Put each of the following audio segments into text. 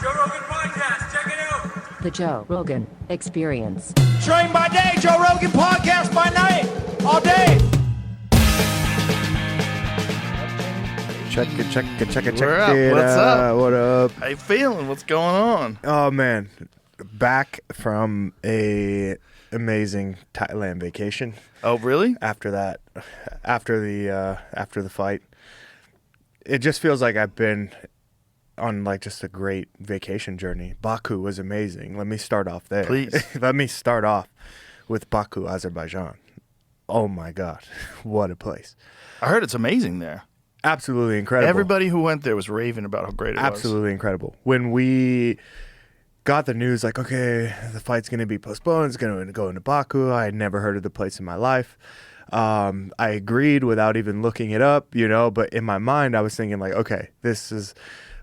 Joe Rogan Podcast. Check it out. The Joe Rogan Experience. Train by day, Joe Rogan Podcast by night, all day. Check it. We're up. What's up? What up? How you feeling? What's going on? Oh man, back from a amazing Thailand vacation. Oh, really? After the fight, it just feels like I've been on like just a great vacation journey. Baku was amazing. Let me start off there. Please. Let me start off with Baku, Azerbaijan. Oh my God, what a place! I heard it's amazing there. Absolutely incredible. Everybody who went there was raving about how great it was. Absolutely incredible. When we got the news, like, okay, the fight's going to be postponed, it's going to go into Baku. I had never heard of the place in my life. I agreed without even looking it up, but in my mind, I was thinking like, okay, this is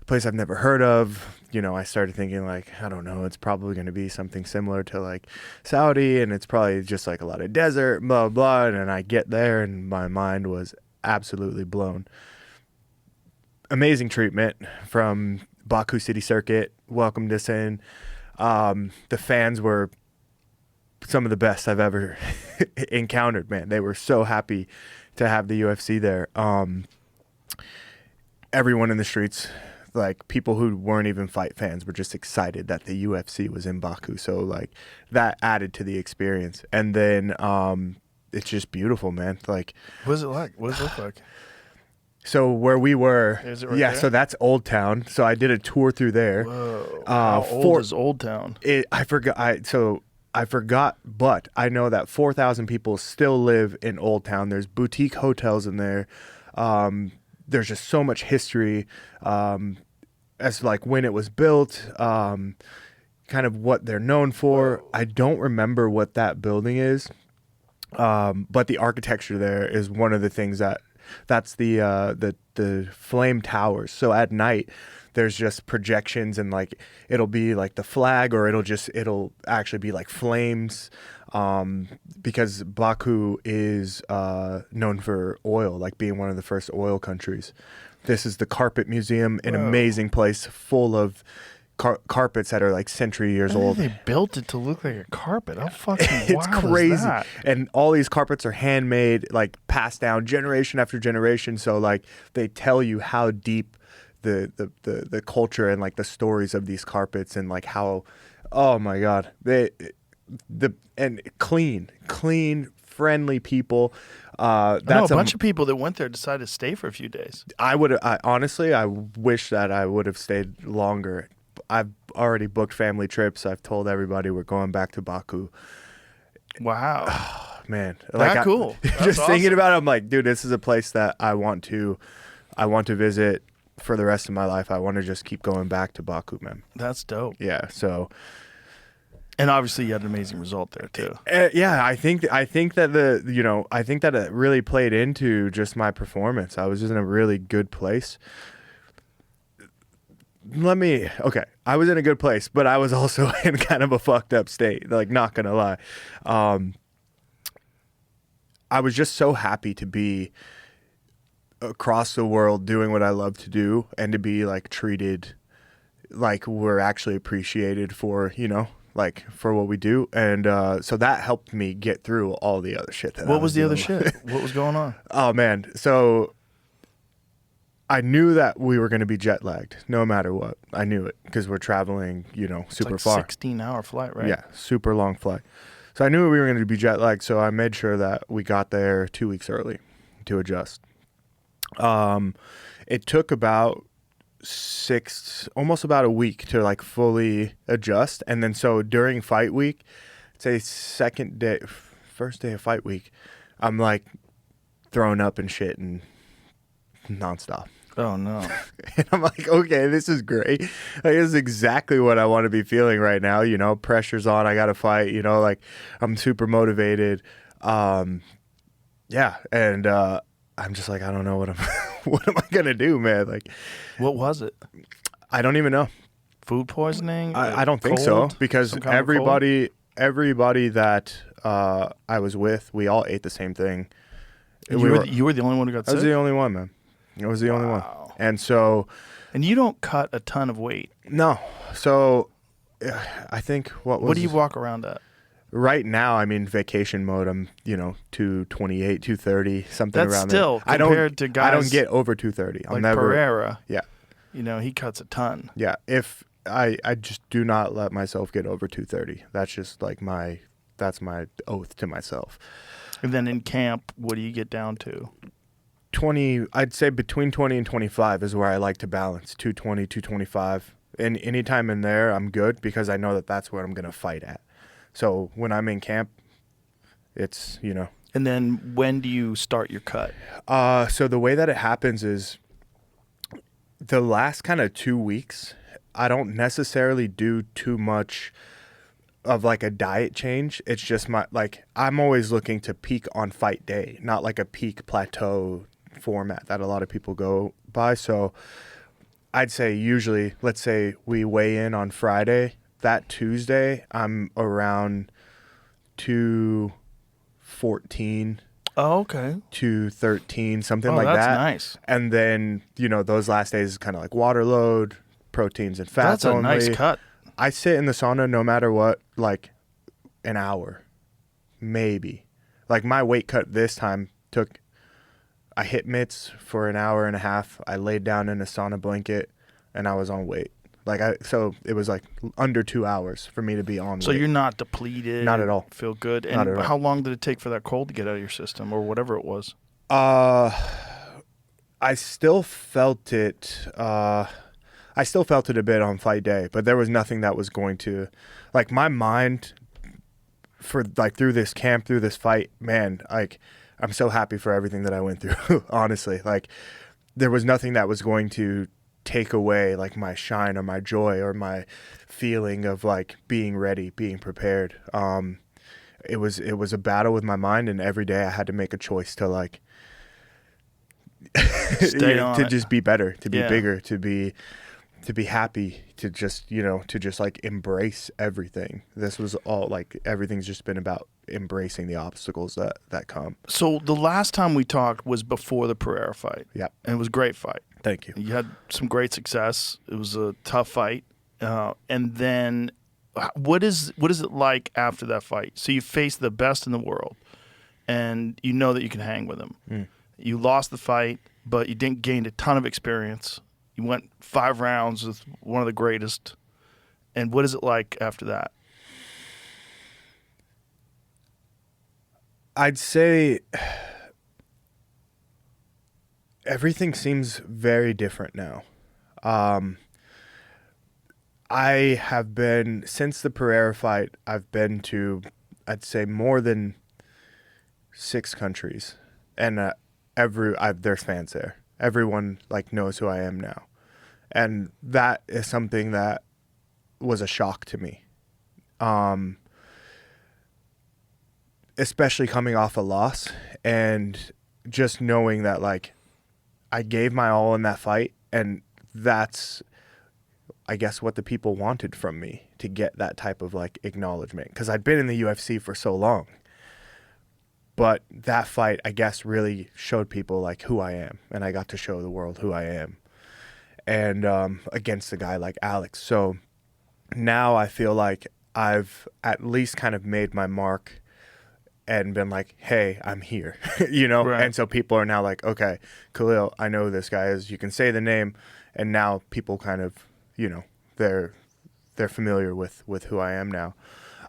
a place I've never heard of. I started thinking like, I don't know, it's probably going to be something similar to like Saudi, and it's probably just like a lot of desert, blah, blah. And I get there and my mind was absolutely blown. Amazing treatment from Baku City Circuit. Welcomed us in. The fans were some of the best I've ever encountered, man. They were so happy to have the UFC there. Everyone in the streets, like people who weren't even fight fans, were just excited that the UFC was in Baku. So like that added to the experience. And then it's just beautiful, man. Like, what is it like? What does it look like? So where we were, Is it right there? so that's Oldtown. So I did a tour through there. Whoa. How old is Oldtown? I forgot, but I know that 4,000 people still live in Oldtown. There's boutique hotels in there. There's just so much history as like when it was built, kind of what they're known for. Whoa. I don't remember what that building is, but the architecture there is one of the things that's the flame towers. So at night there's just projections and like it'll be like the flag, or it'll actually be like flames, because Baku is known for oil, like being one of the first oil countries. This is the Carpet Museum, an amazing place full of carpets that are like century years old. They built it to look like a carpet. How fucking It's wild crazy. is that? And all these carpets are handmade, like passed down generation after generation. So like they tell you how deep the culture and like the stories of these carpets, and like how, oh my God, and clean, friendly people. That's a bunch of people that went there decided to stay for a few days. Honestly, I wish that I would have stayed longer. I've already booked family trips. I've told everybody we're going back to Baku. Wow. Man, Cool. That's just awesome. thinking about it, I'm like, dude, this is a place that I want to visit for the rest of my life. I want to just keep going back to Baku, man. That's dope. Yeah. So, And obviously you had an amazing result there too. yeah, I think that it really played into just my performance. I was just in a really good place. I was in a good place, but I was also in kind of a fucked up state, like, not gonna lie. I was just so happy to be across the world doing what I love to do, and to be like treated like we're actually appreciated for, like for what we do. And so that helped me get through all the other shit. What was the other shit? What was going on? Oh man. So I knew that we were going to be jet lagged no matter what. I knew it because we're traveling, super It's like far. 16-hour flight, right? Yeah, super long flight. So I knew we were going to be jet lagged, so I made sure that we got there 2 weeks early to adjust. It took about almost about a week to like fully adjust. And then so during fight week, say first day of fight week, I'm like throwing up and shit and nonstop. Oh no. And I'm like, okay, this is great. Like, this is exactly what I want to be feeling right now. Pressure's on. I got to fight, like I'm super motivated. Yeah. And, I'm just like, I don't know what am I going to do, man? Like, What was it? I don't even know. Food poisoning? I don't think so, Cold? because Some kind of cold? everybody that I was with, we all ate the same thing. You were the only one who got I sick? was the only one, man. I was the only one. Wow. And so And you don't cut a ton of weight. No. So I think What do you walk around at? Right now, I'm in vacation mode. I'm, 228, 230, something That's around still there. compared to guys I don't get over 230. like Pereira. Yeah. He cuts a ton. Yeah. If I just do not let myself get over 230. That's just like that's my oath to myself. And then in camp, what do you get down to? 20, I'd say between 20 and 25 is where I like to balance. 220, 225. And anytime in there, I'm good because I know that that's what I'm going to fight at. So when I'm in camp, it's, And then when do you start your cut? So the way that it happens is the last kind of 2 weeks, I don't necessarily do too much of like a diet change. It's just I'm always looking to peak on fight day, not like a peak plateau format that a lot of people go by. So I'd say usually, let's say we weigh in on Friday. That Tuesday, I'm around 214. Oh, okay. 213, something like that's that. Nice. And then, those last days is kind of like water load, proteins and fats only. That's a nice cut. I sit in the sauna no matter what, like an hour, maybe. Like my weight cut this time I hit mitts for an hour and a half. I laid down in a sauna blanket and I was on weight. So it was like under 2 hours for me to be on weight. So you're not depleted? Not at all. Feel good? Not at all. How long did it take for that cold to get out of your system or whatever it was? I still felt it. I still felt it a bit on fight day, but there was nothing that was going to, like my mind for like through this camp, through this fight, man, like I'm so happy for everything that I went through, honestly. Like there was nothing that was going to take away like my shine or my joy or my feeling of like being ready, being prepared. It was a battle with my mind, and every day I had to make a choice to like stay on to it. just be better, to be bigger, to be happy, to just like embrace everything. This was all like everything's just been about embracing the obstacles that come. So the last time we talked was before the Pereira fight. Yeah. And it was a great fight. Thank you. You had some great success. It was a tough fight. And then what is it like after that fight? So you face the best in the world, and you know that you can hang with him. You lost the fight, but you didn't gain a ton of experience. You went 5 rounds with one of the greatest. And what is it like after that? I'd say everything seems very different now. I have been, since the Pereira fight, I've been to, I'd say, more than 6 countries. And there's fans there. Everyone like knows who I am now. And that is something that was a shock to me. Especially coming off a loss and just knowing that like I gave my all in that fight, and that's I guess what the people wanted from me, to get that type of like acknowledgement, because I'd been in the UFC for so long. But that fight, I guess, really showed people like who I am, and I got to show the world who I am, and against a guy like Alex. So now I feel like I've at least kind of made my mark and been like, hey, I'm here, Right. And so people are now like, okay, Khalil, I know who this guy is. You can say the name, and now people kind of, they're familiar with who I am now.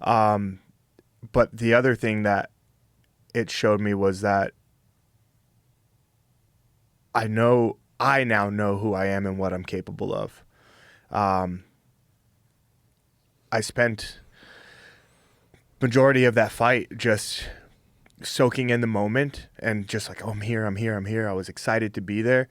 But the other thing that it showed me was that I now know who I am and what I'm capable of. I spent majority of that fight just soaking in the moment and just like, oh, I'm here. I was excited to be there.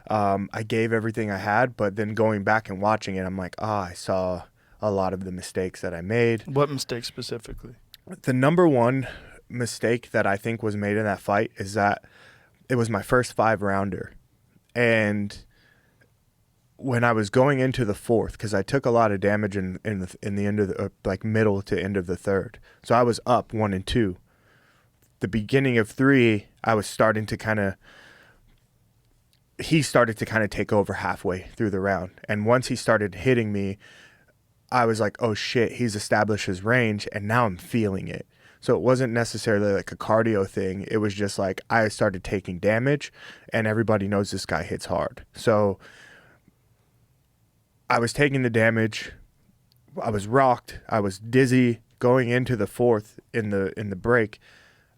I gave everything I had, but then going back and watching it, I'm like, I saw a lot of the mistakes that I made. What mistakes specifically? The number one mistake that I think was made in that fight is that it was my first 5-rounder. And when I was going into the 4th, because I took a lot of damage in the end of the like middle to end of the 3rd, so I was up 1 and 2. The beginning of 3, I was starting to kind of he started to kind of take over halfway through the round. And once he started hitting me, I was like, oh shit, he's established his range, and now I'm feeling it. So it wasn't necessarily like a cardio thing. It was just like I started taking damage, and everybody knows this guy hits hard. So I was taking the damage. I was rocked. I was dizzy going into the fourth in the break.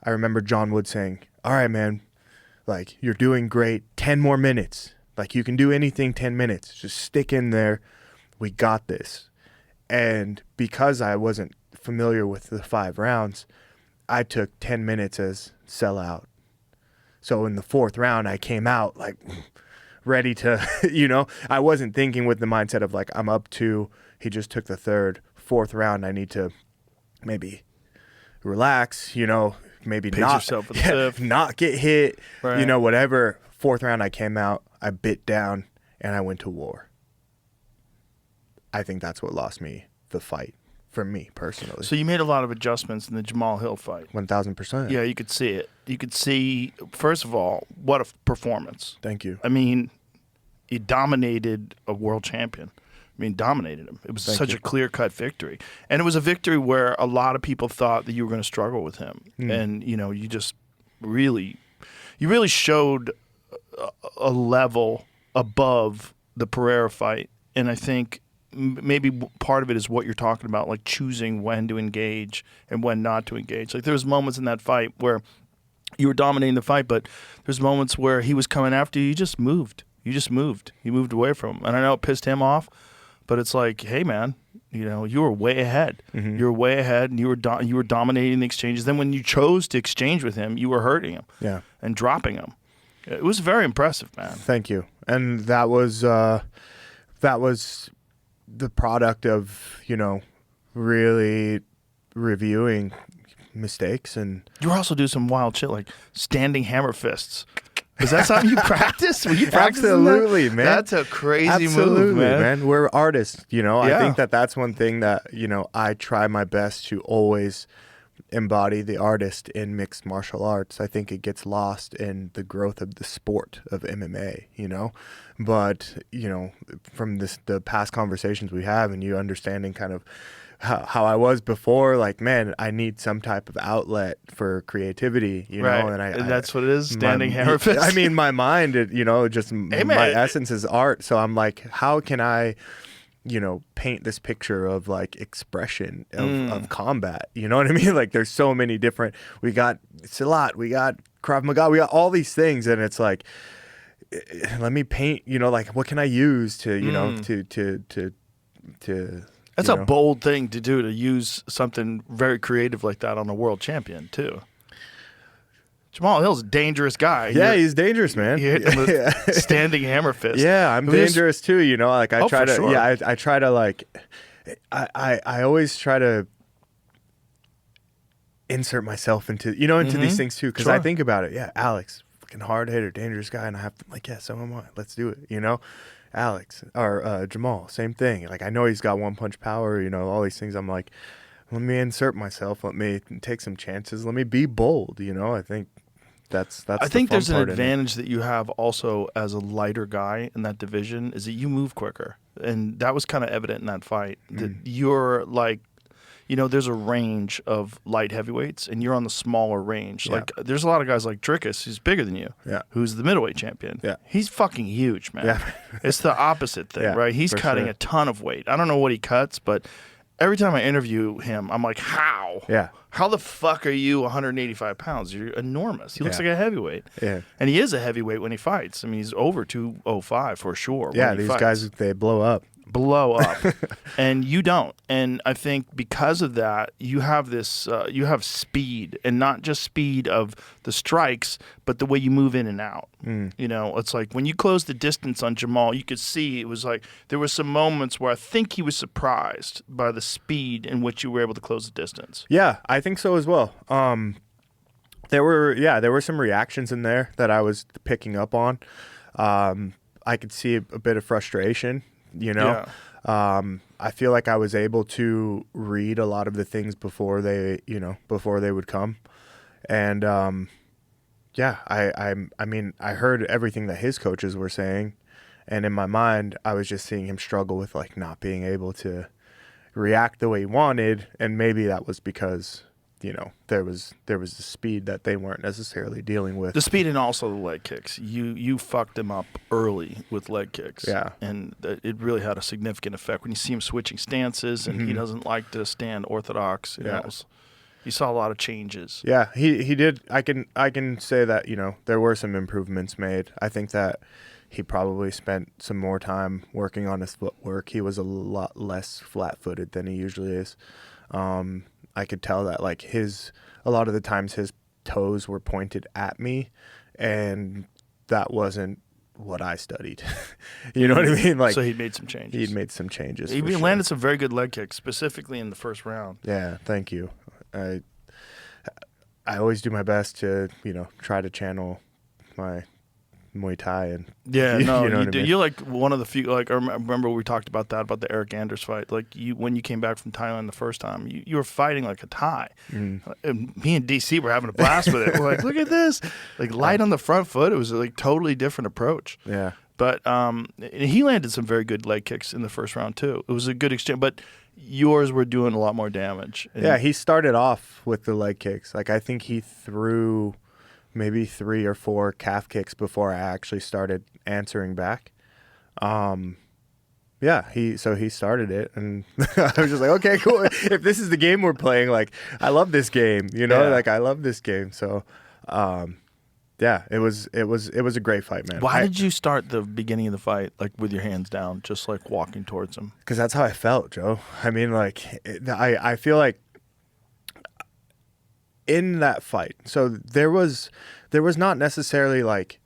I remember John Wood saying, all right, man, like, you're doing great. 10 more minutes. Like, you can do anything 10 minutes. Just stick in there. We got this. And because I wasn't familiar with the 5 rounds, I took 10 minutes as sellout. So in the fourth round, I came out like ready to, I wasn't thinking with the mindset of like, I'm up 2. He just took the third. Fourth round, I need to maybe relax, maybe Pace not, yourself with the fifth. not get hit, Right. Whatever. Fourth round, I came out, I bit down, and I went to war. I think that's what lost me the fight, for me personally. So you made a lot of adjustments in the Jamal Hill fight. 1,000%. Yeah, you could see it. You could see, first of all, what a performance. Thank you. I mean, you dominated a world champion. Dominated him. It was Thank such you. a clear-cut victory. And it was a victory where a lot of people thought that you were going to struggle with him. And, you just really showed a level above the Pereira fight. And I think maybe part of it is what you're talking about, like choosing when to engage and when not to engage. Like, there was moments in that fight where you were dominating the fight, but there's moments where he was coming after you. You just moved. You moved away from him. And I know it pissed him off, but it's like, hey, man, you were way ahead. Mm-hmm. You were way ahead, and you were dominating the exchanges. Then when you chose to exchange with him, you were hurting him and dropping him. It was very impressive, man. Thank you. And that was the product of, really reviewing mistakes. And You were also doing some wild shit like standing hammer fists. Is that something you practice? Were you practicing Absolutely, that? man. That's a crazy Absolutely, move, man. We're artists, I Yeah. think that's one thing that, I try my best to always embody the artist in mixed martial arts. I think it gets lost in the growth of the sport of MMA, But, from the past conversations we have and you understanding kind of how I was before, like, man, I need some type of outlet for creativity, Right. And that's what it is, standing hammer fist. I mean, my mind, my essence is art. So I'm like, how can I, paint this picture of like expression of combat? You know what I mean? Like, there's so many different, we got Silat, we got Krav Maga, we got all these things. And it's like, let me paint, like, what can I use to, to That's a bold thing to do, to use something very creative like that on a world champion, too. Jamal Hill's a dangerous guy. Yeah, he's dangerous, man. You hit him with standing hammer fist. Yeah, I'm dangerous too. Like I try to. sure. Yeah, I try to like. I always try to insert myself into these things too, because I Sure. think about it. Yeah, Alex, fucking hard hitter, dangerous guy, and I have to like, yeah, so am I. Let's do it. Alex or Jamal, same thing. Like, I know he's got one punch power. All these things. I'm like, let me insert myself. Let me take some chances. Let me be bold. I think. That's I the think fun there's an part in it. advantage that you have also as a lighter guy in that division, is that you move quicker. And that was kind of evident in that fight. That you're like, there's a range of light heavyweights, and you're on the smaller range. Yeah. Like, there's a lot of guys like Drickus, who's bigger than you, Yeah. who's the middleweight champion. Yeah. He's fucking huge, man. Yeah. It's the opposite thing, Yeah, right? He's for cutting sure. a ton of weight. I don't know what he cuts, but every time I interview him, I'm like, how? Yeah. How the fuck are you 185 pounds? You're enormous. He looks Yeah. like a heavyweight. Yeah. And he is a heavyweight when he fights. I mean, he's over 205 for sure. Yeah, when he these fights. guys, they blow up. Blow up. And you don't. And I think because of that, you have this, you have speed, and not just speed of the strikes, but the way you move in and out. It's like when you close the distance on Jamal, you could see it was like there were some moments where I think he was surprised by the speed in which you were able to close the distance. Yeah, I think so as well. There were some reactions in there that I was picking up on. I could see a bit of frustration, Yeah. I feel like I was able to read a lot of the things before they would come. And yeah, I mean, I heard everything that his coaches were saying, and in my mind, I was just seeing him struggle with like not being able to react the way he wanted, and maybe that was because there was the speed that they weren't necessarily dealing with. The speed and also the leg kicks. You fucked him up early with leg kicks. Yeah. And it really had a significant effect when you see him switching stances and he doesn't like to stand orthodox. You saw a lot of changes. Yeah, he did. I can say that there were some improvements made. I think that he probably spent some more time working on his footwork. He was a lot less flat-footed than he usually is. I could tell that like a lot of the times his toes were pointed at me, and that wasn't what I studied. You know what I mean? Like, so he'd made some changes. He'd made some changes. He landed some very good leg kicks, specifically in the first round. Yeah, thank you. I always do my best to try to channel my Muay Thai and you know what do. I mean? You're like one of the few. Like I remember we talked about that about the Eric Anders fight. Like when you came back from Thailand the first time, you were fighting like a Thai. And me and DC were having a blast with it. We're like, look at this, like light on the front foot. It was a like totally different approach. Yeah. But he landed some very good leg kicks in the first round too. It was a good exchange, but yours were doing a lot more damage. Yeah, he started off with the leg kicks. Like I think he threw maybe 3 or 4 calf kicks before I actually started answering back. Yeah, he started it, and I was just like, okay, cool. If this is the game we're playing, like I love this game, like I love this game. So, yeah, it was a great fight, man. Why did you start the beginning of the fight like with your hands down, just like walking towards him? Because that's how I felt, Joe. I mean, like I feel like in that fight, so there was not necessarily like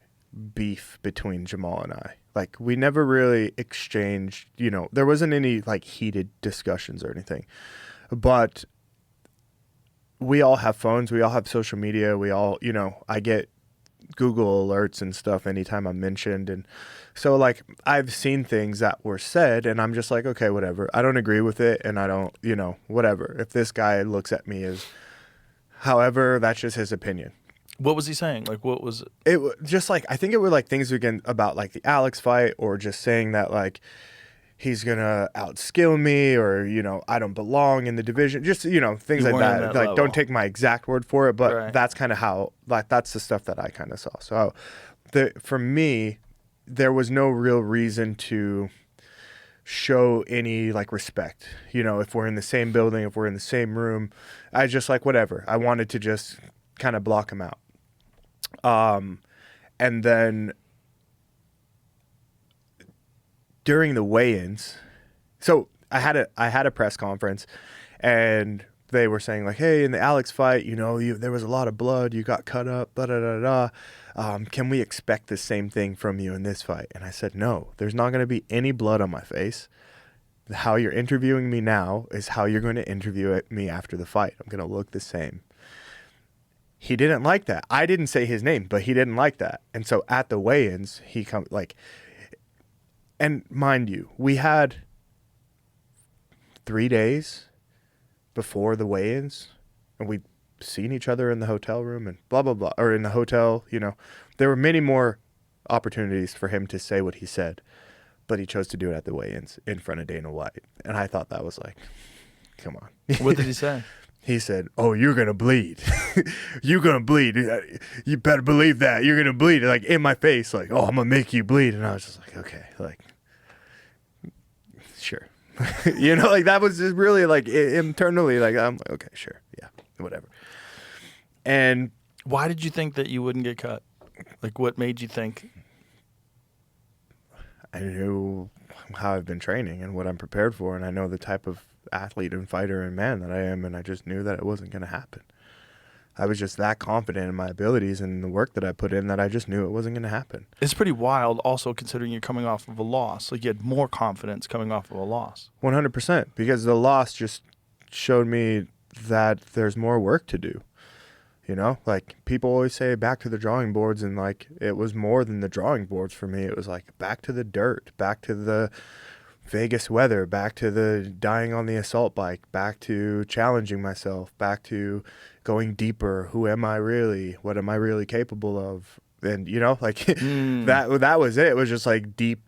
beef between Jamal and I. Like we never really exchanged, there wasn't any like heated discussions or anything. But we all have phones, we all have social media, we all, I get Google alerts and stuff anytime I'm mentioned, and so like I've seen things that were said and I'm just like, okay, whatever. I don't agree with it, and I don't, whatever. If this guy looks at me as however, that's just his opinion. What was he saying? Like, what was it? It just like, I think it were like things again about like the Alex fight, or just saying that like he's gonna outskill me, or I don't belong in the division, just things like that. Like, don't take my exact word for it, but right. That's kind of how, like, that's the stuff that I kind of saw. So for me, there was no real reason to show any like respect. If we're in the same building, if we're in the same room, I just like whatever. I wanted to just kind of block him out. And then during the weigh-ins, so I had a press conference, and they were saying like, hey, in the Alex fight, there was a lot of blood, you got cut up, da da da da. Can we expect the same thing from you in this fight? And I said, no, there's not going to be any blood on my face. How you're interviewing me now is how you're going to interview me after the fight. I'm going to look the same. He didn't like that. I didn't say his name, but he didn't like that. And so at the weigh-ins, he come like, and mind you, we had 3 days before the weigh-ins, and we'd seen each other in the hotel room and blah, blah, blah, or in the hotel, There were many more opportunities for him to say what he said, but he chose to do it at the weigh-ins in front of Dana White. And I thought that was like, come on. What did he say? He said, oh, you're going to bleed. You're going to bleed. You better believe that. You're going to bleed. Like, in my face, like, oh, I'm going to make you bleed. And I was just like, okay, like, sure. Like, that was just really, like, internally, like, I'm like, okay, sure. Yeah, whatever. And why did you think that you wouldn't get cut? Like, what made you think? I knew how I've been training and what I'm prepared for, and I know the type of athlete and fighter and man that I am, and I just knew that it wasn't going to happen. I was just that confident in my abilities and the work that I put in that I just knew it wasn't going to happen. It's pretty wild also considering you're coming off of a loss. Like, you had more confidence coming off of a loss. 100%, because the loss just showed me that there's more work to do. Like, people always say back to the drawing boards, and like, it was more than the drawing boards for me. It was like back to the dirt, back to the Vegas weather, back to the dying on the assault bike, back to challenging myself, back to going deeper. Who am I really? What am I really capable of? And you know, like that was it. It was just like deep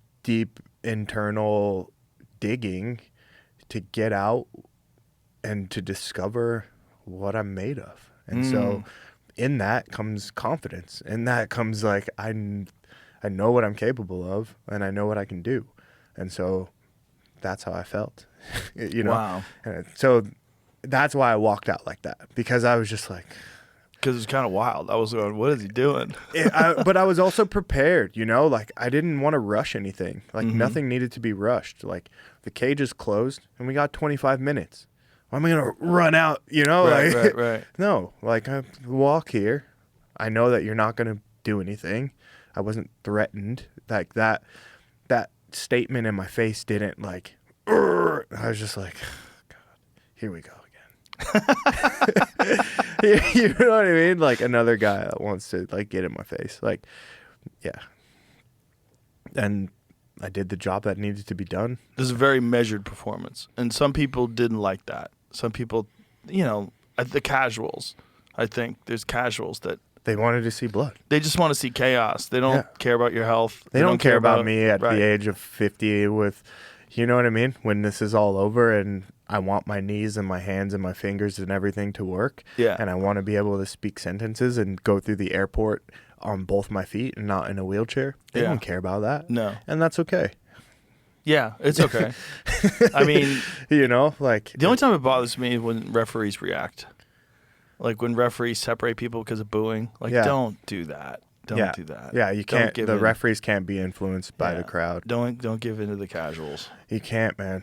internal digging to get out and to discover what I'm made of. And so in that comes confidence. In that comes like I know what I'm capable of and I know what I can do. And so that's how I felt. You know. Wow. And so that's why I walked out like that, because I was just like, because it's kind of wild. I was going, what is he doing? but I was also prepared, you know, like I didn't want to rush anything. Like nothing needed to be rushed. Like the cage is closed and we got 25 minutes. Why am I going to run out, you know? Right. No, like I walk here. I know that you're not going to do anything. I wasn't threatened. Like that statement in my face didn't like, I was just like, God, here we go again. You know what I mean? Like another guy that wants to like get in my face. Like, yeah. And I did the job that needed to be done. This is a very measured performance. And some people didn't like that. Some people, you know, the casuals, I think there's casuals that They wanted to see blood. they just want to see chaos. They don't care about your health. They don't care about me at right. the age of 50 with, you know what I mean? When this is all over and I want my knees and my hands and my fingers and everything to work. Yeah. And I want to be able to speak sentences and go through the airport on both my feet and not in a wheelchair. They don't care about that. No. And that's okay. Yeah, it's okay. I mean, You know, like the only time it bothers me is when referees react. Like when referees separate people because of booing. Like, don't do that. Don't do that. Yeah, you Don't can't. give The in. referees can't be influenced by the crowd. Don't give in to the casuals. You can't, man.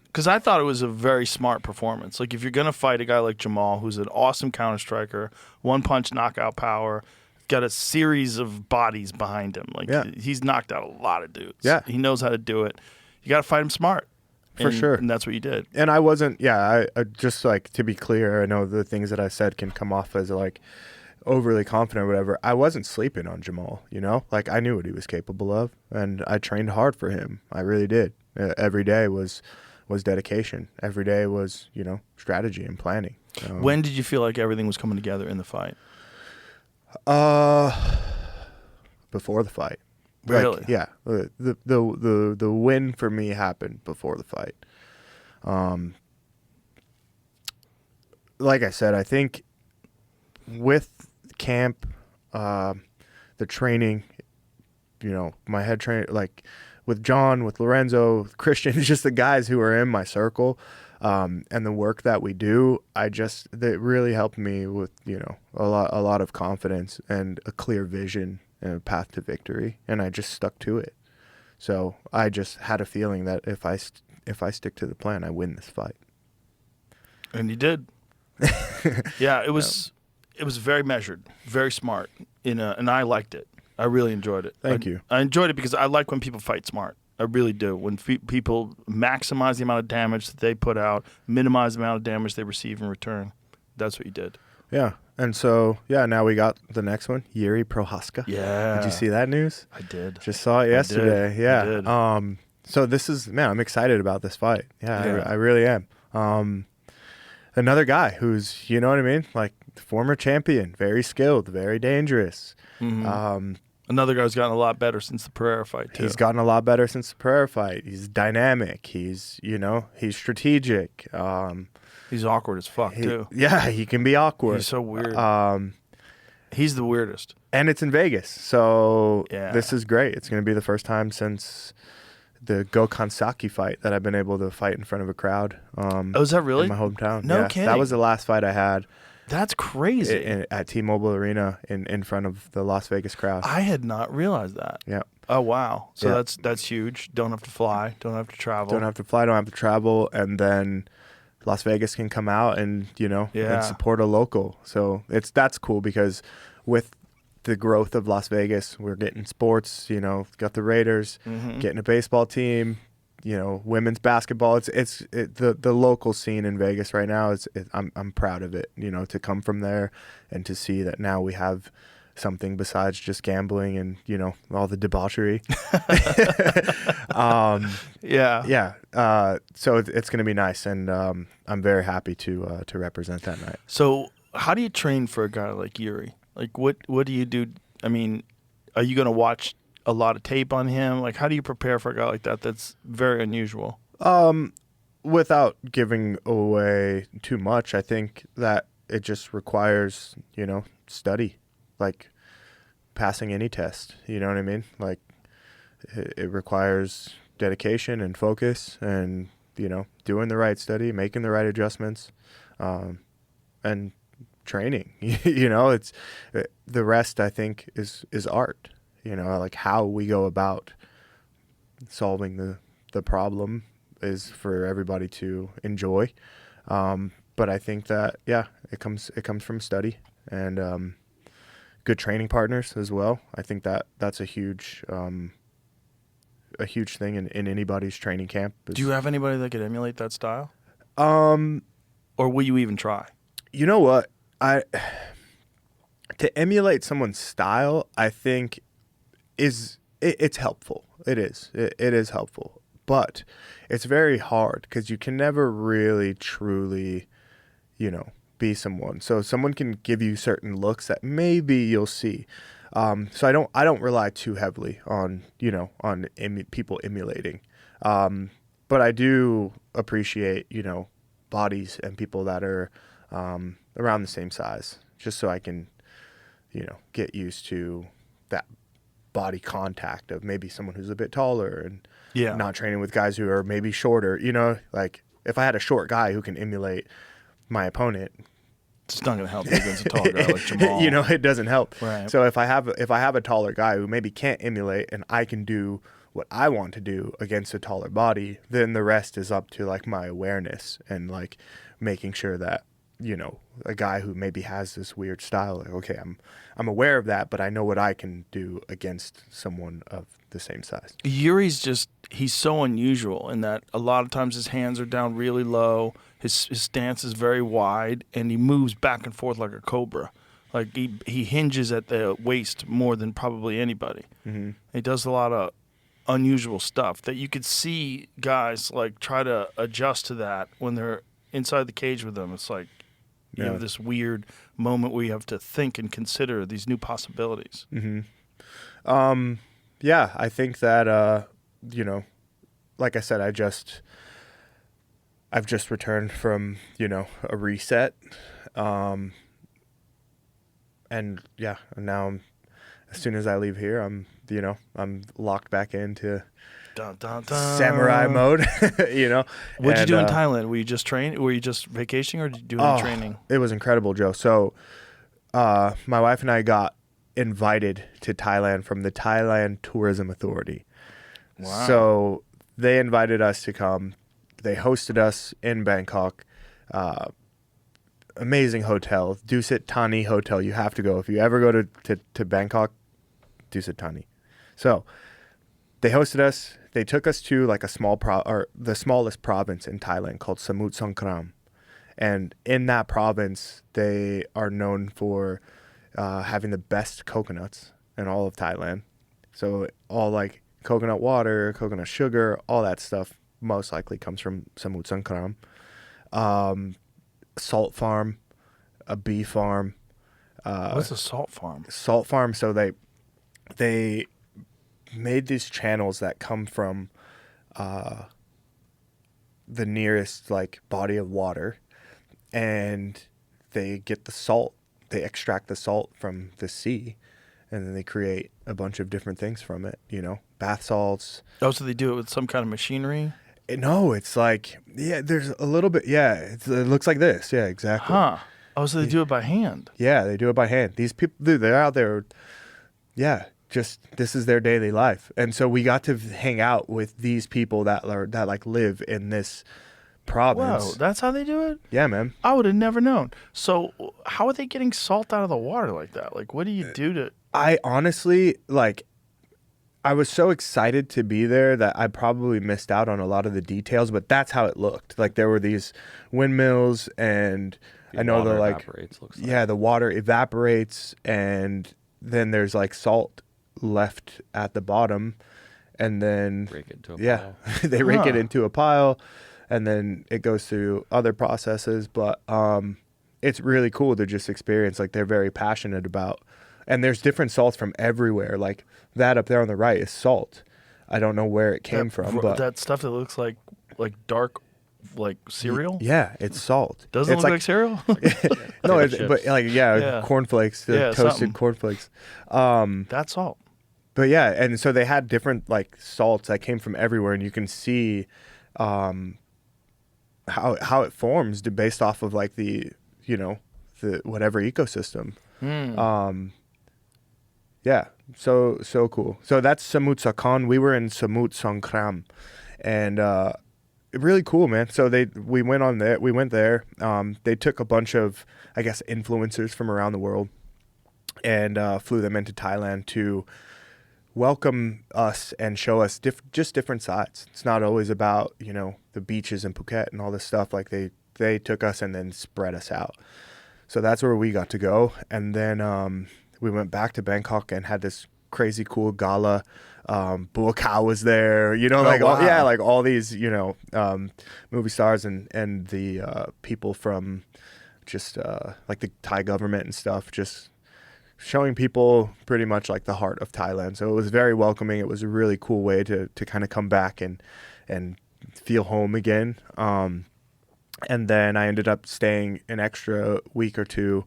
Because I thought it was a very smart performance. Like, if you're going to fight a guy like Jamal, who's an awesome counter striker, one-punch knockout power, got a series of bodies behind him. Like, he's knocked out a lot of dudes. Yeah. He knows how to do it. You got to fight him smart. For sure. And that's what you did. And I wasn't, I just like, to be clear, I know the things that I said can come off as like overly confident or whatever. I wasn't sleeping on Jamal, you know? Like, I knew what he was capable of, and I trained hard for him. I really did. Every day was dedication. Every day was, you know, strategy and planning. When did you feel like everything was coming together in the fight? Before the fight. Really? Like, yeah. The win for me happened before the fight. Like I said, I think with camp, the training, you know, my head trainer, like with John, with Lorenzo, Christian, just the guys who are in my circle, and the work that we do, that really helped me with, you know, a lot of confidence and a clear vision and a path to victory, and I just stuck to it. So I just had a feeling that if I stick to the plan, I win this fight. And you did. Yeah, it was very measured, very smart, and I liked it. I really enjoyed it. Thank you. I enjoyed it because I like when people fight smart. I really do. When people maximize the amount of damage that they put out, minimize the amount of damage they receive in return. That's what you did. Yeah. And so, now we got the next one, Yuri Prohaska. Yeah. Did you see that news? I did. Just saw it yesterday. Yeah. I did. So this is, I'm excited about this fight. Yeah. I really am. Another guy who's, you know what I mean? Like, former champion, very skilled, very dangerous. Mm-hmm. Another guy who's gotten a lot better since the Pereira fight, too. He's gotten a lot better since the Pereira fight. He's dynamic. He's, you know, he's strategic. He's awkward as fuck, too. Yeah, he can be awkward. He's so weird. He's the weirdest. And it's in Vegas, so Yeah. this is great. It's going to be the first time since the Gokhan Saki fight that I've been able to fight in front of a crowd. Oh, is that really? In my hometown. No Yeah, kidding. That was the last fight I had That's crazy. at T-Mobile Arena in front of the Las Vegas crowd. I had not realized that. Yeah. Oh, wow. So Yeah. that's huge. Don't have to fly. Don't have to travel. Don't have to fly, don't have to travel, and then Las Vegas can come out and, you know, Yeah. and support a local. So that's cool because with the growth of Las Vegas, we're getting sports, you know, got the Raiders, getting a baseball team, you know, women's basketball. It's the local scene in Vegas right now. I'm proud of it, you know, to come from there and to see that now we have something besides just gambling and, you know, all the debauchery. Yeah. So it's going to be nice, and I'm very happy to represent that night. So how do you train for a guy like Yuri? Like, what do you do? I mean, are you going to watch a lot of tape on him? Like, how do you prepare for a guy like that that's very unusual? Without giving away too much, I think that it just requires, study, like passing any test. You know what I mean? Like, it requires dedication and focus and, doing the right study, making the right adjustments, and training. It's the rest, I think, is art, like how we go about solving the problem is for everybody to enjoy. But I think that, it comes from study and good training partners as well. I think that that's a huge thing in anybody's training camp. Do you have anybody that could emulate that style? Or will you even try? You know what? To emulate someone's style, I think it's helpful. It is helpful, but it's very hard because you can never really truly, be someone. So someone can give you certain looks that maybe you'll see. So I don't rely too heavily on people emulating, but I do appreciate bodies and people that are around the same size, just so I can get used to that body contact of maybe someone who's a bit taller and not training with guys who are maybe shorter. Like if I had a short guy who can emulate my opponent, it's not going to help you against a taller guy like Jamal. It doesn't help. Right. So if I have a taller guy who maybe can't emulate and I can do what I want to do against a taller body, then the rest is up to like my awareness and like making sure that a guy who maybe has this weird style, like, okay, I'm aware of that, but I know what I can do against someone of the same size. Yuri's he's so unusual in that a lot of times his hands are down really low, his stance is very wide, and he moves back and forth like a cobra. Like he hinges at the waist more than probably anybody. Mm-hmm. He does a lot of unusual stuff that you could see guys like try to adjust to that when they're inside the cage with him. It's like you have this weird moment where you have to think and consider these new possibilities. Mm-hmm. I think that like I said, I've just returned from a reset, and now as soon as I leave here, I'm locked back into Dun, dun, dun. samurai mode. What'd you do in Thailand? Were you just Were you just vacationing, or did you do any training? It was incredible, Joe. So, my wife and I got invited to Thailand from the Thailand Tourism Authority. Wow. So they invited us to come. They hosted us in Bangkok. Amazing hotel, Dusit Thani Hotel. You have to go if you ever go to Bangkok. Dusit Thani. So they hosted us. They took us to like the smallest province in Thailand called Samut Songkhram. And in that province, they are known for having the best coconuts in all of Thailand. So all like coconut water, coconut sugar, all that stuff most likely comes from Samut Songkhram. Salt farm, a bee farm. What's a salt farm? Salt farm. So they made these channels that come from the nearest like body of water, and they get the salt. They extract the salt from the sea, and then they create a bunch of different things from it. Bath salts. Oh, so they do it with some kind of machinery? No, it's like there's a little bit. Yeah, it looks like this. Yeah, exactly. Huh. Oh, so they do it by hand? Yeah, they do it by hand. These people, dude, they're out there. Yeah, just this is their daily life, and so we got to hang out with these people that like live in this province. Whoa, that's how they do it? Yeah, man. I would have never known. So how are they getting salt out of the water like that? Like, what do you do to... I honestly, I was so excited to be there that I probably missed out on a lot of the details, but that's how it looked. Like there were these windmills, and I know the the water evaporates, and then there's like salt left at the bottom, and then rake it into a pile. They rake it into a pile, and then it goes through other processes. But it's really cool to just experience. Like they're very passionate about, and there's different salts from everywhere. Like that up there on the right is salt. I don't know where it came from, but that stuff that looks like dark, like cereal. Yeah, it's salt. Doesn't it's look like cereal. No, but like cornflakes, toasted something. cornflakes. That's salt. But yeah, and so they had different like salts that came from everywhere, and you can see how it forms based off of like the whatever ecosystem. Yeah, so cool. So that's Samut Sakhon. We were in Samut Songkhram, and really cool, man. So we went there. They took a bunch of, I guess, influencers from around the world and flew them into Thailand to welcome us and show us just different sides. It's not always about, the beaches in Phuket and all this stuff. Like they took us and then spread us out. So that's where we got to go. And then we went back to Bangkok and had this crazy cool gala. Bua Kao was there, like all these, movie stars and the people from just like the Thai government and stuff, just showing people pretty much like the heart of Thailand. So it was very welcoming. It was a really cool way to kind of come back and feel home again. And then I ended up staying an extra week or two.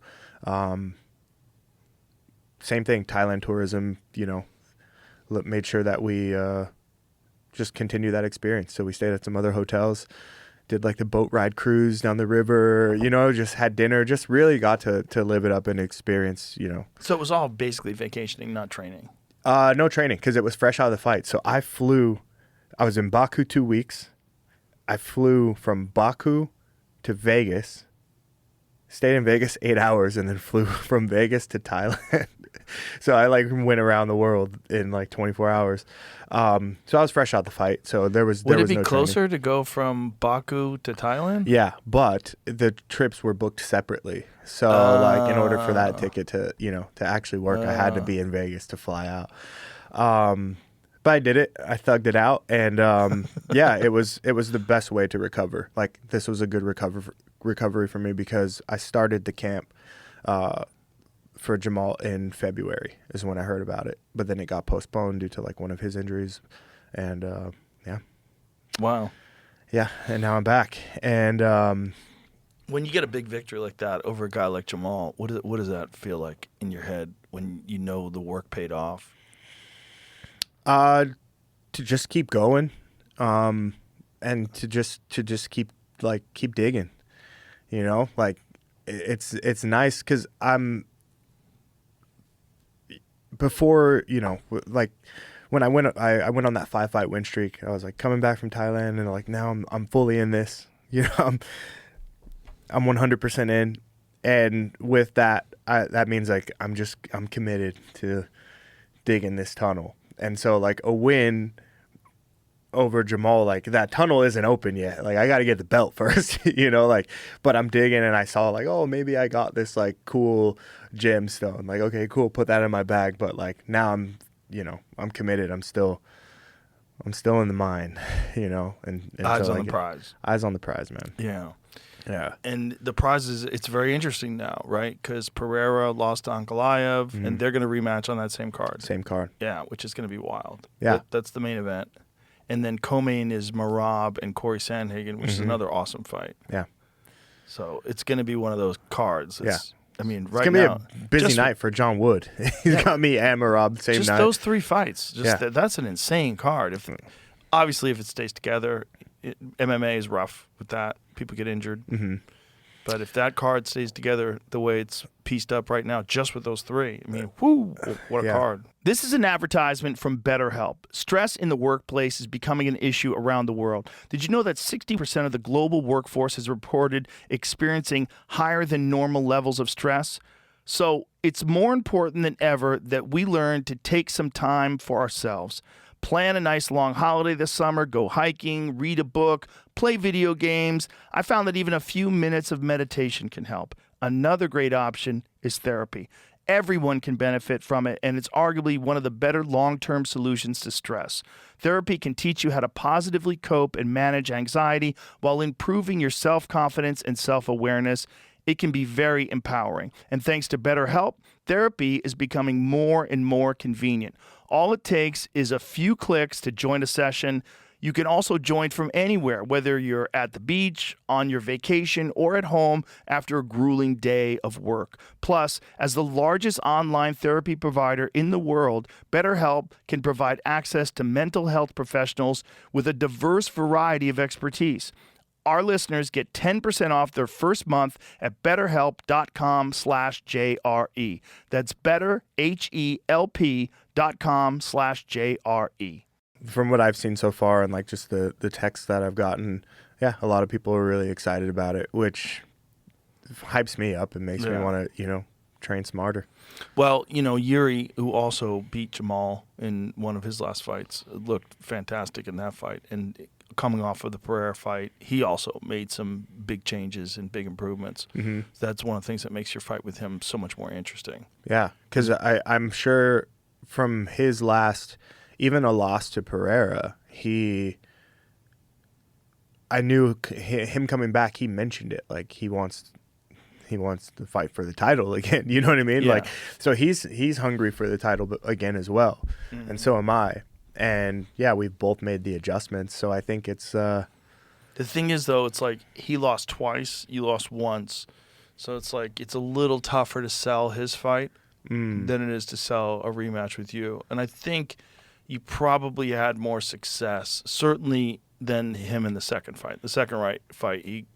Same thing, Thailand tourism, made sure that we just continue that experience. So we stayed at some other hotels, did like the boat ride cruise down the river, just had dinner, just really got to live it up and experience, So it was all basically vacationing, not training. No training, because it was fresh out of the fight. So I was in Baku 2 weeks. I flew from Baku to Vegas, stayed in Vegas 8 hours, and then flew from Vegas to Thailand. So I went around the world in 24 hours. So I was fresh out the fight. So there was Would it was be no closer training. to go from Baku to Thailand? Yeah, but the trips were booked separately. So in order for that ticket to to actually work, I had to be in Vegas to fly out. But I did it. I thugged it out, and yeah, it was the best way to recover. Like this was a good recovery for me because I started the camp for Jamal in February is when I heard about it, but then it got postponed due to one of his injuries, and yeah. Wow. Yeah, and now I'm back, and when you get a big victory like that over a guy like Jamal, what does that feel like in your head when you know the work paid off? To just keep going, and to just keep digging, it's nice because I'm before when I went on that 5-fight win streak, I was coming back from Thailand and now I'm fully in this, I'm 100% in, and with that that means I'm committed to digging this tunnel. And so a win over Jamal, that tunnel isn't open yet. I got to get the belt first, but I'm digging and I saw oh, maybe I got this cool gemstone. Okay, cool. Put that in my bag. But now I'm committed. I'm still in the mine, and eyes so, on the prize. Eyes on the prize, man. Yeah. Yeah. And the prize it's very interesting now, right? Because Pereira lost to Ankalaev, and they're going to rematch on that same card. Same card. Yeah, which is going to be wild. Yeah. That's the main event. And then co-main is Marab and Corey Sandhagen, which is another awesome fight. Yeah. So it's going to be one of those cards. Yeah. I mean, It's right gonna now. be a busy night for John Wood. He's got me and Marab the same just night. those 3 fights. Yeah. That's an insane card. Obviously, if it stays together, MMA is rough with that. People get injured. Mm-hmm. But if that card stays together the way it's pieced up right now, just with those 3, I mean, whoo, what a card. This is an advertisement from BetterHelp. Stress in the workplace is becoming an issue around the world. Did you know that 60% of the global workforce has reported experiencing higher than normal levels of stress? So it's more important than ever that we learn to take some time for ourselves. Plan a nice long holiday this summer, go hiking, read a book, play video games. I found that even a few minutes of meditation can help. Another great option is therapy. Everyone can benefit from it, and it's arguably one of the better long-term solutions to stress. Therapy can teach you how to positively cope and manage anxiety while improving your self-confidence and self-awareness. it can be very empowering. And thanks to BetterHelp, therapy is becoming more and more convenient. All it takes is a few clicks to join a session. You can also join from anywhere, whether you're at the beach, on your vacation, or at home after a grueling day of work. Plus, as the largest online therapy provider in the world, BetterHelp can provide access to mental health professionals with a diverse variety of expertise. Our listeners get 10% off their first month at betterhelp.com/JRE. That's betterhelp.com/JRE. From what I've seen so far and like just the texts that I've gotten, yeah, a lot of people are really excited about it, which hypes me up and makes me want to, train smarter. Well, Yuri, who also beat Jamal in one of his last fights, looked fantastic in that fight. And coming off of the Pereira fight, he also made some big changes and big improvements. Mm-hmm. That's one of the things that makes your fight with him so much more interesting. Yeah, because I'm sure from his last, even a loss to Pereira, I knew him coming back, he mentioned it. Like, he wants to fight for the title again. You know what I mean? Yeah. Like, so he's hungry for the title again as well. Mm-hmm. And so am I. And yeah, we've both made the adjustments. So I think it's the thing is, though, it's like he lost twice, you lost once. So it's like it's a little tougher to sell his fight than it is to sell a rematch with you. And I think you probably had more success, certainly, than him in the second fight. The second fight, he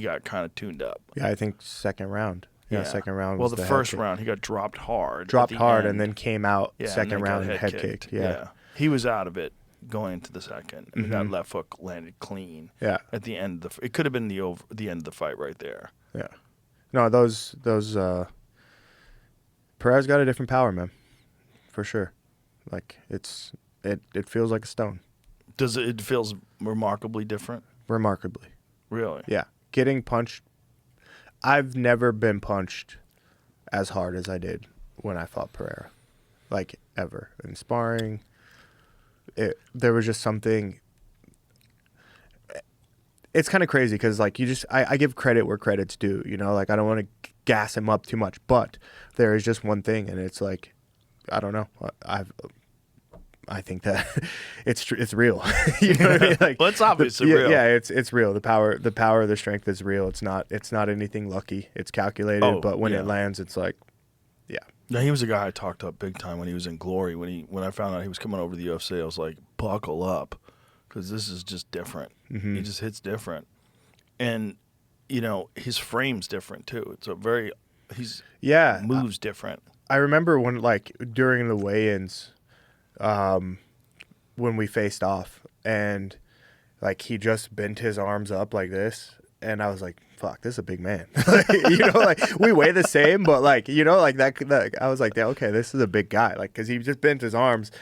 got kind of tuned up. Yeah, I think second round. Yeah, second round. Well, was the first round, he got dropped hard. And then came out second round and head kicked. Yeah. He was out of it going into the second, and that left hook landed clean. Yeah. At the end of it could have been the end of the fight right there. Yeah. No, those Perez got a different power, man, for sure. Like it feels like a stone. Does it feels remarkably different? Remarkably. Really? Yeah. Getting punched. I've never been punched as hard as I did when I fought Pereira, like ever in sparring. There was just something. It's kind of crazy because like I give credit where credit's due. Like I don't want to gas him up too much, but there is just one thing, and it's like, I don't know. I think that it's real. You know what I mean? Like, well, it's obviously real. Yeah, it's real. The power, the strength is real. It's not anything lucky. It's calculated, but when it lands, it's like, yeah. Now, he was a guy I talked up big time when he was in Glory. When I found out he was coming over to the UFC, I was like, buckle up, because this is just different. Mm-hmm. He just hits different, and his frame's different too. It's moves different. I remember when, like, during the weigh-ins, when we faced off, and like he just bent his arms up like this, and I was like, "Fuck, this is a big man." Like we weigh the same, but like like that. I was like, "Okay, this is a big guy." Like, because he just bent his arms,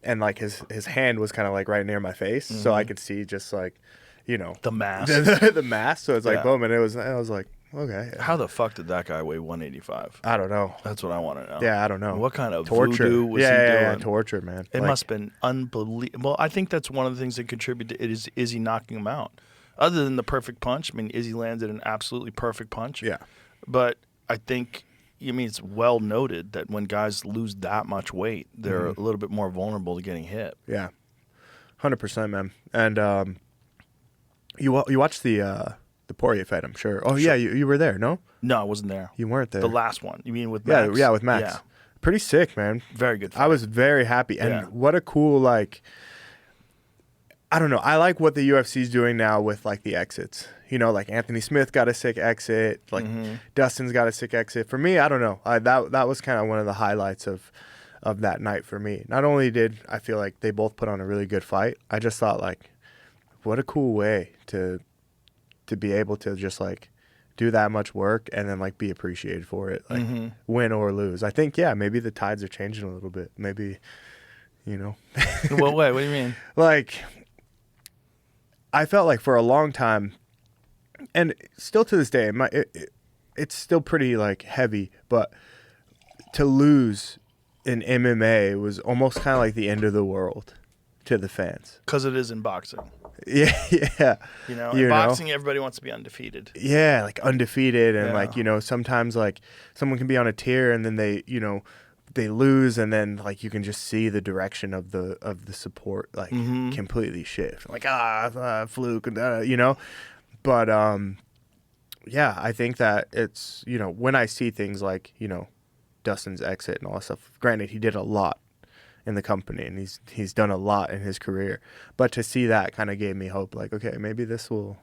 and like his hand was kind of like right near my face, so I could see just like, the mass, the mass. So it's like boom, and I was like, okay. How the fuck did that guy weigh 185? I don't know. That's what I want to know. Yeah, I don't know. What kind of torture voodoo was he doing? Yeah, torture, man. It must have been unbelievable. Well, I think that's one of the things that contributed to it is Izzy knocking him out. Other than the perfect punch, I mean, Izzy landed an absolutely perfect punch. Yeah. But I think, it's well noted that when guys lose that much weight, they're a little bit more vulnerable to getting hit. Yeah, 100%, man. And you watched the Poirier fight, I'm sure. Oh, sure. Yeah, you were there, no? No, I wasn't there. You weren't there. The last one. You mean with Max? Yeah, with Max. Yeah. Pretty sick, man. Very good fight. I was very happy. And what a cool, like, I don't know. I like what the UFC's doing now with, like, the exits. Like Anthony Smith got a sick exit. Like, Dustin's got a sick exit. For me, I don't know. That was kind of one of the highlights of that night for me. Not only did I feel like they both put on a really good fight, I just thought, like, what a cool way to be able to just like do that much work and then like be appreciated for it, like win or lose. I think maybe the tides are changing a little bit. Maybe, In what way? What do you mean? Like, I felt like for a long time, and still to this day, it's still pretty like heavy, but to lose in MMA was almost kind of like the end of the world to the fans. Because it is in boxing. Yeah, yeah. In boxing, everybody wants to be undefeated. Yeah, like undefeated, and Yeah. like sometimes like someone can be on a tear and then they they lose, and then like you can just see the direction of the support like completely shift. Like fluke, But yeah, I think that it's when I see things like Dustin's exit and all that stuff. Granted, he did a lot in the company, and he's done a lot in his career. But to see that kind of gave me hope. Like, okay, maybe this will,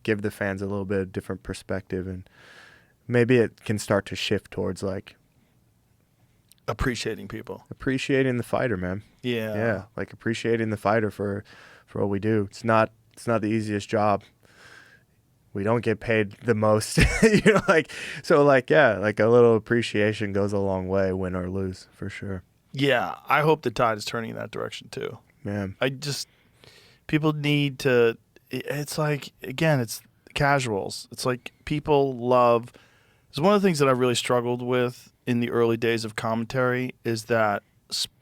give the fans a little bit of different perspective, and maybe it can start to shift towards like appreciating the fighter, man. Yeah, like appreciating the fighter for what we do. It's not the easiest job. We don't get paid the most, like a little appreciation goes a long way, win or lose, for sure. Yeah, I hope the tide is turning in that direction too. Man, people need to. It's like, again, it's casuals. It's like people love. It's one of the things that I really struggled with in the early days of commentary is that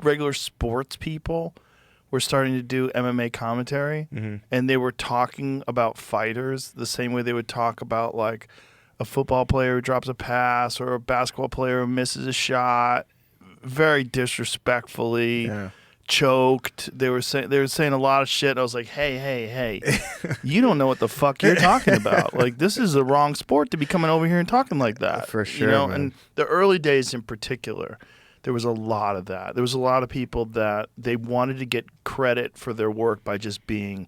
regular sports people were starting to do MMA commentary, and they were talking about fighters the same way they would talk about like a football player who drops a pass or a basketball player who misses a shot, very disrespectfully, choked. They were saying a lot of shit. I was like, hey, you don't know what the fuck you're talking about. Like, this is the wrong sport to be coming over here and talking like that. For sure, man. And the early days in particular, there was a lot of that. There was a lot of people that they wanted to get credit for their work by just being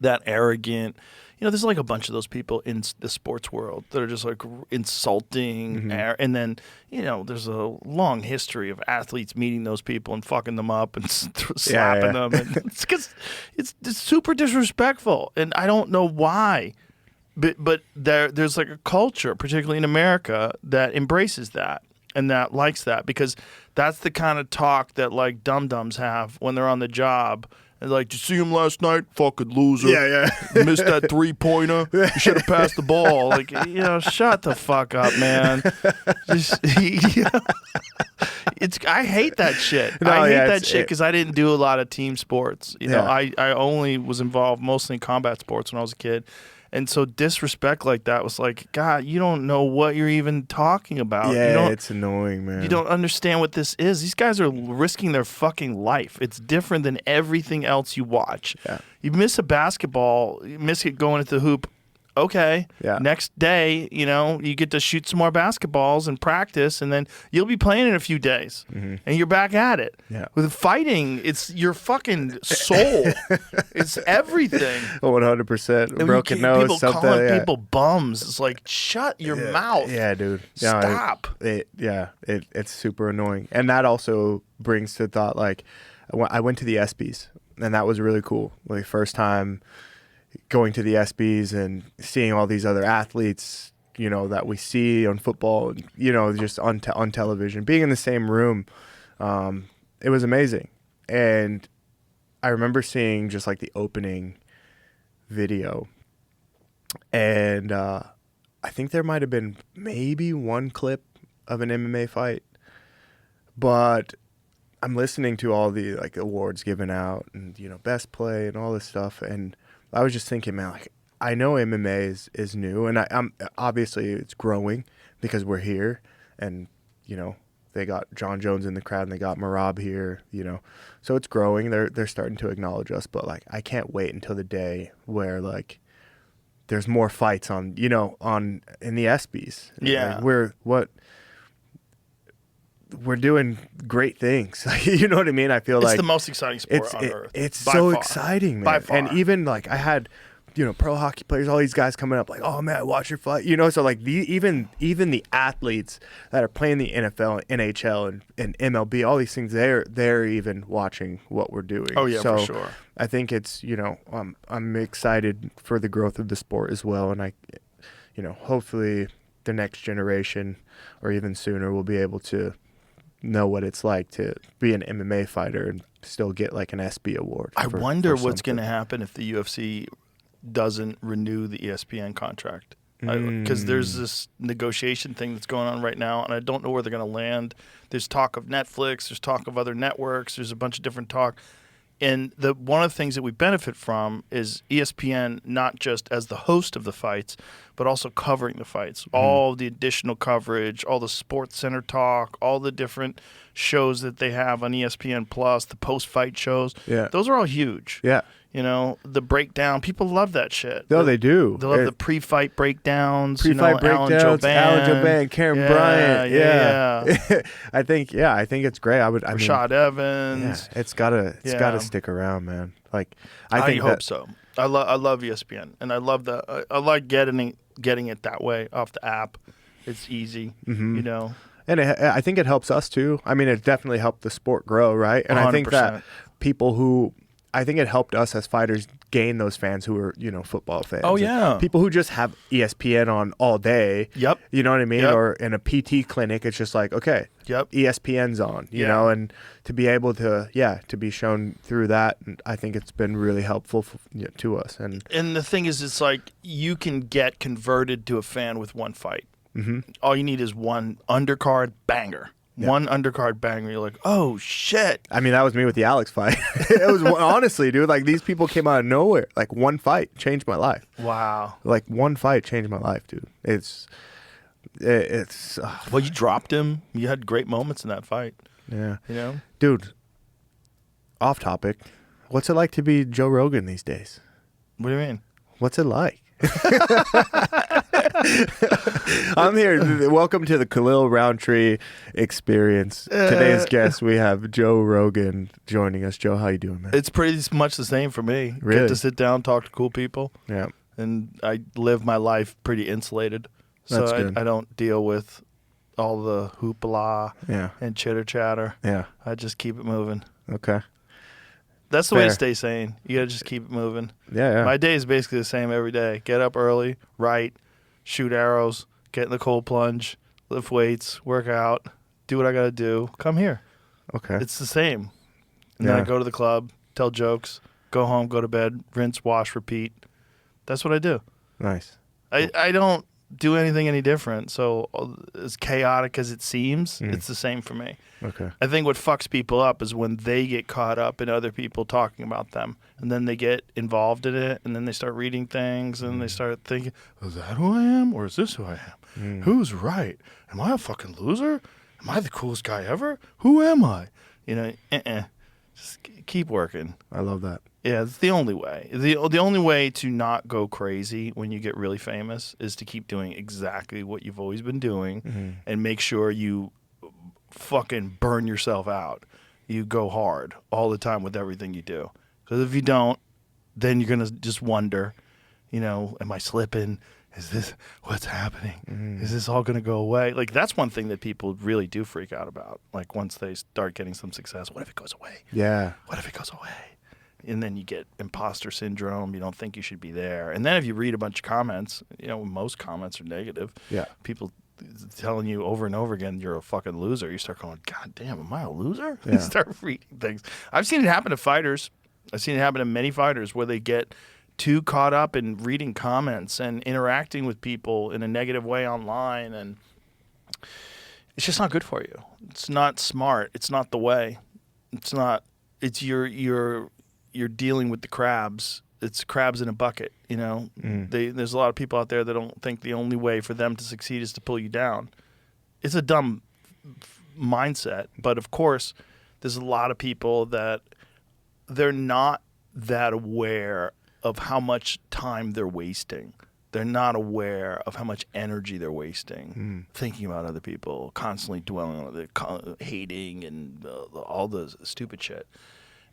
that arrogant. There's like a bunch of those people in the sports world that are just like insulting. And then, there's a long history of athletes meeting those people and fucking them up and slapping them. And it's 'cause it's super disrespectful. And I don't know why. But there's like a culture, particularly in America, that embraces that and that likes that, because that's the kind of talk that like dum-dums have when they're on the job. And like, did you see him last night? Fucking loser. Yeah. Missed that 3-pointer. You should have passed the ball. Like, shut the fuck up, man. I hate that shit. I hate that shit because I didn't do a lot of team sports. I only was involved mostly in combat sports when I was a kid. And so disrespect like that was like, God, you don't know what you're even talking about. Yeah, it's annoying, man. You don't understand what this is. These guys are risking their fucking life. It's different than everything else you watch. Yeah. You miss a basketball, you miss it going into the hoop. Okay. Yeah. Next day, you get to shoot some more basketballs and practice, and then you'll be playing in a few days, and you're back at it. Yeah. With fighting, it's your fucking soul. It's everything. 100%. Broken nose, people something. calling people bums. It's like, shut your mouth. Yeah, dude. Stop. It's super annoying. And that also brings to thought, like, I went to the ESPYs, and that was really cool. Like, first time going to the ESPYs and seeing all these other athletes, that we see on football, just on television, being in the same room, it was amazing. And I remember seeing just like the opening video, and I think there might have been maybe one clip of an MMA fight, but I'm listening to all the like awards given out and best play and all this stuff, and I was just thinking, man, like, I know MMA is new, and I'm obviously it's growing because we're here, and they got John Jones in the crowd, and they got Marab here, so it's growing. They're starting to acknowledge us, but like, I can't wait until the day where like there's more fights on in the ESPYs. Yeah, like, we're doing great things. You know what I mean? I feel like it's the most exciting sport on earth. It's so exciting, man. By far. And even like I had, pro hockey players, all these guys coming up like, oh man, I watch your fight. So like even the athletes that are playing the NFL, and NHL, and MLB, all these things, they're even watching what we're doing. Oh yeah, so for sure. I think it's I'm excited for the growth of the sport as well, and I, hopefully the next generation or even sooner will be able to know what it's like to be an MMA fighter and still get like an ESPY award. I wonder what's going to happen if the UFC doesn't renew the ESPN contract, because there's this negotiation thing that's going on right now, and I don't know where they're going to land. There's talk of Netflix, there's talk of other networks, there's a bunch of different talk. And one of the things that we benefit from is ESPN not just as the host of the fights, but also covering the fights. All the additional coverage, all the Sports Center talk, all the different shows that they have on ESPN Plus, the post-fight shows. Yeah. Those are all huge. Yeah. You know, the breakdown. People love that shit. No, they do. They love the pre-fight breakdowns. Pre-fight breakdowns. Alan Joban, Karen Bryant. Yeah. I think it's great. Rashad Evans. Yeah, it's gotta stick around, man. Like I hope so. I love ESPN, and I love that. I like getting it that way off the app. It's easy, you know. And I think it helps us too. I mean, it definitely helped the sport grow, right? And 100%. I think that I think it helped us as fighters gain those fans who are, you know, football fans. Oh, yeah. People who just have ESPN on all day. Yep. You know what I mean? Yep. Or in a PT clinic, it's just like, okay, yep. ESPN's on, you know, and to be able to, to be shown through that, I think it's been really helpful to us. And the thing is, it's like you can get converted to a fan with one fight. Mm-hmm. All you need is one undercard banger. Yeah. One undercard banger, you're like, oh shit. I mean, that was me with the Alex fight. It was honestly, dude, like these people came out of nowhere. Like one fight changed my life. Wow. Like one fight changed my life, dude. It's well, you dropped him. You had great moments in that fight. Yeah. You know? Dude, off topic. What's it like to be Joe Rogan these days? What do you mean? What's it like? I'm here. Welcome to the Khalil Rountree experience. Today's guest, we have Joe Rogan joining us. Joe, how you doing, man? It's pretty much the same for me. Really? Get to sit down, talk to cool people. Yeah. And I live my life pretty insulated. That's So good. I don't deal with all the hoopla and chitter chatter. Yeah. I just keep it moving. Okay. That's the way to stay sane. You gotta just keep it moving. Yeah. My day is basically the same every day. Get up early, write, shoot arrows, get in the cold plunge, lift weights, work out, do what I gotta do. Come here. Okay. It's the same. And then I go to the club, tell jokes, go home, go to bed, rinse, wash, repeat. That's what I do. Nice. I don't do anything any different. So as chaotic as it seems, it's the same for me. Okay. I think what fucks people up is when they get caught up in other people talking about them, and then they get involved in it, and then they start reading things, and they start thinking, is that who I am, or is this who I am? Who's right? Am I a fucking loser? Am I the coolest guy ever? Who am I? You know, just keep working. I love that. Yeah, it's the only way. The only way to not go crazy when you get really famous is to keep doing exactly what you've always been doing and make sure you fucking burn yourself out. You go hard all the time with everything you do. Because if you don't, then you're going to just wonder, you know, am I slipping? Is this what's happening? Is this all going to go away? Like, that's one thing that people really do freak out about. Like, once they start getting some success, what if it goes away? Yeah. What if it goes away? And then you get imposter syndrome. You don't think you should be there. And then if you read a bunch of comments, you know, most comments are negative. Yeah. People telling you over and over again, you're a fucking loser. You start going, God damn, am I a loser? Yeah. You start reading things. I've seen it happen to fighters. I've seen it happen to many fighters where they get too caught up in reading comments and interacting with people in a negative way online. And it's just not good for you. It's not smart. It's not the way. It's not. It's you're dealing with the crabs. It's crabs in a bucket, you know. There's a lot of people out there that don't think the only way for them to succeed is to pull you down. It's a dumb mindset, but of course, there's a lot of people that they're not that aware of how much time they're wasting. They're not aware of how much energy they're wasting thinking about other people, constantly dwelling on the hating and all the stupid shit.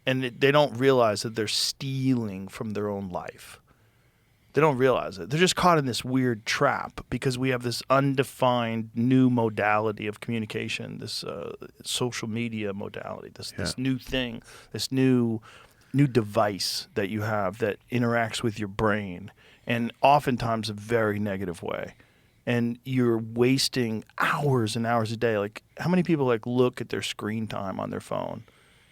And they don't realize that they're stealing from their own life. They don't realize it. They're just caught in this weird trap because we have this undefined new modality of communication, this social media modality, this new thing, this new device that you have that interacts with your brain, and oftentimes a very negative way. And you're wasting hours and hours a day. Like, how many people look at their screen time on their phone?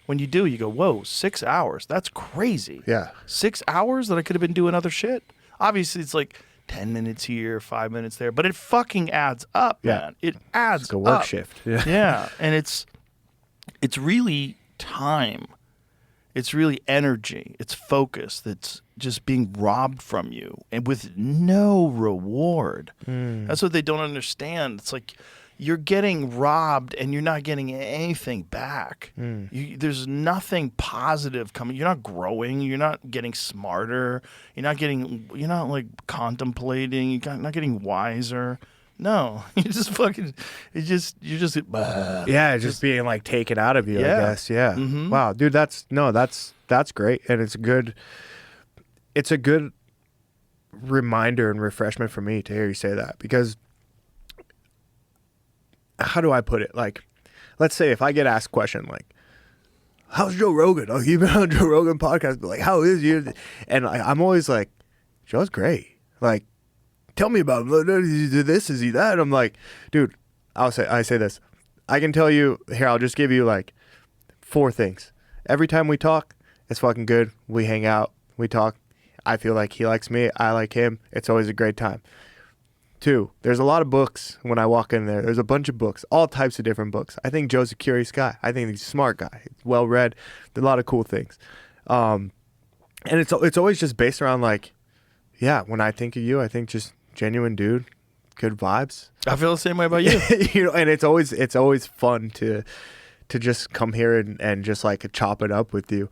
When you do, you go, whoa, 6 hours. That's crazy. Yeah. 6 hours that I could have been doing other shit. Obviously, it's like 10 minutes here, 5 minutes there, but it fucking adds up, man. It adds It's like a work up. shift. Yeah. Yeah, and it's really time. It's really energy. It's focus that's just being robbed from you and with no reward. That's what they don't understand. It's like you're getting robbed and you're not getting anything back. There's nothing positive coming. You're not growing. You're not getting smarter. You're not like contemplating. You're not getting wiser. No, you're just fucking. You're just. Yeah, just being like taken out of you. Yeah. I guess. Yeah. Wow, dude, that's great, and it's a good reminder and refreshment for me to hear you say that, because how do I put it? Like, let's say if I get asked a question like, "How's Joe Rogan? Oh, you've been on Joe Rogan podcast, but like, how is you?" And I'm always like, "Joe's great." Like, tell me about him. Is he this? Is he that? I'm like, dude, I say this. I can tell you here. I'll just give you like 4 things. Every time we talk, it's fucking good. We hang out. We talk. I feel like he likes me. I like him. It's always a great time. 2, there's a lot of books when I walk in there. There's a bunch of books, all types of different books. I think Joe's a curious guy. I think he's a smart guy. He's well read. There's a lot of cool things. And it's always just based around like, yeah, when I think of you, I think just genuine dude, good vibes. I feel the same way about you. You know, and it's always fun to just come here and just like chop it up with you.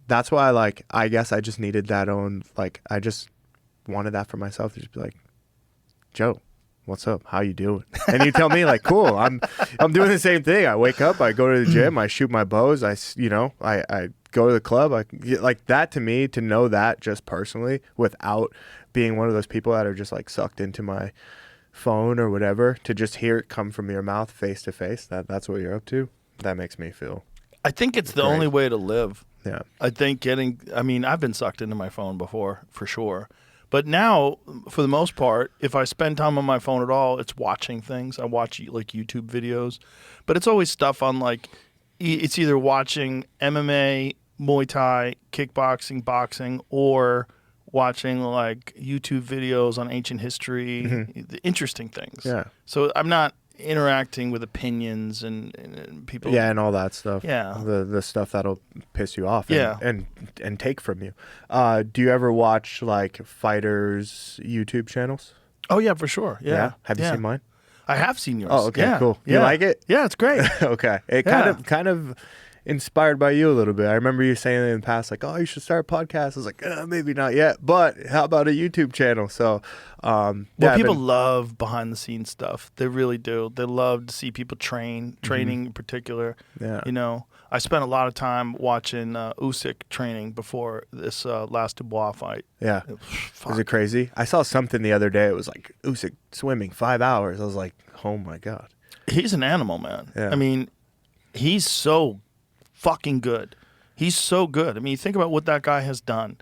That's why I guess I just needed that own, like, I just wanted that for myself to just be like, Joe, what's up? How you doing? And you tell me like, cool, I'm doing the same thing. I wake up, I go to the gym, I shoot my bows, I go to the club. Like that, to me, to know that just personally without being one of those people that are just like sucked into my phone or whatever, to just hear it come from your mouth face to face, that's what you're up to, that makes me feel I think it's the great. only way to live. Yeah. I think I've been sucked into my phone before, for sure. But now, for the most part, if I spend time on my phone at all, it's watching things. I watch like YouTube videos. But it's always stuff on like, it's either watching MMA, Muay Thai, kickboxing, boxing, or watching like YouTube videos on ancient history, the interesting things. Yeah. So I'm not interacting with opinions and people. Yeah, and all that stuff. Yeah. The stuff that'll piss you off. Yeah. And take from you. Do you ever watch like fighters' YouTube channels? Oh yeah, for sure. Yeah. Have you seen mine? I have seen yours. Oh, okay, yeah. cool. You Yeah. like it? Yeah, it's great. Okay. It kind of inspired by you a little bit. I remember you saying in the past, like, oh, you should start a podcast. I was like, maybe not yet, but how about a YouTube channel? So, People love behind the scenes stuff. They really do. They love to see people training in particular. Yeah. You know, I spent a lot of time watching Usyk training before this last Dubois fight. Yeah. Was it crazy? I saw something the other day. It was like Usyk swimming 5 hours. I was like, oh my God. He's an animal, man. Yeah. I mean, he's so fucking good. He's so good. I mean, you think about what that guy has done.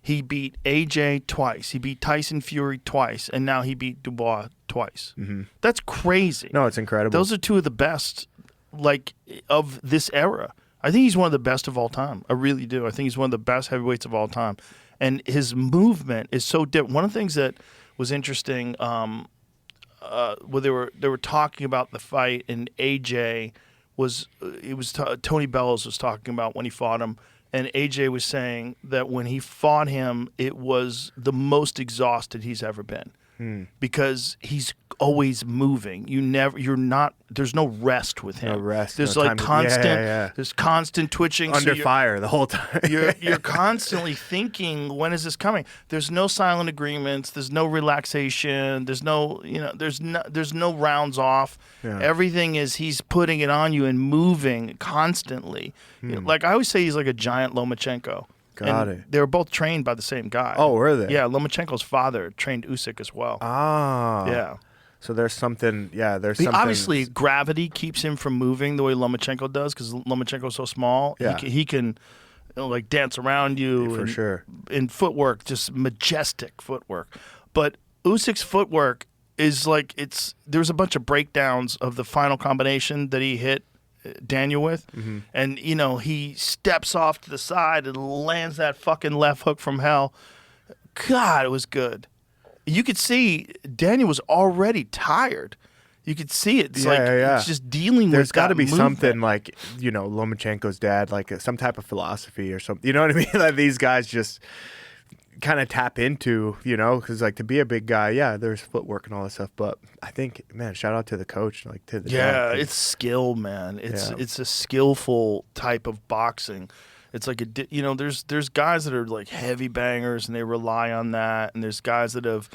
He beat AJ twice. He beat Tyson Fury twice. And now he beat Dubois twice. That's crazy. No, it's incredible. Those are 2 of the best, like, of this era. I think he's one of the best of all time. I really do. I think he's one of the best heavyweights of all time. And his movement is so different. One of the things that was interesting, where they were talking about the fight, and AJ Tony Bellows was talking about when he fought him, and AJ was saying that when he fought him, it was the most exhausted he's ever been, because he's always moving. There's no rest with him. No rest. There's no like time constant. yeah. There's constant twitching. Under fire the whole time. You're constantly thinking, when is this coming? There's no silent agreements. There's no relaxation. There's no rounds off. Yeah. Everything is, he's putting it on you and moving constantly. Like I always say, he's like a giant Lomachenko. Got And it. they were both trained by the same guy. Oh, were they? Yeah, Lomachenko's father trained Usyk as well. Ah. Yeah. So there's something. Yeah, there's something. Obviously, gravity keeps him from moving the way Lomachenko does, because Lomachenko's so small. Yeah. He can like dance around you. For sure. In footwork, just majestic footwork. But Usyk's footwork is like, there's a bunch of breakdowns of the final combination that he hit Daniel with, and he steps off to the side and lands that fucking left hook from hell. God, it was good. You could see Daniel was already tired. You could see it. It's Yeah. it's just dealing There's with got to that be movement. something like, Lomachenko's dad, like some type of philosophy or something. You know what I mean? Like these guys just kind of tap into, because like to be a big guy, yeah, there's footwork and all that stuff. But I think, man, shout out to the coach, like to the dad. It's skill, man. Yeah. It's a skillful type of boxing. It's like there's guys that are like heavy bangers and they rely on that, and there's guys that have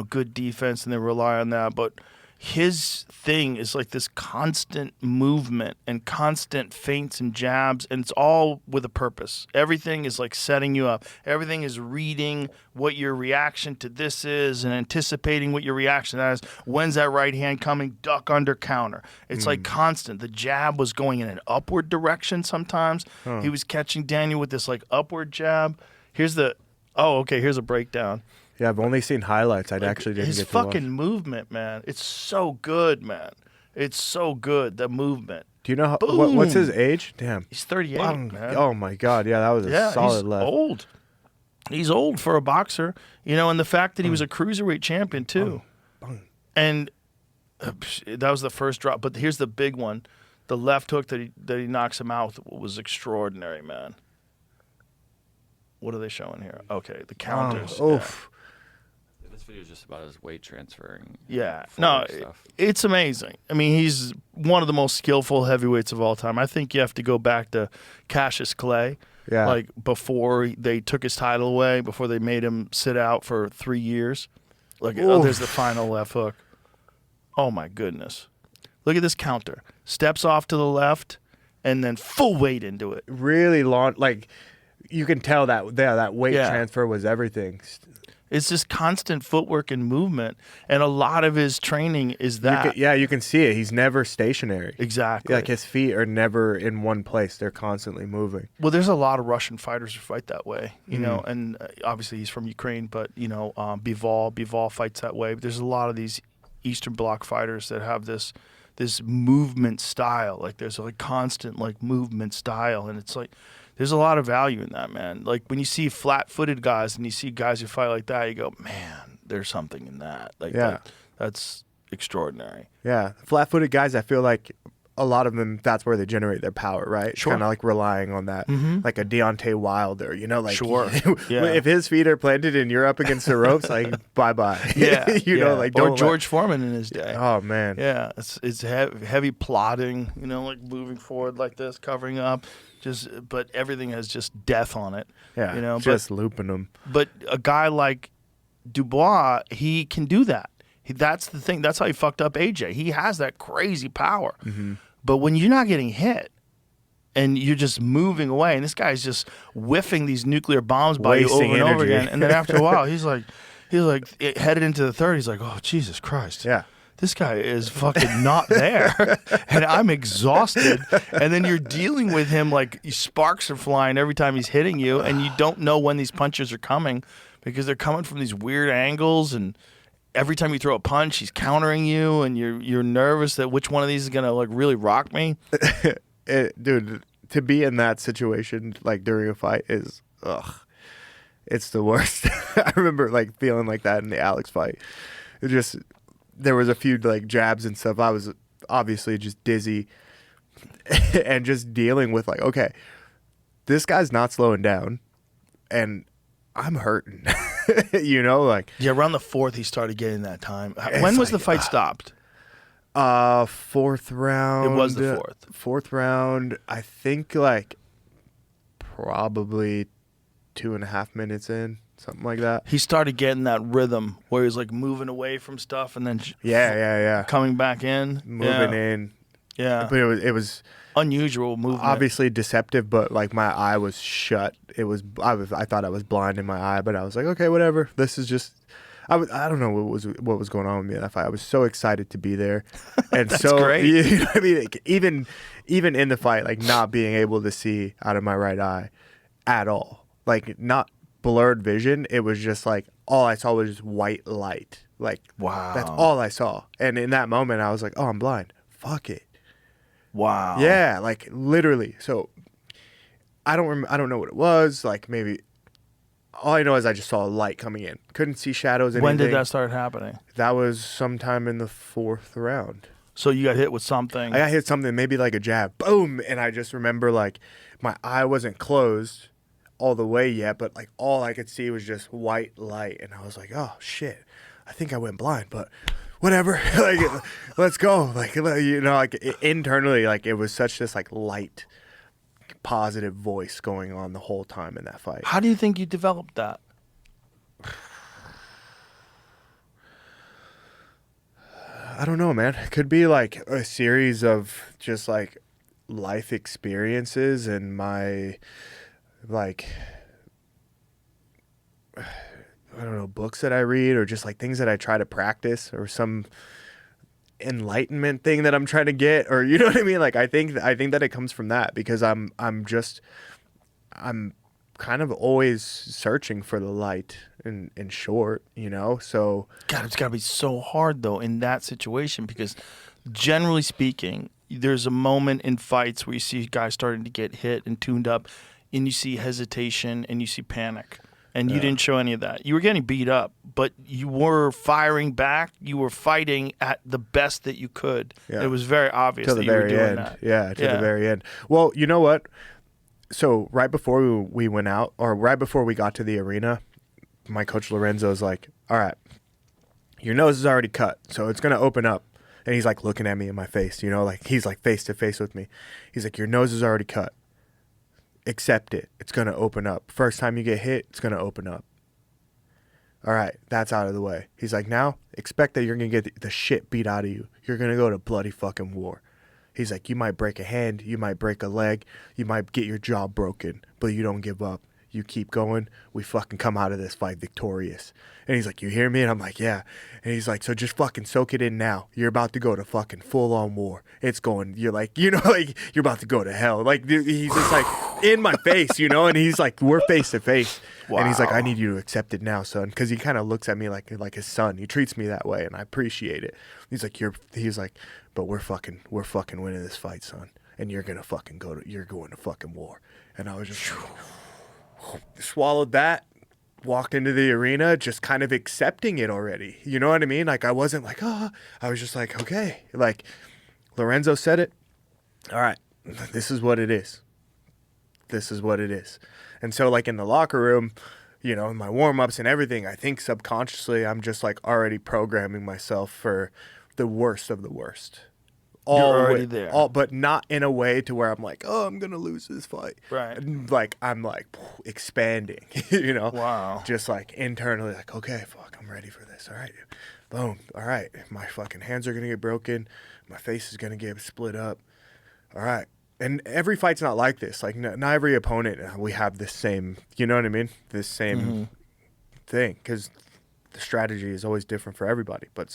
good defense and they rely on that. But his thing is like this constant movement and constant feints and jabs, and it's all with a purpose. Everything is like setting you up. Everything is reading what your reaction to this is and anticipating what your reaction to that is. When's that right hand coming? Duck under counter. It's like constant. The jab was going in an upward direction sometimes. He was catching Daniel with this like upward jab. Here's a breakdown. Yeah, I've only seen highlights. I'd actually didn't His get to fucking watch. movement, man. It's so good, man. It's so good, the movement. Do you know Boom. what's his age? Damn. He's 38, Bang. man. Oh my God, yeah, that was a solid he's left. old. He's old for a boxer, and the fact that he was a cruiserweight champion too. And that was the first drop. But here's the big one: the left hook that he knocks him out with was extraordinary, man. What are they showing here? Okay, the counters. Oof. This video is just about his weight transferring. Yeah. forward No, stuff. it's amazing. I mean, he's one of the most skillful heavyweights of all time. I think you have to go back to Cassius Clay. Yeah. Like before they took his title away, before they made him sit out for 3 years. Look, there's the final left hook. Oh, my goodness. Look at this counter. Steps off to the left and then full weight into it. Really long, like you can tell that weight Yeah. transfer was everything. It's just constant footwork and movement. And a lot of his training is that. You can see it. He's never stationary. Exactly. Like his feet are never in one place. They're constantly moving. Well, there's a lot of Russian fighters who fight that way, and obviously he's from Ukraine, but, Bivol fights that way. But there's a lot of these Eastern Bloc fighters that have this movement style. Like there's a constant like movement style, and it's like there's a lot of value in that, man. Like when you see flat-footed guys and you see guys who fight like that, you go, man, there's something in that. Like that's extraordinary. Yeah. Flat-footed guys, I feel like a lot of them, that's where they generate their power, right? Sure. Kind of like relying on that. Like a Deontay Wilder, like Sure. Yeah. if his feet are planted and you're up against the ropes, like bye-bye. Yeah. Like or don't George Foreman in his day. Oh, man. Yeah, it's heavy plodding, like moving forward like this, covering up, but everything has just death on it. Yeah. Just looping them. But a guy like Dubois, he can do that. That's the thing. That's how he fucked up AJ. He has that crazy power. But when you're not getting hit and you're just moving away, and this guy's just whiffing these nuclear bombs by you over Wasting and over energy. again, and then after a while, he's like headed into the third. He's like, oh Jesus Christ. Yeah. This guy is fucking not there, and I'm exhausted. And then you're dealing with him like sparks are flying every time he's hitting you, and you don't know when these punches are coming because they're coming from these weird angles, and every time you throw a punch, he's countering you, and you're nervous that which one of these is gonna like really rock me. Dude, to be in that situation like during a fight is it's the worst. I remember like feeling like that in the Alex fight. There was a few like jabs and stuff. I was obviously just dizzy and just dealing with like, okay, this guy's not slowing down and I'm hurting. Yeah, around the fourth he started getting that time. When was the fight stopped? Fourth round. It was the fourth. Fourth round, I think like probably 2.5 minutes in, something like that. He started getting that rhythm where he was like moving away from stuff and then Yeah. coming back in, Moving in. Yeah, But it was unusual movement. obviously deceptive, but like my eye was shut. I thought I was blind in my eye, but I was like, okay, whatever. This is just I don't know what was going on with me in that fight. I was so excited to be there, and That's so great. You know what I mean, like, even in the fight, like not being able to see out of my right eye at all, like not blurred vision. It was just like all I saw was just white light. Like Wow. that's all I saw. And in that moment, I was like, oh, I'm blind. Fuck it. Wow. Yeah, like literally. So I don't know what it was. Like maybe all I know is I just saw a light coming in. Couldn't see shadows. When did anything. that start happening? That was sometime in the fourth round. So you got hit with something. I got hit something, maybe like a jab, boom, and I just remember like my eye wasn't closed all the way yet, but like all I could see was just white light, and I was like, oh shit, I think I went blind, but whatever, like let's go, like like internally, like it was such this like light, positive voice going on the whole time in that fight. How do you think you developed that? I don't know, man. It could be like a series of just like life experiences and my like I don't know, books that I read or just like things that I try to practice or some enlightenment thing that I'm trying to get, or you know what I mean? Like I think that it comes from that, because I'm kind of always searching for the light in short, so God, it's got to be so hard, though, in that situation, because generally speaking, there's a moment in fights where you see guys starting to get hit and tuned up, and you see hesitation and you see panic. And you didn't show any of that. You were getting beat up, but you were firing back. You were fighting at the best that you could. Yeah. It was very obvious to that the you were very doing end. that. Yeah, to the very end. Well, you know what? So right before we went out, or right before we got to the arena, my coach Lorenzo's like, all right, your nose is already cut, so it's going to open up. And he's like looking at me in my face, like he's like face to face with me. He's like, your nose is already cut. Accept it. It's going to open up. First time you get hit, it's going to open up. All right, that's out of the way. He's like, now expect that you're going to get the shit beat out of you. You're going to go to bloody fucking war. He's like, you might break a hand, you might break a leg, you might get your jaw broken, but you don't give up. You keep going. We fucking come out of this fight victorious. And he's like, you hear me? And I'm like, yeah. And he's like, so just fucking soak it in now. You're about to go to fucking full-on war. It's going, you're like, like you're about to go to hell. Like, he's just like in my face, and he's like, we're face to face. Wow. And he's like, I need you to accept it now, son. Because he kind of looks at me like his son. He treats me that way, and I appreciate it. He's like, but we're fucking winning this fight, son. And you're going to fucking you're going to fucking war. And I was just swallowed that, walked into the arena just kind of accepting it already. You know what I mean? Like I wasn't like, I was just like, okay. Like Lorenzo said it. All right, this is what it is. This is what it is. And so like in the locker room, in my warm-ups and everything, I think subconsciously I'm just like already programming myself for the worst of the worst. You're already there. But not in a way to where I'm like, oh, I'm going to lose this fight. Right. Like, I'm like expanding, Wow. Just like internally, like, okay, fuck, I'm ready for this. All right. Boom. All right. My fucking hands are going to get broken. My face is going to get split up. All right. And every fight's not like this. Like, not every opponent, we have this same, you know what I mean? This same thing. Because the strategy is always different for everybody, but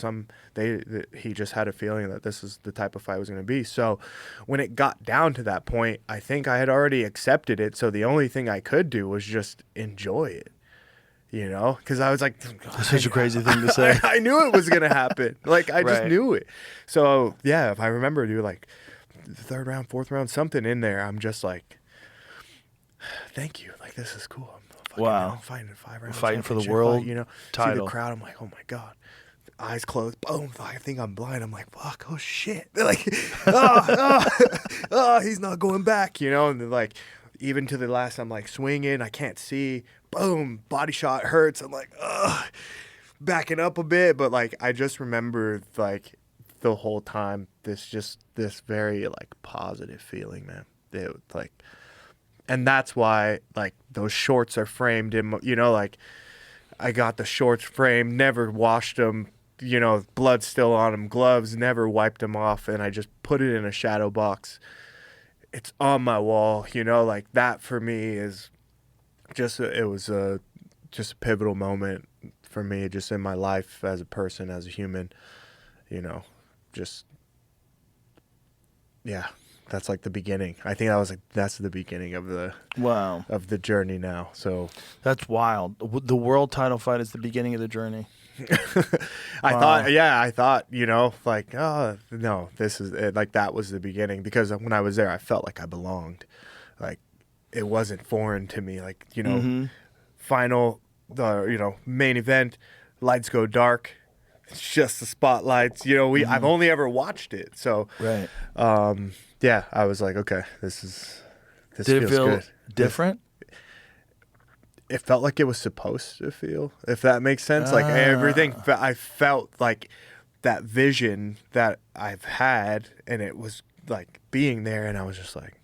he just had a feeling that this is the type of fight it was going to be. So when it got down to that point, I think I had already accepted it. So the only thing I could do was just enjoy it, because I was like, that's such a crazy thing to say. I knew it was going to happen. Like I just knew it. So yeah, if I remember, dude, like the third round, fourth round, something in there, I'm just like, thank you. Like, this is cool. Wow. I'm fighting in 5 rounds. Fighting for the world title. See the crowd. I'm like, oh my God. Eyes closed. Boom. I think I'm blind. I'm like, fuck. Oh shit. They're like, he's not going back. And then like, even to the last, I'm like swinging. I can't see. Boom. Body shot hurts. I'm like, backing up a bit. But like, I just remember like the whole time, this very like positive feeling, man. It was like. And that's why, like, those shorts are framed in, like, I got the shorts framed, never washed them, blood still on them, gloves, never wiped them off, and I just put it in a shadow box. It's on my wall, like, that for me is just, it was just a pivotal moment for me, just in my life as a person, as a human, just, yeah. That's like the beginning. I think that's the beginning of the journey now. So that's wild. The world title fight is the beginning of the journey. I thought, like, oh no, this is it. Like that was the beginning, because when I was there, I felt like I belonged. Like it wasn't foreign to me. Like, final, main event, lights go dark, it's just the spotlights. You know, I've only ever watched it, so Right. yeah, I was like, okay, this Did feels it feel good. different? It felt like it was supposed to feel, if that makes sense. Like everything, I felt like that vision that I've had, and it was like being there, and I was just like,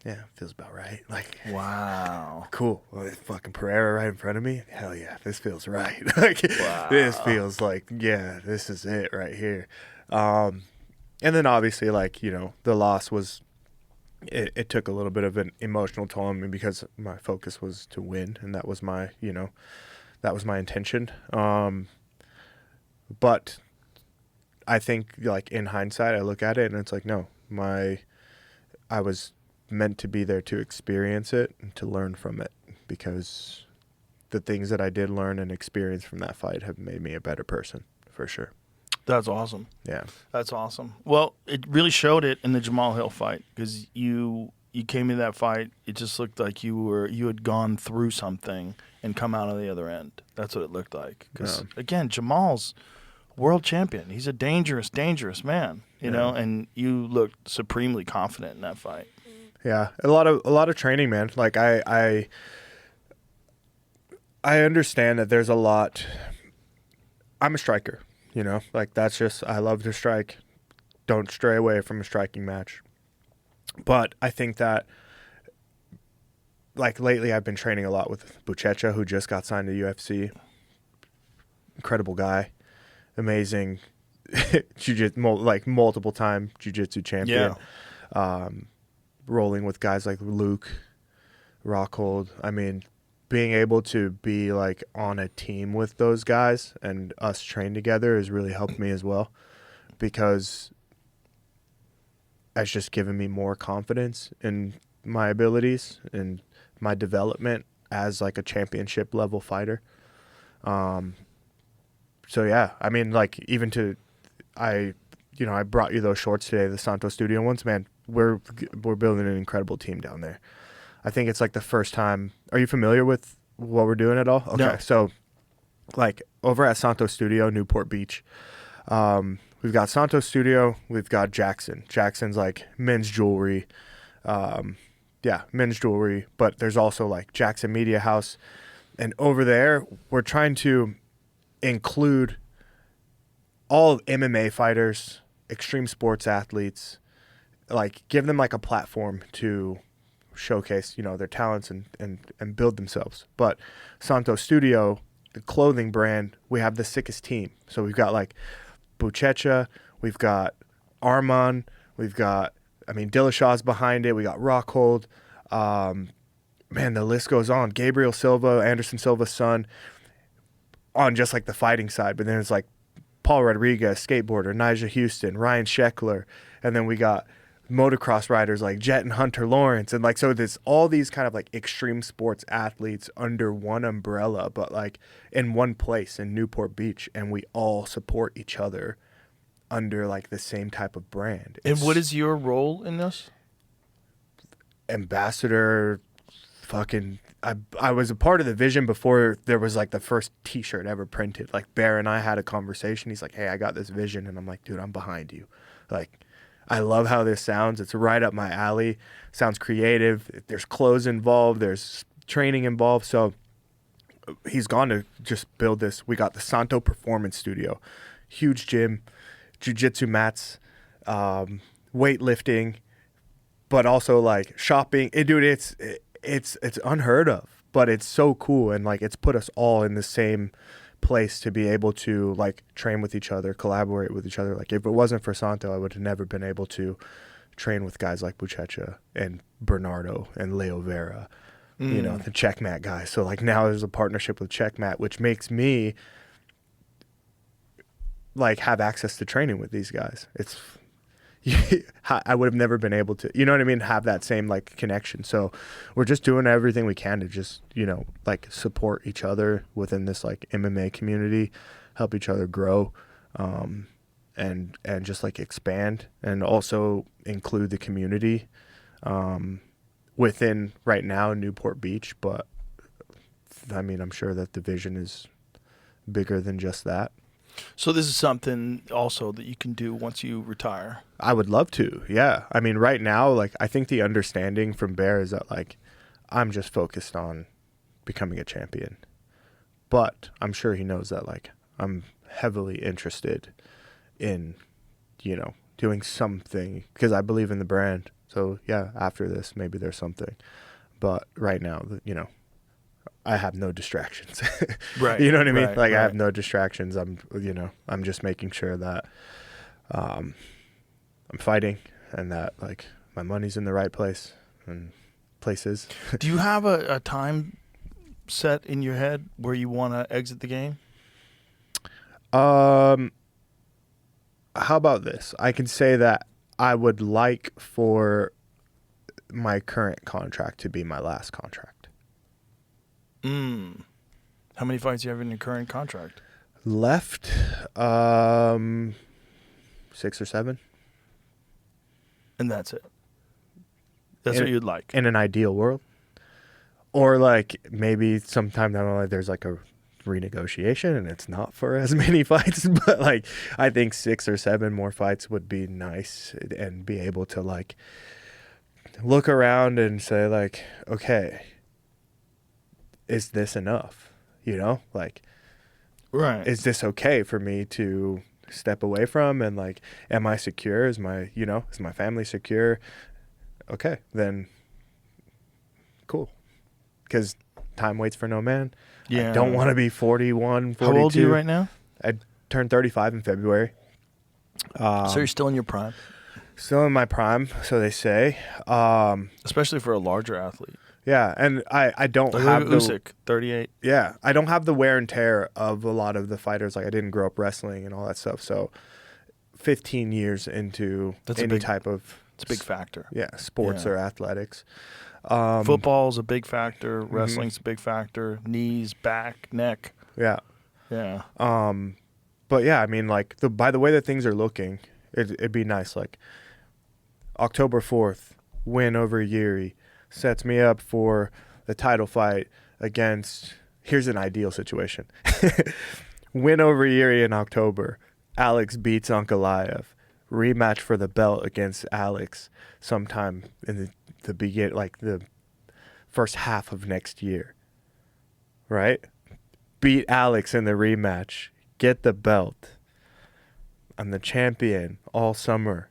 yeah, it feels about right. Like, Wow. cool. Well, fucking Pereira right in front of me. Hell yeah, this feels right. Like, this feels like, yeah, this is it right here. And then obviously, like, you know, the loss was, it took a little bit of an emotional toll on me because my focus was to win, and that was my, you know, that was my intention. But I think, like, in hindsight, I look at it and it's like, no, I was meant to be there to experience it and to learn from it, because the things that I did learn and experience from that fight have made me a better person, for sure. That's awesome. Yeah. That's awesome. Well, it really showed it in the Jamal Hill fight, because you came in that fight. It just looked like you had gone through something and come out on the other end. That's what it looked like. Because again, Jamal's world champion. He's a dangerous, dangerous man. You know, and you looked supremely confident in that fight. Yeah, a lot of training, man. Like I understand that there's a lot. I'm a striker. You know, like that's just, I love to strike. Don't stray away from a striking match. But I think that, like, lately I've been training a lot with Buchecha, who just got signed to UFC. Incredible guy. Amazing like multiple time jiu-jitsu champion. Yeah. Rolling with guys like Luke, Rockhold. I mean, being able to be like on a team with those guys and us train together has really helped me as well, because it's just given me more confidence in my abilities and my development as like a championship level fighter. So yeah, I mean, like, even I brought you those shorts today, the Santo Studio ones, man. We're building an incredible team down there. I think it's like the first time. Are you familiar with what we're doing at all? Okay, No. So like over at Santo Studio, Newport Beach, we've got Santo Studio, we've got Jackson. Jackson's like men's jewelry, men's jewelry. But there's also like Jackson Media House, and over there we're trying to include all MMA fighters, extreme sports athletes, like give them like a platform to showcase, you know, their talents and build themselves. But Santo Studio, the clothing brand, we have the sickest team. So we've got like Buchecha, we've got Arman, we've got, I mean, Dillashaw's behind it, we got Rockhold, man, the list goes on. Gabriel Silva, Anderson Silva's son, on just like the fighting side. But then it's like Paul Rodriguez, skateboarder, Nigel Houston, Ryan Sheckler, and then we got motocross riders like Jet and Hunter Lawrence, and like, so there's all these kind of like extreme sports athletes under one umbrella, but like in one place in Newport Beach, and we all support each other under like the same type of brand. And what is your role in this? Ambassador, fucking. I was a part of the vision before there was like the first T-shirt ever printed. Like Bear and I had a conversation. He's like, "Hey, I got this vision," and I'm like, "Dude, I'm behind you." Like, I love how this sounds. It's right up my alley. Sounds creative. There's clothes involved. There's training involved. So he's gone to just build this. We got the Santo Performance Studio, huge gym, jiu-jitsu mats, weightlifting, but also like shopping. Dude, it's unheard of, but it's so cool, and like it's put us all in the same place to be able to like train with each other, collaborate with each other. Like if it wasn't for Santo, I would have never been able to train with guys like Buchecha and Bernardo and Leo Vera, you know, the Checkmat guys. So like now there's a partnership with Checkmat, which makes me like have access to training with these guys. It's I would have never been able to, you know what I mean, have that same like connection. So we're just doing everything we can to just, you know, like support each other within this like MMA community, help each other grow, and just like expand, and also include the community within right now Newport Beach. But I mean, I'm sure that the vision is bigger than just that. So this is something also that you can do once you retire. I would love to. Yeah. I mean, right now, like, I think the understanding from Bear is that, like, I'm just focused on becoming a champion. But I'm sure he knows that, like, I'm heavily interested in, you know, doing something because I believe in the brand. So, yeah, after this, maybe there's something. But right now, you know, I have no distractions. Right. You know what I mean? Right, like, I right. have no distractions. I'm just making sure that I'm fighting and that, like, my money's in the right place and places. Do you have a time set in your head where you want to exit the game? How about this? I can say that I would like for my current contract to be my last contract. How many fights do you have in your current contract? Left 6 or 7. And that's it. That's what you'd like. In an ideal world. Or like maybe sometime down the line there's like a renegotiation and it's not for as many fights, but like I think 6 or 7 more fights would be nice and be able to like look around and say like, okay, is this enough? You know, like, Right. is this okay for me to step away from? And like, am I secure? Is my family secure? Okay, then cool. Because time waits for no man. Yeah. I don't want to be 41, 42. How old are you right now? I turned 35 in February. So you're still in your prime, Still in my prime, so they say. especially for a larger athlete. Yeah, and I don't Like have the Usyk, 38. Yeah, I don't have the wear and tear of a lot of the fighters. Like I didn't grow up wrestling and all that stuff. So 15 years into That's a any big- type of It's a big factor. sports Yeah. or athletics. Football's a big factor. Wrestling's a big factor. Knees, back, neck. Yeah. Yeah. But yeah, I mean, like by the way that things are looking, it'd be nice. Like October 4th, win over Yuri, sets me up for the title fight against. Here's an ideal situation: win over Yuri in October. Alex beats Ankalaev. Rematch for the belt against Alex sometime in the first half of next year. Right? Beat Alex in the rematch. Get the belt. I'm the champion all summer.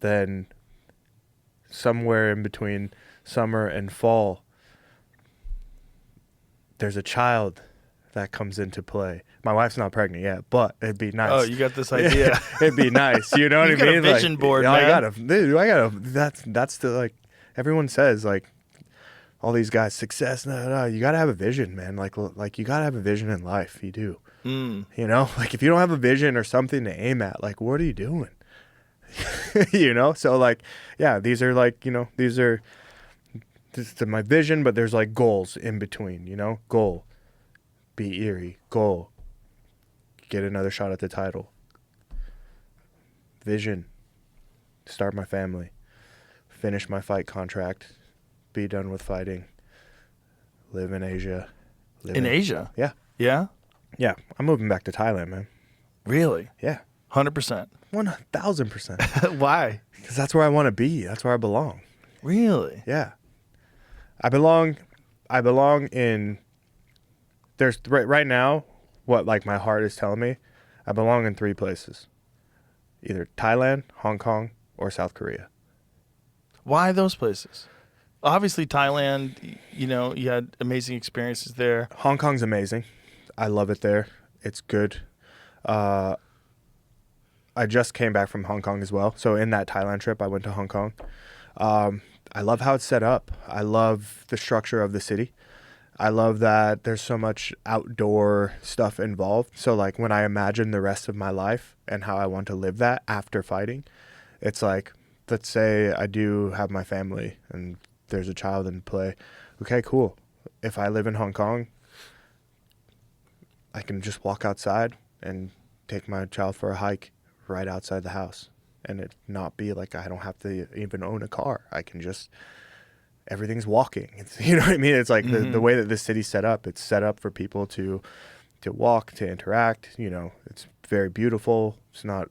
Then somewhere in between summer and fall, there's a child that comes into play. My wife's not pregnant yet, but it'd be nice. Oh, you got this idea. It'd be nice. You know what You I got a mean? vision board, yeah, man. I gotta. That's the like. Everyone says like, all these guys success. No. You gotta have a vision, man. Like you gotta have a vision in life. You do. You know, like if you don't have a vision or something to aim at, like what are you doing? You know. So like, yeah, these are like, you know, this is my vision, but there's like goals in between. You know, goal. Beat Yuri. Goal. Get another shot at the title. Vision. Start my family. Finish my fight contract. Be done with fighting. Live in Asia. In Asia? Yeah. Yeah? Yeah. I'm moving back to Thailand, man. Really? Yeah. 100%. 1,000%. Why? Because that's where I want to be. That's where I belong. Really? Yeah. I belong in. There's right now, what like my heart is telling me, I belong in 3 places. Either Thailand, Hong Kong, or South Korea. Why those places? Obviously, Thailand, you know, you had amazing experiences there. Hong Kong's amazing. I love it there. It's good. I just came back from Hong Kong as well. So in that Thailand trip, I went to Hong Kong. I love how it's set up. I love the structure of the city. I love that there's so much outdoor stuff involved. So like when I imagine the rest of my life and how I want to live that after fighting, it's like, let's say I do have my family and there's a child in play. Okay, cool. If I live in Hong Kong, I can just walk outside and take my child for a hike right outside the house and it not be like I don't have to even own a car. I can just, everything's walking. It's, you know what I mean? It's like the way that this city's set up, it's set up for people to walk, to interact. It's very beautiful. It's not,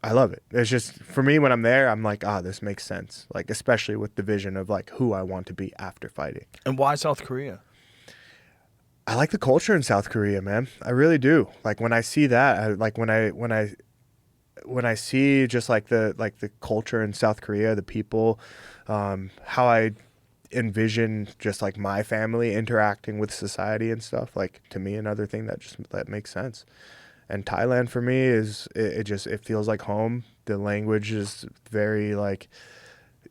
I love it. It's just, for me, when I'm there, I'm like, this makes sense. Like, especially with the vision of like who I want to be after fighting. And why South Korea? I like the culture in South Korea, man. I really do. Like, when I see that, when I see just like the culture in South Korea, the people, how I envision just like my family interacting with society and stuff, like, to me, another thing that makes sense. And Thailand for me is it feels like home. The language is very like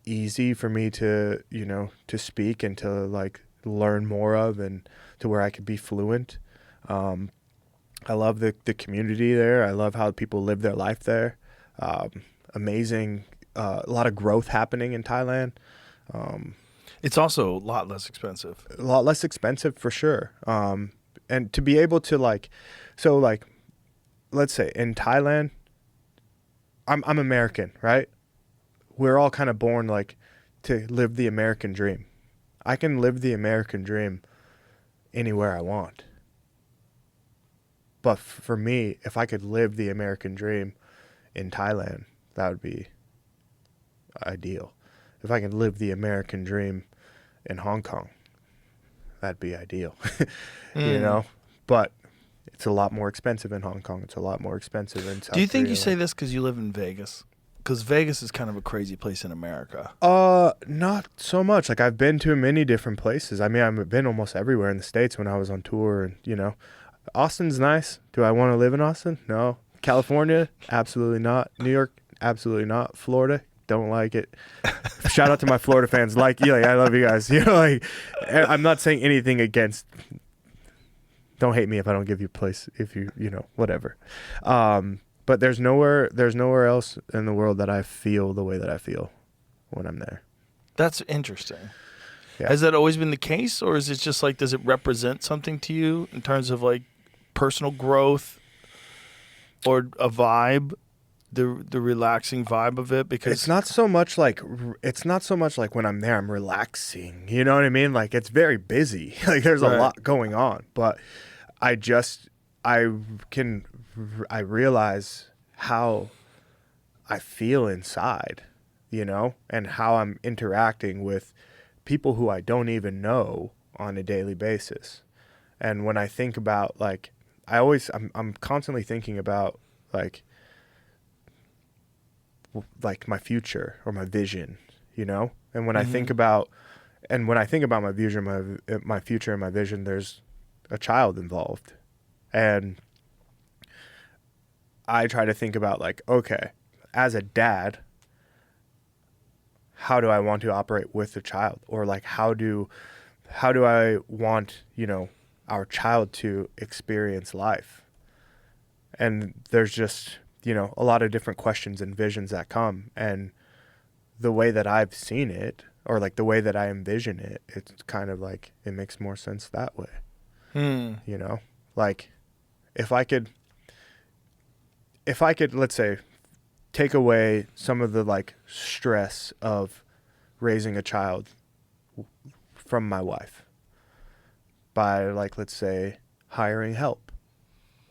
easy for me to to speak and to like learn more of, and to where I could be fluent. I love the community there. I love how people live their life there. Amazing, a lot of growth happening in Thailand. It's also a lot less expensive. A lot less expensive for sure. And to be able to let's say in Thailand, I'm American, right? We're all kind of born like to live the American dream. I can live the American dream anywhere I want. But for me, if I could live the American dream in Thailand, that would be ideal. If I could live the American dream in Hong Kong, that'd be ideal. But it's a lot more expensive in Hong Kong. It's a lot more expensive in South Do you think Korea. you say this because you live in Vegas? Because Vegas is kind of a crazy place in America. Not so much. Like, I've been to many different places. I mean, I've been almost everywhere in the States when I was on tour, and Austin's nice. Do I want to live in Austin? No. California? Absolutely not. New York? Absolutely not. Florida? Don't like it. Shout out to my Florida fans. Like, I love you guys. I'm not saying anything against. Don't hate me if I don't give you a place. If you, whatever. But there's nowhere else in the world that I feel the way that I feel when I'm there. That's interesting. Yeah. Has that always been the case, or is it just like, does it represent something to you in terms of like personal growth or a vibe, the relaxing vibe of it? Because it's not so much like when I'm there I'm relaxing. You know what I mean? Like, it's very busy. Like, there's a lot going on, but I realize how I feel inside, and how I'm interacting with people who I don't even know on a daily basis. And when I think about like, I'm constantly thinking about like my future or my vision, And when I think about my vision, my future and my vision, there's a child involved. And I try to think about like, okay, as a dad, how do I want to operate with the child? Or like, how do I want, our child to experience life? And there's just, a lot of different questions and visions that come. And the way that I've seen it, or like the way that I envision it, it's kind of like, it makes more sense that way. Like, if I could, let's say, take away some of the like stress of raising a child from my wife by like, let's say, hiring help,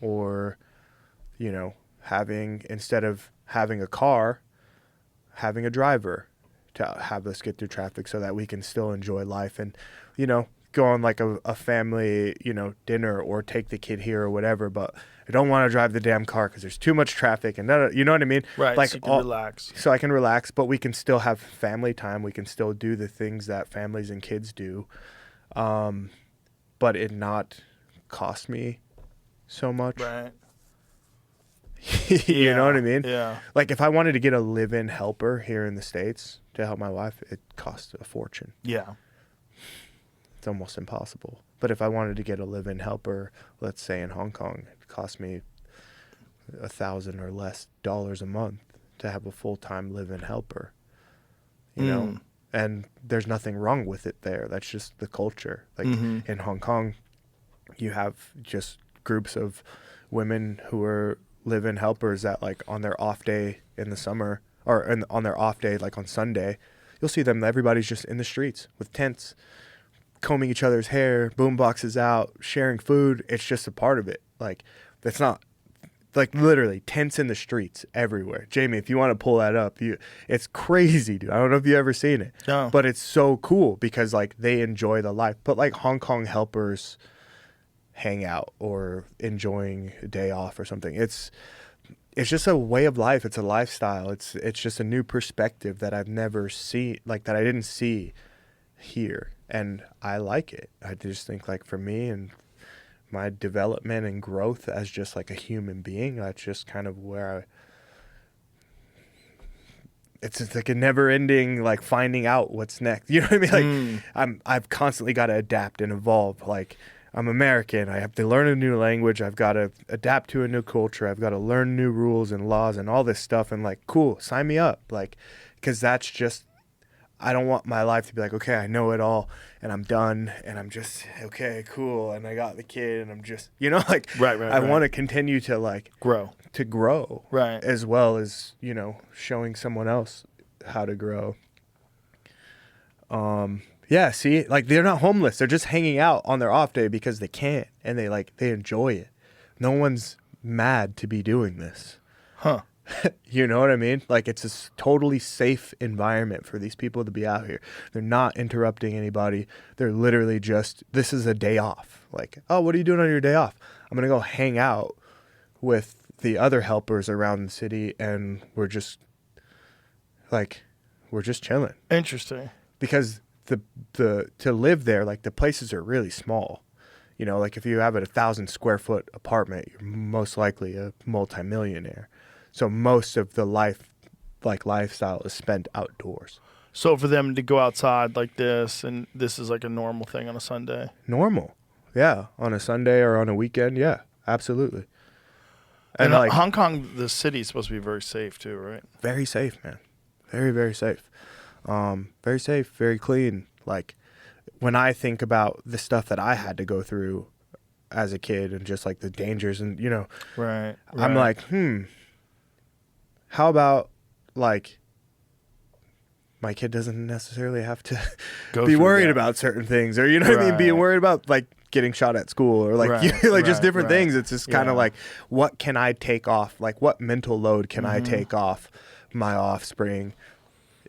or, instead of having a car, having a driver to have us get through traffic so that we can still enjoy life and, go on like a family, dinner, or take the kid here or whatever. But I don't want to drive the damn car because there's too much traffic, and you know what I mean? Right, Like, so you can relax. So I can relax, but we can still have family time. We can still do the things that families and kids do, but it not cost me so much. Right. You know what I mean? Yeah. Like, if I wanted to get a live-in helper here in the States to help my wife, it costs a fortune. Yeah. It's almost impossible. But if I wanted to get a live-in helper, let's say in Hong Kong, it cost me $1,000 or less a month to have a full-time live-in helper. You know, and there's nothing wrong with it there. That's just the culture. Like in Hong Kong, you have just groups of women who are live-in helpers that, like, on their off day in the summer, on their off day, like on Sunday, you'll see them. Everybody's just in the streets with tents, combing each other's hair, boom boxes out, sharing food. It's just a part of it. Like, that's not, like, literally tents in the streets everywhere. Jamie, if you want to pull that up, it's crazy, dude. I don't know if you've ever seen it, No. but it's so cool because, like, they enjoy the life. But, like, Hong Kong helpers hang out or enjoying a day off or something. It's just a way of life. It's a lifestyle. It's just a new perspective that I've never seen, like, that I didn't see here. And I like it. I just think, like, for me and my development and growth as just like a human being, that's just kind of where it's just like a never ending, like, finding out what's next. You know what I mean? Like, I've constantly got to adapt and evolve. Like, I'm American. I have to learn a new language. I've got to adapt to a new culture. I've got to learn new rules and laws and all this stuff. And, like, cool, sign me up. Like, because that's just, I don't want my life to be like, okay, I know it all and I'm done and I'm just, okay, cool. And I got the kid and I'm just, you know, like, I want to continue to, like, grow. Right. As well as, you know, showing someone else how to grow. Yeah, see, like, they're not homeless. They're just hanging out on their off day because they can't, and they enjoy it. No one's mad to be doing this. Huh. You know what I mean? Like, it's a totally safe environment for these people to be out here. They're not interrupting anybody. They're literally just, this is a day off. Like, oh, what are you doing on your day off? I'm going to go hang out with the other helpers around the city, and we're just chilling. Interesting. Because the to live there, like, the places are really small. You know, like, if you have a 1,000 square foot apartment, you're most likely a multimillionaire. So most of the lifestyle is spent outdoors. So for them to go outside like this, and this is like a normal thing on a Sunday? Normal. Yeah. On a Sunday or on a weekend. Yeah, absolutely. And like, Hong Kong, the city is supposed to be very safe too, right? Very safe, man. Very, very safe. Very safe, very clean. Like, when I think about the stuff that I had to go through as a kid and just, like, the dangers and, you know, Right. I'm like, how about, like, my kid doesn't necessarily have to be worried about certain things, or, you know what I mean, being worried about, like, getting shot at school, or, like, just different things. It's just kind of like, what can I take off? Like, what mental load can I take off my offspring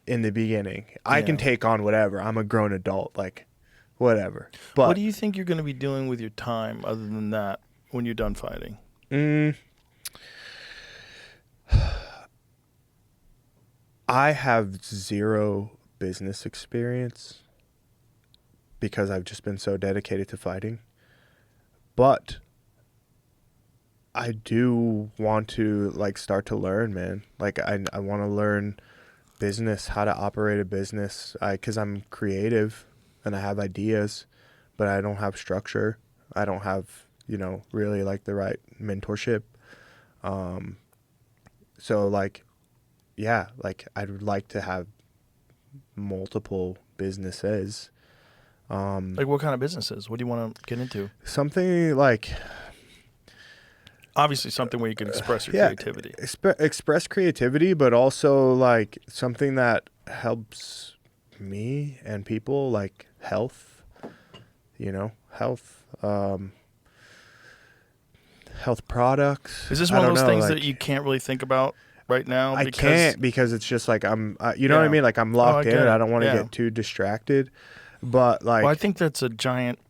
in the beginning? I can take on whatever. I'm a grown adult, like, whatever. But what do you think you're going to be doing with your time other than that when you're done fighting? I have zero business experience because I've just been so dedicated to fighting. But I do want to, like, start to learn, man. Like, I want to learn business, how to operate a business, because I'm creative and I have ideas, but I don't have structure. I don't have, you know, really, like, the right mentorship. So, like, yeah, like, I'd like to have multiple businesses. Like, what kind of businesses? What do you want to get into? Something like, obviously something where you can express your creativity. Express creativity, but also, like, something that helps me and people, like health, you know, health products. Is this one of those things that you can't really think about right now? I can't, because it's just like, I'm, you know what I mean? Like, I'm locked in. I don't want to get too distracted. But, like, well, I think that's a giant,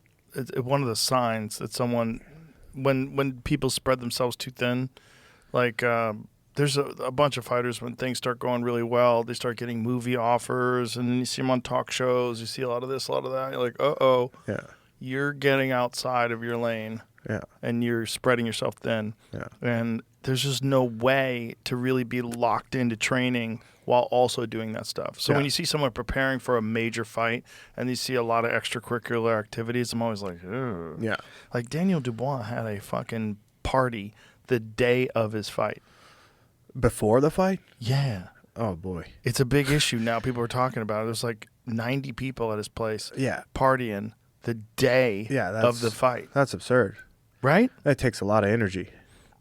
one of the signs that someone, when people spread themselves too thin, like, there's a bunch of fighters, when things start going really well, they start getting movie offers, and then you see them on talk shows. You see a lot of this, a lot of that. You're like, you're getting outside of your lane, and you're spreading yourself thin. And there's just no way to really be locked into training while also doing that stuff. So when you see someone preparing for a major fight and you see a lot of extracurricular activities, I'm always like, ugh. Yeah. Like, Daniel Dubois had a fucking party the day of his fight. Before the fight? Yeah. Oh, boy. It's a big issue now. People are talking about it. There's like 90 people at his place partying the day of the fight. That's absurd. Right? That takes a lot of energy.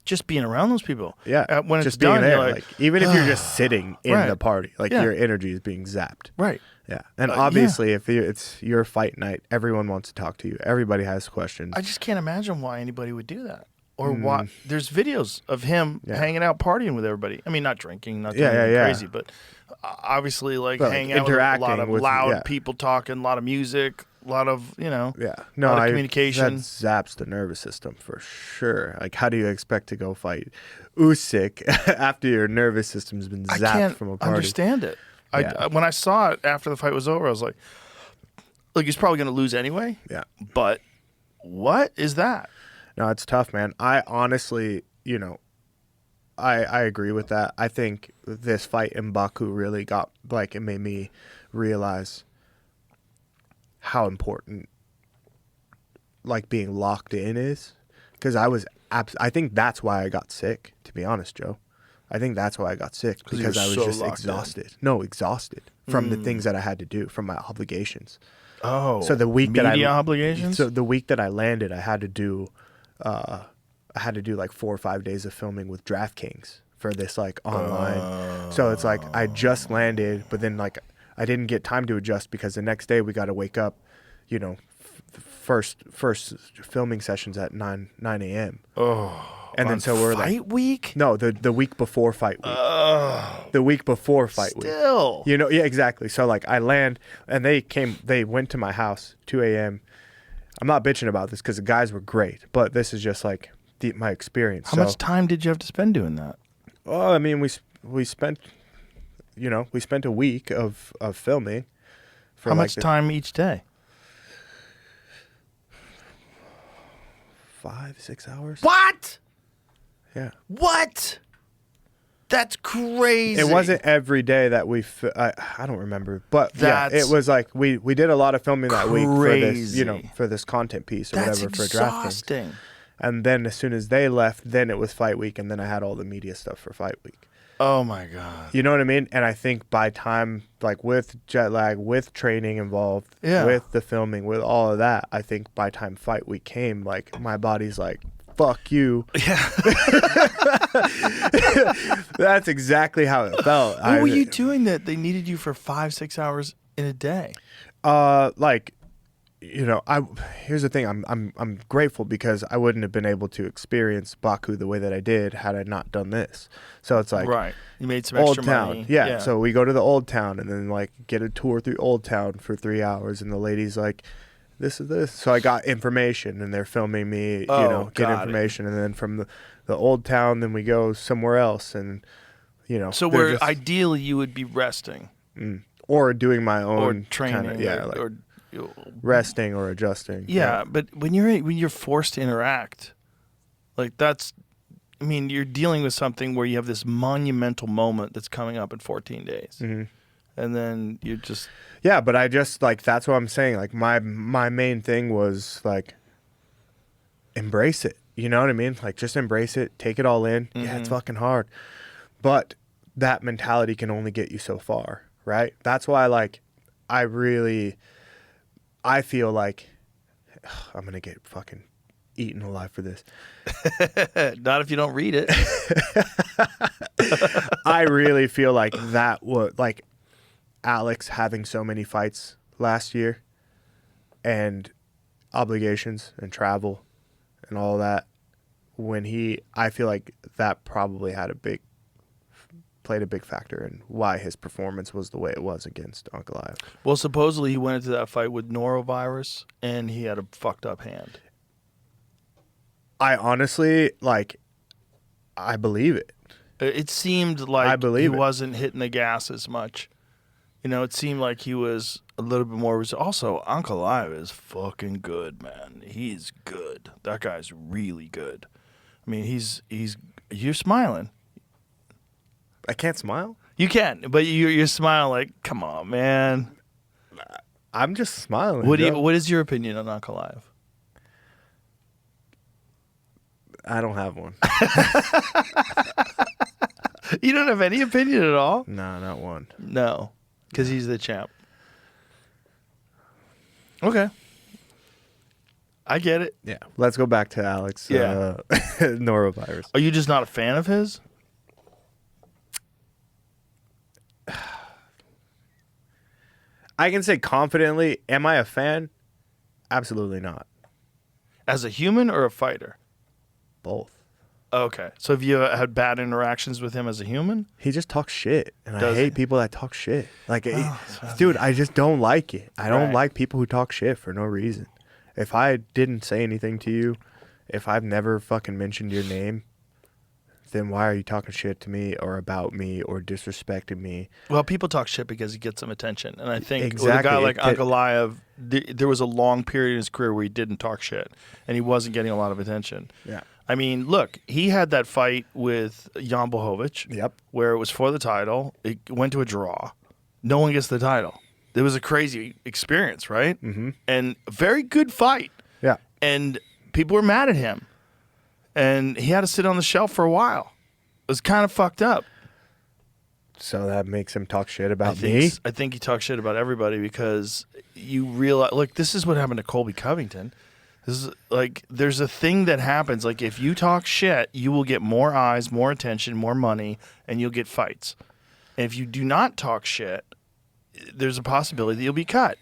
just being around those people. Yeah, When just it's being done, there. you're Like even if you're just sitting in Right. the party, like Yeah. your energy is being zapped. right. Yeah, and yeah. obviously, if it's your fight night, everyone wants to talk to you. Everybody has questions. I just can't imagine why anybody would do that. Or why there's videos of him Yeah. hanging out partying with everybody. I mean, not drinking, not doing Yeah, yeah, anything yeah. crazy, but obviously like But, like, hanging out with a lot interacting of with- loud yeah. people talking, a lot of music, a lot of, Yeah, a lot of communication. That zaps the nervous system for sure. Like, how do you expect to go fight Usyk after your nervous system's been I zapped can't from a party? understand it. Yeah. When I saw it after the fight was over, I was like, he's probably going to lose anyway. Yeah. But what is that? No, it's tough, man. I honestly, I agree with that. I think this fight in Baku really it made me realize how important like being locked in is. Because I think that's why I got sick, to be honest, Joe. I think that's why I got sick, 'Cause you because were I was so just locked in. exhausted. No, exhausted from the things that I had to do, from my obligations. Oh, So the week media obligations. So the week that I landed, I had to do like 4 or 5 days of filming with DraftKings for this like online. So it's like I just landed, but then like I didn't get time to adjust because the next day we got to wake up, first filming sessions at 9 a.m. And then so we're like fight week. no, the week before fight week. The week before fight week. Still. Yeah, exactly. So like I land and they went to my house 2 a.m. I'm not bitching about this because the guys were great, but this is just like my experience. How much time did you have to spend doing that? Oh, I mean, we spent a week of filming. For How like much time each day? 5-6 hours. What? Yeah. What? That's crazy. It wasn't every day that I don't remember, but yeah, That's it was like we did a lot of filming that week for this, crazy. for this content piece or That's whatever for DraftKings. exhausting. And then as soon as they left, then it was fight week, and then I had all the media stuff for fight week. Oh my god. You know what I mean? And I think by time, like with jet lag, with training involved, Yeah. with the filming, with all of that, I think by time fight week came, like my body's like, fuck you. Yeah. That's exactly how it felt. What were you doing that they needed you for 5-6 hours in a day? Here's the thing. I'm grateful because I wouldn't have been able to experience Baku the way that I did had I not done this. So it's like Right. You made some extra Oldtown. money. Yeah. So we go to the Oldtown and then like get a tour through Oldtown for 3 hours, and the lady's like, this is this. So I got information, and they're filming me, get got it. information, and then from the Oldtown, then we go somewhere else, and So they're where just- ideally you would be resting or doing my own or training, kinda, resting or adjusting. Yeah, but when you're forced to interact, like you're dealing with something where you have this monumental moment that's coming up in 14 days, and then you're just Yeah, but I just like that's what I'm saying. Like my main thing was like embrace it. You know what I mean? Like just embrace it, take it all in. Yeah, it's fucking hard, but that mentality can only get you so far, right? That's why like I feel like I'm gonna get fucking eaten alive for this. not if you don't read it. I really feel like that would like Alex having so many fights last year and obligations and travel and all that I feel like that probably played a big factor in why his performance was the way it was against Ankalaev. Well, supposedly he went into that fight with norovirus and he had a fucked up hand. I honestly I believe it. It seemed like I believe he it. wasn't hitting the gas as much. It seemed like he was a little bit more. Also, Ankalaev is fucking good, man. He's good. That guy's really good. I mean, you're smiling. I can't smile. You can, but you're smiling like, come on, man. I'm just smiling. What is your opinion on Ankalaev? I don't have one. You don't have any opinion at all? No, not one. No, because he's the champ. Okay. I get it. Yeah. Let's go back to Alex. Yeah. Norovirus. Are you just not a fan of his? I can say confidently, am I a fan? Absolutely not. As a human or a fighter? Both. Okay. So have you had bad interactions with him as a human? He just talks shit, and Does I hate he? people that talk shit. Like, dude, I just don't like it. I don't Right. like people who talk shit for no reason. If I didn't say anything to you, if I've never fucking mentioned your name, then why are you talking shit to me or about me or disrespecting me? Well, people talk shit because he gets some attention. And I think with a Exactly. guy like Ankalaev, there was a long period in his career where he didn't talk shit, and he wasn't getting a lot of attention. Yeah. I mean, look, he had that fight with Jan Blachowicz, Yep. where it was for the title. It went to a draw. No one gets the title. It was a crazy experience, right? Mm-hmm. And a very good fight. Yeah. And people were mad at him. And he had to sit on the shelf for a while. It was kind of fucked up. So that makes him talk shit about me? I think he talks shit about everybody because you realize, look, this is what happened to Colby Covington. This is like, there's a thing that happens. Like, if you talk shit, you will get more eyes, more attention, more money, and you'll get fights. And if you do not talk shit, there's a possibility that you'll be cut.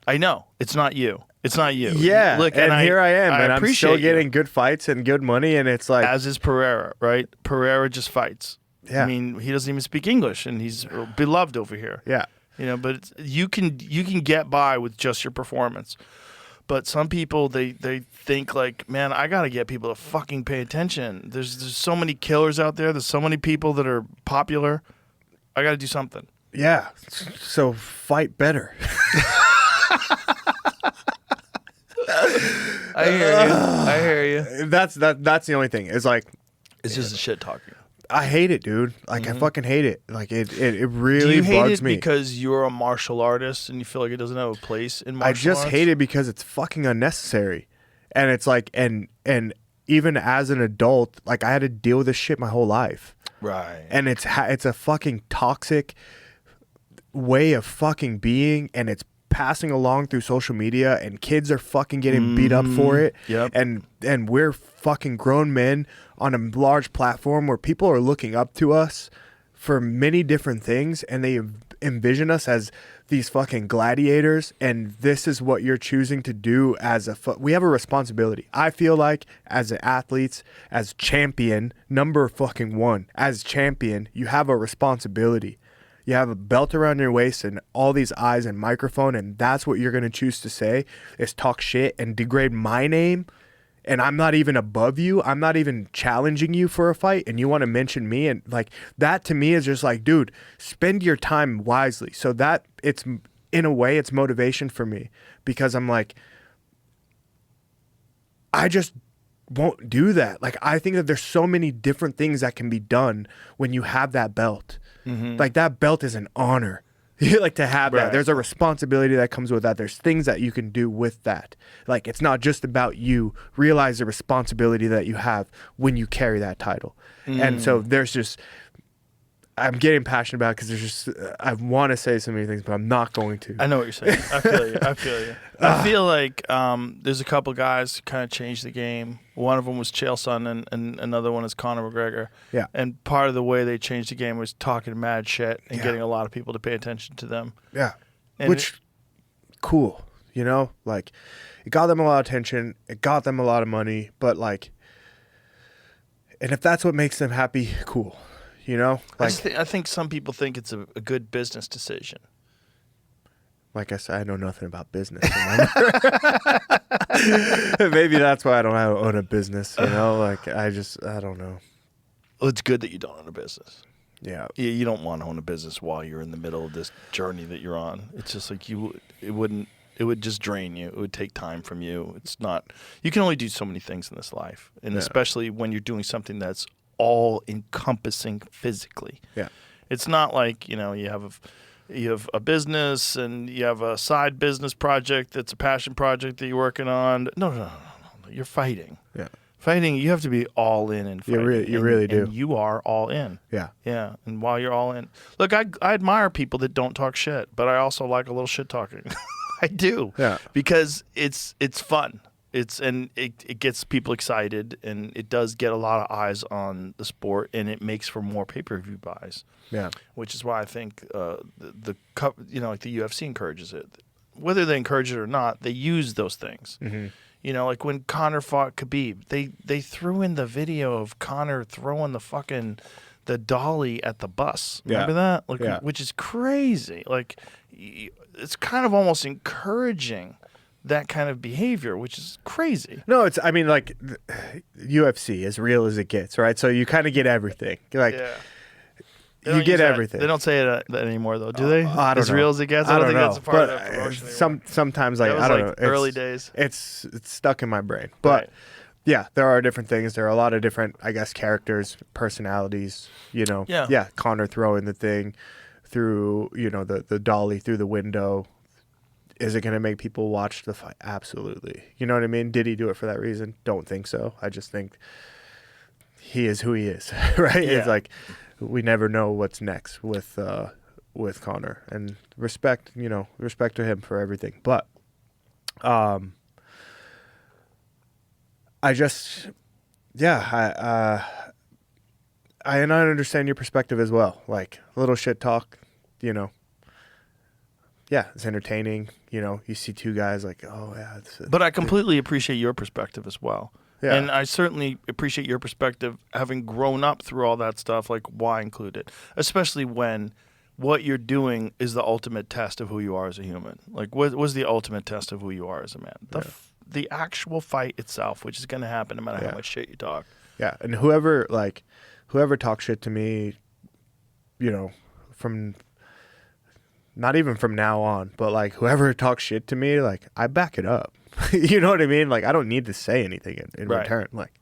I know. It's not you. It's not you. Yeah. Look, and here I am, and I'm still appreciate getting you. good fights and good money, and it's like... As is Pereira, right? Pereira just fights. Yeah. I mean, he doesn't even speak English, and he's beloved over here. Yeah. You know, but you can get by with just your performance. But some people, they think like, man, I got to get people to fucking pay attention. There's so many killers out there. There's so many people that are popular. I got to do something. Yeah. So fight better. I hear you. I hear you. That's the only thing. It's like, It's just a shit talking. I hate it, dude. Like, I fucking hate it. Like, it Do really you hate bugs it me. because you're a martial artist and you feel like it doesn't have a place in martial I arts? just hate it because it's fucking unnecessary. And it's like, and even as an adult, like, I had to deal with this shit my whole life. Right. And it's a fucking toxic way of fucking being, and it's passing along through social media, and kids are fucking getting beat up for it. Yep. And we're fucking grown men on a large platform where people are looking up to us for many different things, and they envision us as these fucking gladiators, and this is what you're choosing to do as we have a responsibility. I feel like as athletes, as champion, number fucking one, as champion, you have a responsibility. You have a belt around your waist and all these eyes and microphone, and that's what you're going to choose to say is talk shit and degrade my name. And I'm not even above you. I'm not even challenging you for a fight, and you want to mention me. And like, that to me is just like, dude, spend your time wisely. So that it's, in a way, it's motivation for me, because I'm like, I just won't do that. Like, I think that there's so many different things that can be done when you have that belt. Like, that belt is an honor. You like to have that. Right. There's a responsibility that comes with that. There's things that you can do with that. Like, it's not just about you. Realize the responsibility that you have when you carry that title. And so there's just, I'm getting passionate about it because there's just, I want to say so many things, but I'm not going to. I know what you're saying. I feel you. I feel you. I feel like there's a couple guys who kind of changed the game. One of them was Chael Sonnen, and another one is Conor McGregor. Yeah. And part of the way they changed the game was talking mad shit and Yeah. getting a lot of people to pay attention to them. Yeah. And Which, cool. You know, like, it got them a lot of attention. It got them a lot of money. But, like, and if that's what makes them happy, cool. You know? Like, I think some people think it's a good business decision. like I said, I know nothing about business. Maybe that's why I don't own a business, you know? Like, I don't know. Well, it's good that you don't own a business. Yeah. You don't want to own a business while you're in the middle of this journey that you're on. It's just like it would just drain you. It would take time from you. It's not, you can only do so many things in this life. And Yeah. especially when you're doing something that's all encompassing physically. Yeah. It's not like, you have a business and you have a side business project that's a passion project that you're working on. No. You're fighting. Yeah. Fighting, you have to be all in and fighting. You really do. And you are all in. Yeah. Yeah, and while you're all in, look, I admire people that don't talk shit, but I also like a little shit talking. I do. Yeah. Because it's fun. It gets people excited, and it does get a lot of eyes on the sport, and it makes for more pay-per-view buys. Yeah. Which is why I think like the UFC encourages it. Whether they encourage it or not, they use those things. Mm-hmm. Like when Conor fought Khabib, they threw in the video of Conor throwing the dolly at the bus. Remember that? Like, Yeah. Which is crazy. Like, it's kind of almost encouraging that kind of behavior, which is crazy. No, it's, I mean, like, UFC, as real as it gets, right? So you kind of get everything. Like, you get everything. They don't say it anymore, though, do they? I don't as know. real as it gets? I don't think know. that's a part But of that promotion anymore. sometimes, like, That was I don't like know. early days. It's stuck in my brain. But, Right. yeah, there are different things. There are a lot of different, I guess, characters, personalities, Yeah. Yeah, Conor throwing the thing through, the dolly through the window. Is it going to make people watch the fight? Absolutely. You know what I mean? Did he do it for that reason? Don't think so. I just think he is who he is, right? Yeah. It's like we never know what's next with Conor, and respect to him for everything. But I understand your perspective as well. Like a little shit talk, Yeah, it's entertaining. You see two guys like, oh, yeah. But I completely appreciate your perspective as well. Yeah. And I certainly appreciate your perspective, having grown up through all that stuff, like why include it? Especially when what you're doing is the ultimate test of who you are as a human. Like, what was the ultimate test of who you are as a man? The actual fight itself, which is going to happen no matter how much shit you talk. Yeah, and whoever talks shit to me, from... not even from now on, but like whoever talks shit to me, like I back it up. You know what I mean? Like I don't need to say anything in Right. return. Like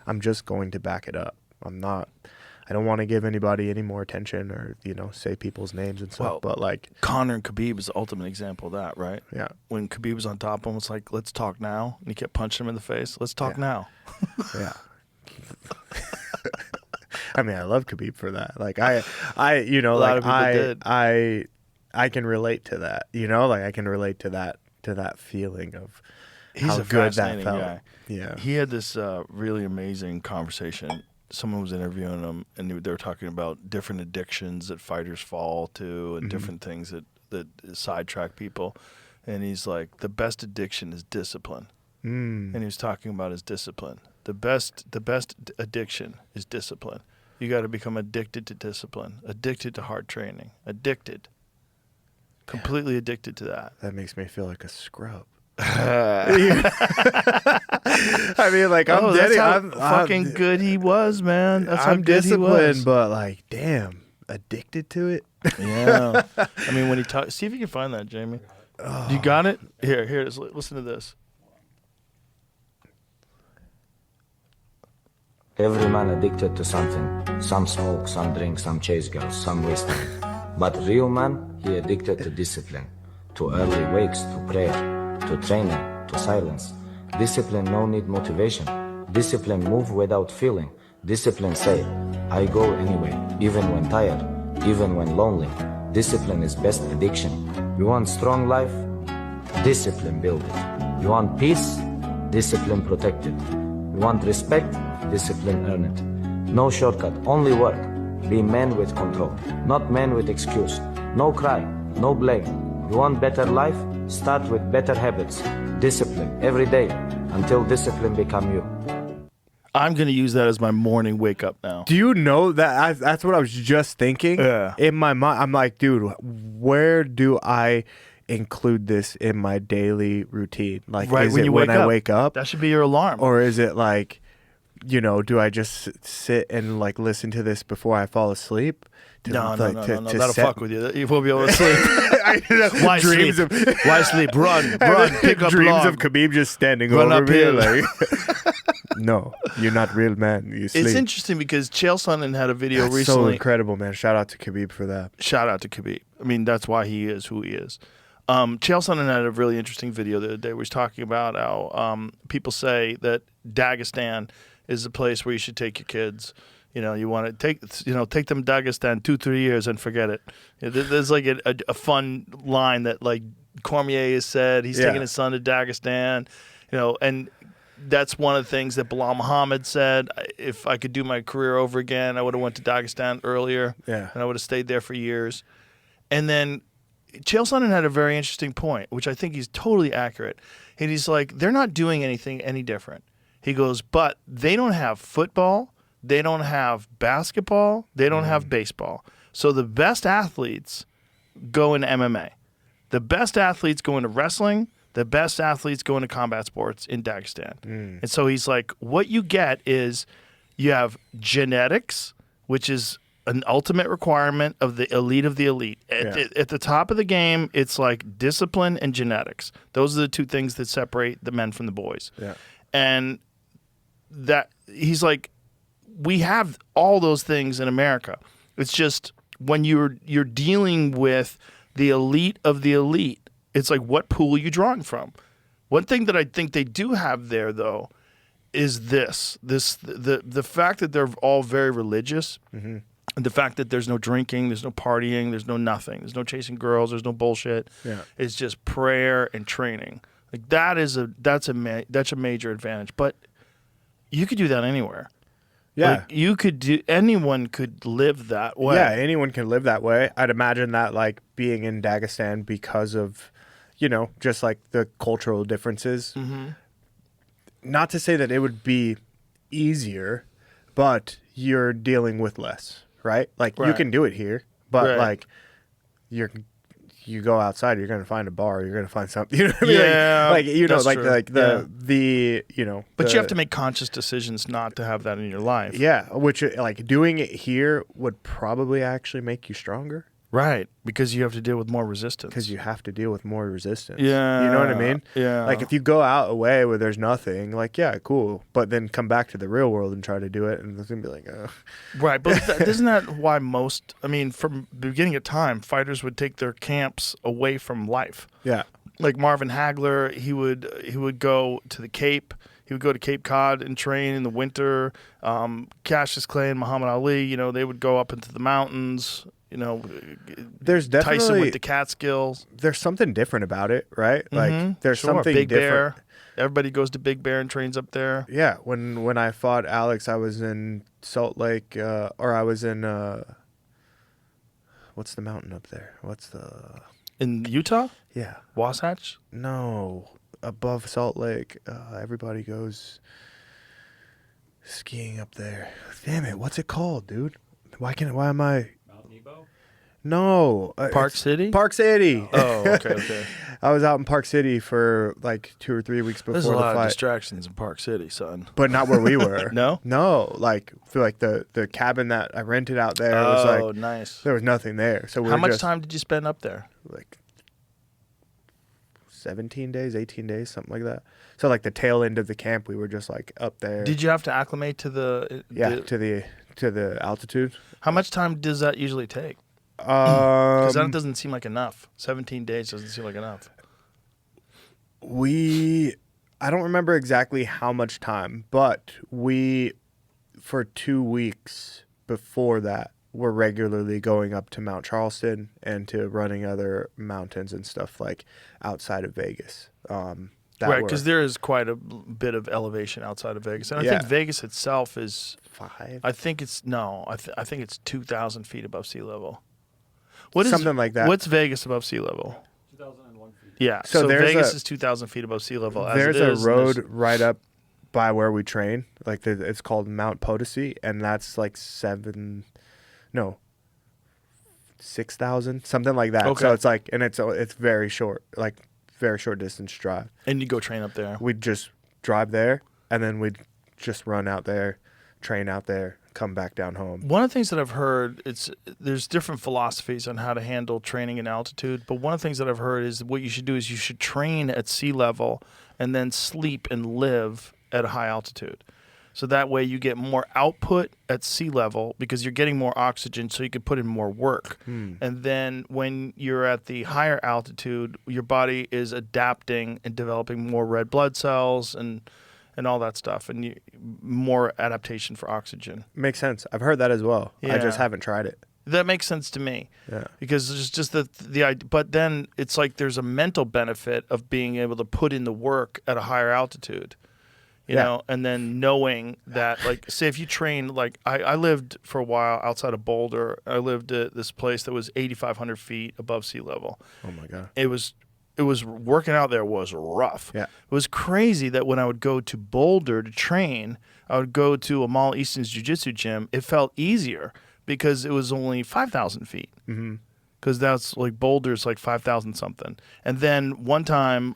I'm just going to back it up. I don't want to give anybody any more attention or, say people's names and stuff. Well, but like Conor and Khabib is the ultimate example of that, right? Yeah. When Khabib was on top of him, it's like, let's talk now. And he kept punching him in the face. Let's talk now. Yeah. I mean, I love Khabib for that. Like I lot of people did. I can relate to that, like I can relate to that feeling of He's how a good that fascinating felt. guy. Yeah. He had this really amazing conversation. Someone was interviewing him, and they were talking about different addictions that fighters fall to, and different things that sidetrack people. And he's like, the best addiction is discipline. And he was talking about his discipline. The best addiction is discipline. You got to become addicted to discipline, addicted to hard training, addicted. Completely addicted to that. That makes me feel like a scrub. I mean, like I'm that's how I'm fucking good he was, man. That's how I'm good he was. disciplined, but like, damn, addicted to it. Yeah. I mean, when he talks, see if you can find that, Jamie. You got it? Here it is. Listen to this. Every man addicted to something. Some smoke, some drink, some chase girls, some waste time. But real man, he addicted to discipline. To early wakes, to prayer, to training, to silence. Discipline no need motivation. Discipline move without feeling. Discipline say, I go anyway, even when tired, even when lonely. Discipline is best addiction. You want strong life? Discipline build it. You want peace? Discipline protect it. You want respect? Discipline earn it. No shortcut, only work. Be man with control, not man with excuse. No cry, no blame. You want better life? Start with better habits. Discipline every day until discipline become you. I'm going to use that as my morning wake up now. Do you know that? That's what I was just thinking. Yeah. In my mind, I'm like, dude, where do I include this in my daily routine? Like, Right is when it you when wake I up. wake up, That should be your alarm. or is it like, do I just sit and like listen to this before I fall asleep? No. To That'll set- fuck with you. You won't be able to sleep. Why dreams sleep? of Why sleep? Run, pick up dreams log. of Khabib just standing Run over me. uphill. Like, no, you're not real, man. You sleep. It's interesting because Chael Sonnen had a video That's so recently. incredible, man. Shout out to Khabib for that. Shout out to Khabib. I mean, that's why he is who he is. Chael Sonnen had a really interesting video the other day where he was talking about how people say that Dagestan is the place where you should take your kids. You want to take them to Dagestan 2-3 years and forget it. There's like a fun line that like Cormier has said. He's taking his son to Dagestan, and that's one of the things that Bilal Muhammad said. If I could do my career over again, I would have went to Dagestan earlier, and I would have stayed there for years. And then Chael Sonnen had a very interesting point, which I think he's totally accurate. And he's like, they're not doing anything any different. He goes, but they don't have football, they don't have basketball, they don't have baseball. So the best athletes go into MMA. The best athletes go into wrestling. The best athletes go into combat sports in Dagestan. And so he's like, what you get is you have genetics, which is an ultimate requirement of the elite of the elite. At the top of the game, it's like discipline and genetics. Those are the two things that separate the men from the boys. Yeah. And that he's like, we have all those things in America. It's just when you're dealing with the elite of the elite, it's like, what pool are you drawing from? One thing that I think they do have there, though, is the fact that they're all very religious. And the fact that there's no drinking, there's no partying, there's no nothing. There's no chasing girls, there's no bullshit. Yeah. It's just prayer and training. Like that's a major advantage. But you could do that anywhere. Yeah. Like anyone could live that way. Yeah, anyone can live that way. I'd imagine that like being in Dagestan because of, just like the cultural differences. Not to say that it would be easier, but you're dealing with less. Right? Like you can do it here, but like you go outside, you're gonna find a bar, you're gonna find something. You know what I mean? Yeah, But you have to make conscious decisions not to have that in your life. Yeah, which like doing it here would probably actually make you stronger. Right, because you have to deal with more resistance. Because you have to deal with more resistance. Yeah. You know what I mean? Yeah. Like if you go out away where there's nothing, like, yeah, cool. But then come back to the real world and try to do it, and it's going to be like, oh. Right, but isn't that why from the beginning of time, fighters would take their camps away from life? Yeah. Like Marvin Hagler, he would go to the Cape. He would go to Cape Cod and train in the winter. Cassius Clay and Muhammad Ali, they would go up into the mountains. There's definitely Tyson with the Catskills. There's something different about it, right? Like there's something Big different. Bear. Everybody goes to Big Bear and trains up there. Yeah, when I fought Alex, I was in Salt Lake, or I was in what's the mountain up there? In Utah? Yeah, Wasatch? No, above Salt Lake. Everybody goes skiing up there. Damn it, what's it called, dude? Why am I? No. Park City? Park City. Oh, okay. I was out in Park City for like 2 or 3 weeks before the fight. There's a lot of distractions in Park City, son. But not where we were. No? No. Like, feel like the cabin that I rented out there was like, nice. There was nothing there. So how much time did you spend up there? Like 17 days, 18 days, something like that. So like the tail end of the camp, we were just like up there. Did you have to acclimate to the to the altitude? How much time does that usually take? Because that doesn't seem like enough. 17 days doesn't seem like enough. I don't remember exactly how much time, but for 2 weeks before that, were regularly going up to Mount Charleston and to running other mountains and stuff like outside of Vegas. Right, because there is quite a bit of elevation outside of Vegas, and I think Vegas itself is 5. I think it's 2,000 feet above sea level. Something like that. What's Vegas above sea level? 2,001 feet. Yeah, so Vegas is 2,000 feet above sea level. There's a road right up by where we train. Like it's called Mount Potosi, and that's like 6,000, something like that. Okay. So it's like, and it's very short, like very short distance drive. And you go train up there. We'd just drive there, and then we'd just run out there, train out there, come back down home. One of the things that I've heard, there's different philosophies on how to handle training in altitude, but one of the things that I've heard is what you should do is you should train at sea level and then sleep and live at a high altitude. So that way you get more output at sea level because you're getting more oxygen, so you can put in more work. And then when you're at the higher altitude, your body is adapting and developing more red blood cells and all that stuff, and more adaptation for oxygen. Makes sense. I've heard that as well. Yeah. I just haven't tried it. That makes sense to me. Yeah. Because it's just the idea. But then it's like there's a mental benefit of being able to put in the work at a higher altitude. You know, and then knowing that, like, say if you train, like, I lived for a while outside of Boulder. I lived at this place that was 8,500 feet above sea level. Oh my God. It was working out there was rough. Yeah. It was crazy that when I would go to Boulder to train, I would go to Amal Easton's jiu-jitsu gym. It felt easier because it was only 5,000 feet. Mm-hmm. Because that's like Boulder's like 5,000 something. And then one time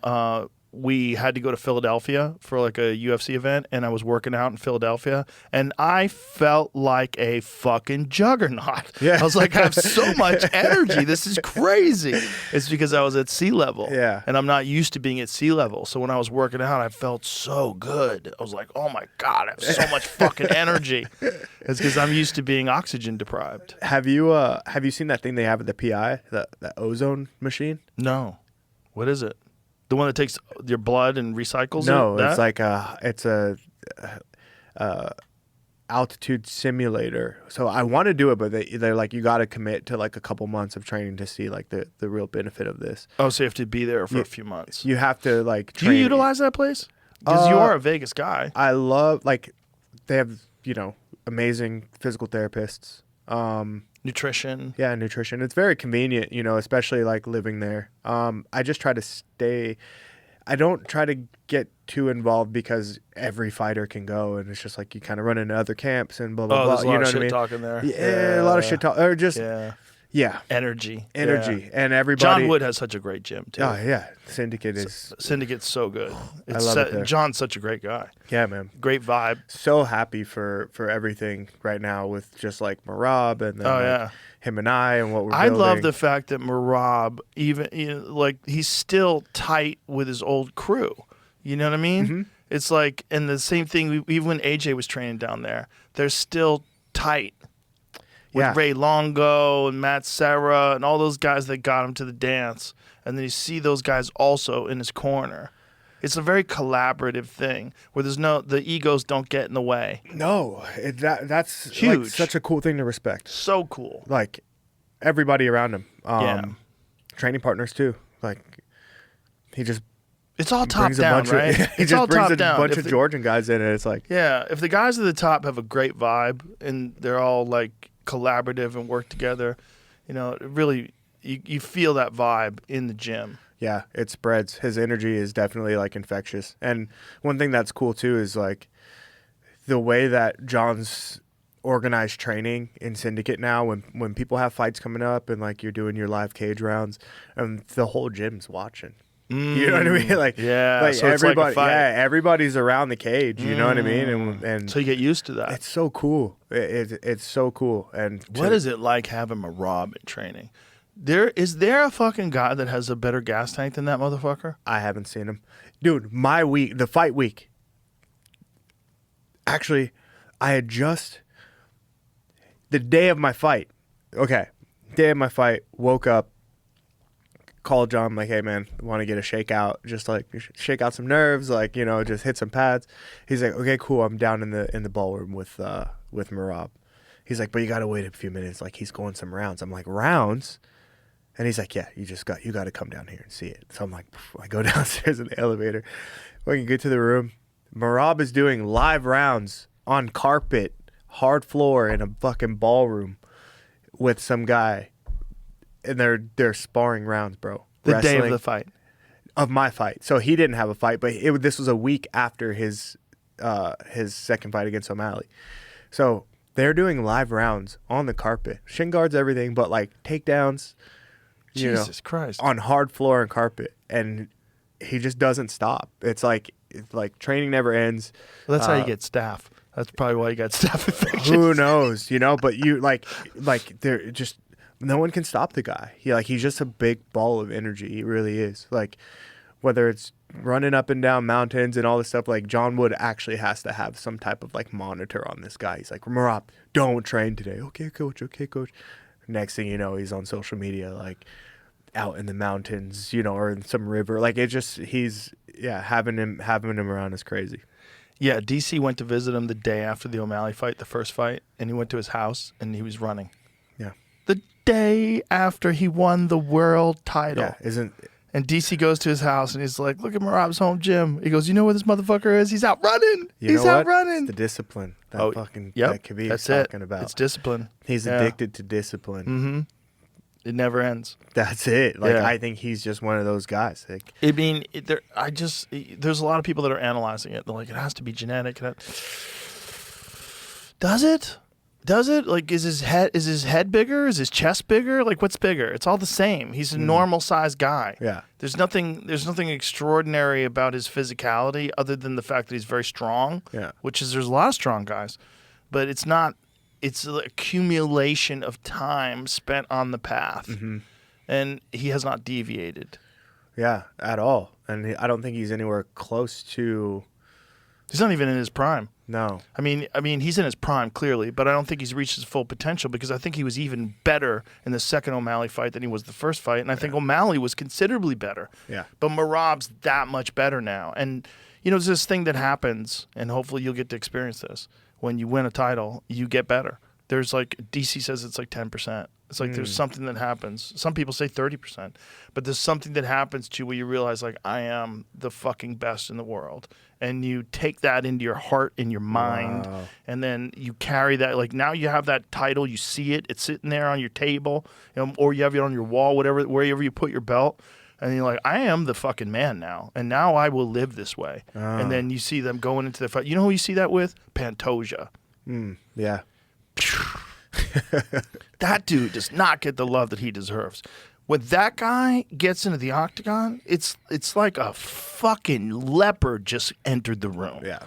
we had to go to Philadelphia for like a UFC event, and I was working out in Philadelphia, and I felt like a fucking juggernaut. Yeah. I was like, I have so much energy. This is crazy. It's because I was at sea level. Yeah. And I'm not used to being at sea level. So when I was working out, I felt so good. I was like, oh my God, I have so much fucking energy. It's because I'm used to being oxygen deprived. Have you seen that thing they have at the PI, the ozone machine? No. What is it? The one that takes your blood and recycles No, it? it's like it's a altitude simulator. So I want to do it, but they're like, you got to commit to like a couple months of training to see like the real benefit of this. Oh, so you have to be there for a few months. You have to like Do you train. utilize that place? Because you are a Vegas guy. I love, like, they have, amazing physical therapists. Nutrition. Yeah, nutrition. It's very convenient, especially like living there. I just try to stay. I don't try to get too involved because every fighter can go, and it's just like you kind of run into other camps and blah blah blah. There's a lot You know of what I shit mean? talking there. Yeah, a lot of shit talk, or just yeah, Energy. energy, Yeah. and everybody. John Wood has such a great gym too. Oh yeah, Syndicate is. Syndicate's so good. I love it there. John's such a great guy. Yeah, man. Great vibe. So happy for everything right now with just like Merab and then him and I and what we're I building. love the fact that Merab, even like he's still tight with his old crew. You know what I mean? Mm-hmm. It's like, and the same thing. Even when AJ was training down there, they're still tight with Ray Longo and Matt Serra and all those guys that got him to the dance. And then you see those guys also in his corner. It's a very collaborative thing where the egos don't get in the way. No, that's Huge. Like, such a cool thing to respect. So cool. Like everybody around him, training partners too. Like he just It's all top brings down, a bunch right? of he It's just all brings top a down. bunch of Georgian guys in, and it's like if the guys at the top have a great vibe and they're all like collaborative and work together, it really you feel that vibe in the gym. yeah, it spreads. His energy is definitely like infectious. And one thing that's cool too is like the way that John's organized training in Syndicate now. When people have fights coming up and like you're doing your live cage rounds, and the whole gym's watching. You know what I mean? Like so it's everybody, like a fight. everybody's around the cage. You know what I mean? And So you get used to that. it's so cool. It's so cool. And What is it like having a Rob in training? Is there a fucking guy that has a better gas tank than that motherfucker? I haven't seen him, dude. The fight week. Actually, I had just the day of my fight. Okay, day of my fight. Woke up. Called John, like, hey man, want to get a shakeout, just like shake out some nerves, like, just hit some pads. He's like, okay, cool. I'm down in the ballroom with Merab. He's like, but you gotta wait a few minutes, like he's going some rounds. I'm like, rounds? And he's like, yeah, you got to come down here and see it. So I'm like, I go downstairs in the elevator. When you get to the room, Merab is doing live rounds on carpet, hard floor in a fucking ballroom with some guy. And they're sparring rounds, bro. The day of the fight. Of my fight. So he didn't have a fight, but this was a week after his second fight against O'Malley. So they're doing live rounds on the carpet. Shin guards, everything, but like takedowns. Jesus Christ. On hard floor and carpet. And he just doesn't stop. It's like training never ends. Well, that's how you get staph. That's probably why you got staph infections. Who knows, but you like they're just no one can stop the guy. He's just a big ball of energy. He really is. Like whether it's running up and down mountains and all this stuff, like John Wood actually has to have some type of like monitor on this guy. He's like, Merab, don't train today. Okay, coach. Next thing you know, he's on social media, like out in the mountains, or in some river. Like having him around is crazy. Yeah, DC went to visit him the day after the O'Malley fight, the first fight, and he went to his house and he was running. Yeah. The day after he won the world title. Yeah, isn't And DC goes to his house and he's like, look at Merab's home gym. He goes, you know where this motherfucker is? He's out running. He's out running. It's the discipline that that Khabib's that's talking it. about. It's discipline. He's addicted to discipline. Mm-hmm. It never ends. That's it. I think he's just one of those guys. Like, I mean, there's a lot of people that are analyzing it. They're like, it has to be genetic. Does it? Does it? Like, is his head bigger? Is his chest bigger? Like, what's bigger? It's all the same. He's a normal sized guy. Yeah. There's nothing extraordinary about his physicality other than the fact that he's very strong. Yeah. There's a lot of strong guys, but it's not. It's an accumulation of time spent on the path, and he has not deviated. Yeah, at all. And I don't think he's anywhere close to. He's not even in his prime. No. I mean, he's in his prime, clearly, but I don't think he's reached his full potential because I think he was even better in the second O'Malley fight than he was the first fight, and I think O'Malley was considerably better. Yeah. But Merab's that much better now. And, there's this thing that happens, and hopefully you'll get to experience this. When you win a title, you get better. There's DC says it's like 10%. It's like there's something that happens. Some people say 30%. But there's something that happens to you where you realize, I am the fucking best in the world. And you take that into your heart and your mind. Wow. And then you carry that. Now you have that title. You see it. It's sitting there on your table. Or you have it on your wall, wherever you put your belt. And you're like, I am the fucking man now. And now I will live this way. And then you see them going into the fight. You know who you see that with? Pantoja. Yeah. That dude does not get the love that he deserves. When that guy gets into the octagon, it's like a fucking leopard just entered the room. Yeah.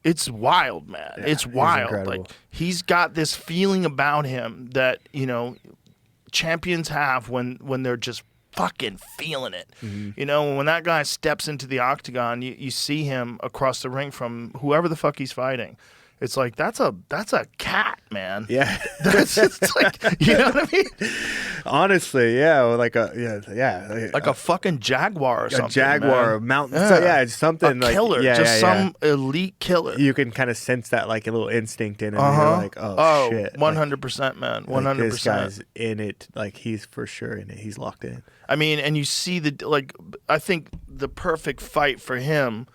It's wild, man. Yeah, it's he's wild. incredible. He's got this feeling about him that, champions have when they're just fucking feeling it. When that guy steps into the octagon, you see him across the ring from whoever the fuck he's fighting. It's like that's a cat, man. Yeah. That's it's like, you know what I mean? Honestly, yeah, like a Like a fucking jaguar or something. A jaguar, man. a mountain. Yeah. So it's something a killer, some elite killer. You can kind of sense that like a little instinct in him. You're like, oh shit, 100%, man, 100%. This guy's in it. Like he's for sure in it. He's locked in. I mean, and you see I think the perfect fight for him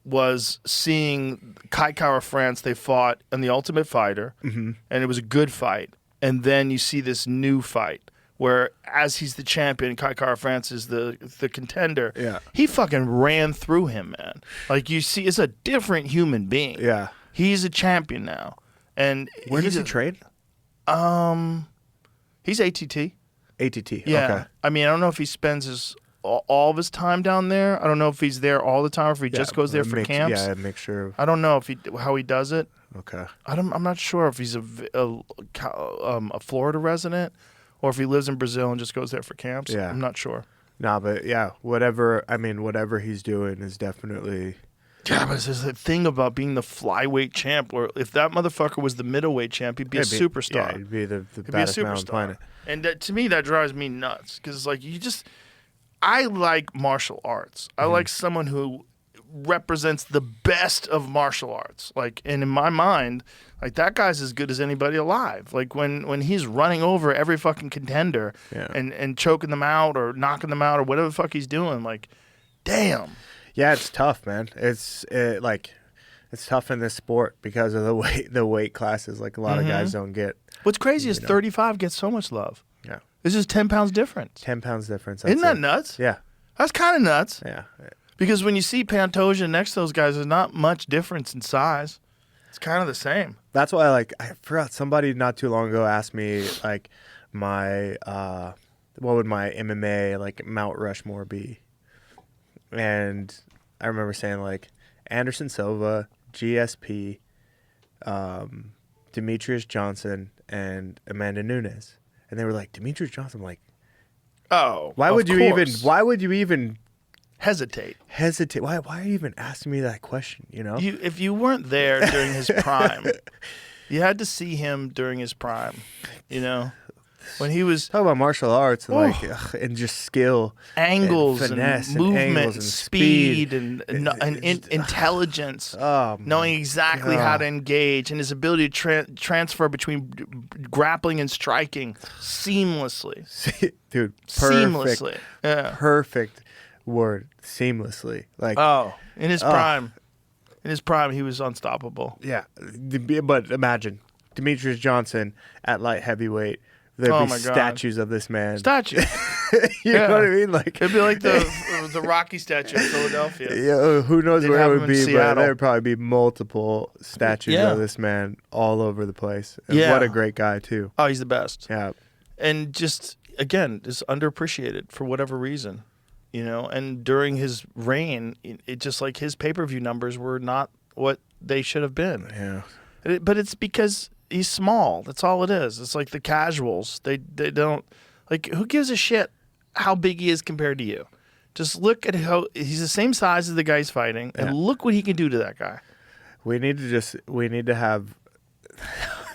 was seeing Kai Kara France. They fought in The Ultimate Fighter, and it was a good fight. And then you see this new fight where, as he's the champion, Kai Kara France is the contender. Yeah. He fucking ran through him, man. Like, you see, it's a different human being. Yeah. He's a champion now. And where does he trade? He's ATT. ATT. Yeah. Okay. I mean, I don't know if he spends all of his time down there. I don't know if he's there all the time or if he just goes there for camps. Yeah, a mixture of. I don't know how he does it. Okay. I'm not sure if he's a Florida resident or if he lives in Brazil and just goes there for camps. Yeah. I'm not sure. Nah, but yeah, whatever he's doing is definitely. Yeah, but there's a thing about being the flyweight champ where if that motherfucker was the middleweight champ, he'd be a superstar. Yeah, he'd be the baddest man on the planet. And to me, that drives me nuts because it's like I like martial arts. I like someone who represents the best of martial arts. And in my mind, that guy's as good as anybody alive. Like when he's running over every fucking contender and choking them out or knocking them out or whatever the fuck he's doing, damn. Yeah, it's tough, man. It's tough in this sport because of the weight classes. Like a lot of guys don't get. What's crazy is 35 gets so much love. Yeah. It's just 10 pounds difference. 10 pounds difference. Isn't that nuts? Yeah. That's kind of nuts. Yeah. Because when you see Pantoja next to those guys, there's not much difference in size. It's kind of the same. That's why I forgot somebody not too long ago asked me my what would my MMA Mount Rushmore be? And I remember saying Anderson Silva, GSP, Demetrius Johnson, and Amanda Nunes. And they were like, Demetrius Johnson. I'm like, oh, why would you even hesitate? Why are you even asking me that question? If you weren't there during his prime, you had to see him during his prime. when he was talk about martial arts and and just skill, angles and finesse, and movement, angles and speed, and intelligence, knowing exactly how to engage, and his ability to transfer between grappling and striking seamlessly. Dude, perfect, seamlessly. Yeah. Perfect word, seamlessly. Like in his prime. In his prime, he was unstoppable. Yeah, but imagine Demetrius Johnson at light heavyweight. There'd be my God. statues of this man. Statues. You know what I mean? Like it'd be like the Rocky statue in Philadelphia. Yeah, who knows where it would be, but Seattle. there'd probably be multiple statues of this man all over the place. And Yeah. What a great guy too. Oh, he's the best. Yeah. And just again, just underappreciated for whatever reason. You know, and during his reign, it just like his pay-per-view numbers were not what they should have been. Yeah. But it's because he's small. That's all it is. It's like the casuals. They don't like who gives a shit how big he is compared to you. Just look at how he's the same size as the guy he's fighting, and look what he can do to that guy. We need to have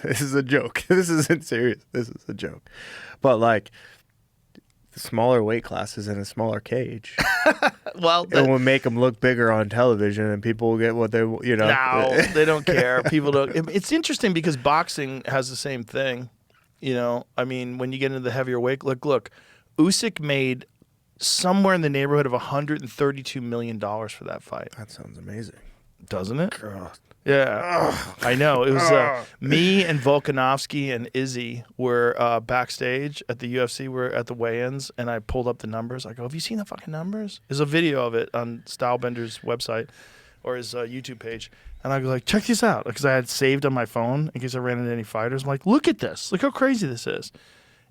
this is a joke. This isn't serious. This is a joke. But like smaller weight classes in a smaller cage. Well, it will make them look bigger on television, and people will get what they No, they don't care. People don't. It's interesting because boxing has the same thing. You know, I mean, when you get into the heavier weight, look, Usyk made somewhere in the neighborhood of $132 million for that fight. That sounds amazing, doesn't it? God. Yeah, I know. It was me and Volkanovski and Izzy were backstage at the UFC. We're at the weigh-ins, and I pulled up the numbers. I go, "Have you seen the fucking numbers?" There's a video of it on Stylebender's website or his YouTube page, and I go like, "Check this out," because I had saved on my phone in case I ran into any fighters. I'm like, "Look at this! Look how crazy this is!"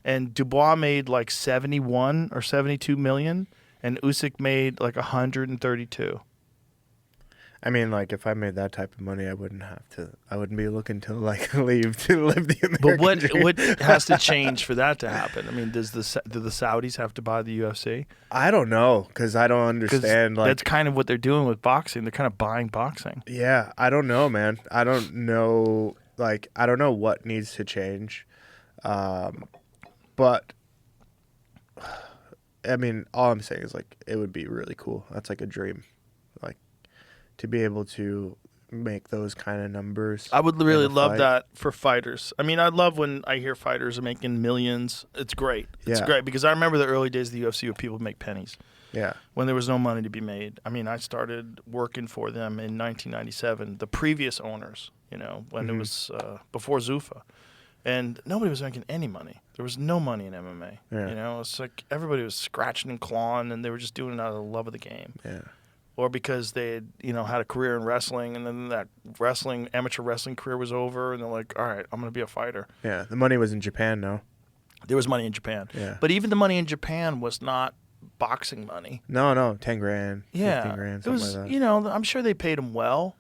And Dubois made like 71 or 72 million, and Usyk made like 132. I mean, like, if I made that type of money, I wouldn't be looking to, like, leave to live the American dream. But what has to change for that to happen? I mean, do the Saudis have to buy the UFC? I don't know, because I don't understand. Like, that's kind of what they're doing with boxing. They're kind of buying boxing. Yeah, I don't know, man. I don't know, like, I don't know what needs to change. But, I mean, all I'm saying is, like, it would be really cool. That's, like, a dream. Like, to be able to make those kind of numbers. I would really love that for fighters. I mean, I love when I hear fighters are making millions. It's great. It's great because I remember the early days of the UFC where people would make pennies. Yeah. When there was no money to be made. I mean, I started working for them in 1997, the previous owners, you know, when it was before Zuffa. And nobody was making any money. There was no money in MMA. Yeah. You know, it's like everybody was scratching and clawing, and they were just doing it out of the love of the game. Yeah. Or because they had, you know, had a career in wrestling, and then that amateur wrestling career was over, and they're like, all right, I'm going to be a fighter. Yeah, the money was in Japan, no? There was money in Japan. Yeah. But even the money in Japan was not boxing money. No, 10 grand, yeah. 15 grand, something like that. You know, I'm sure they paid him well,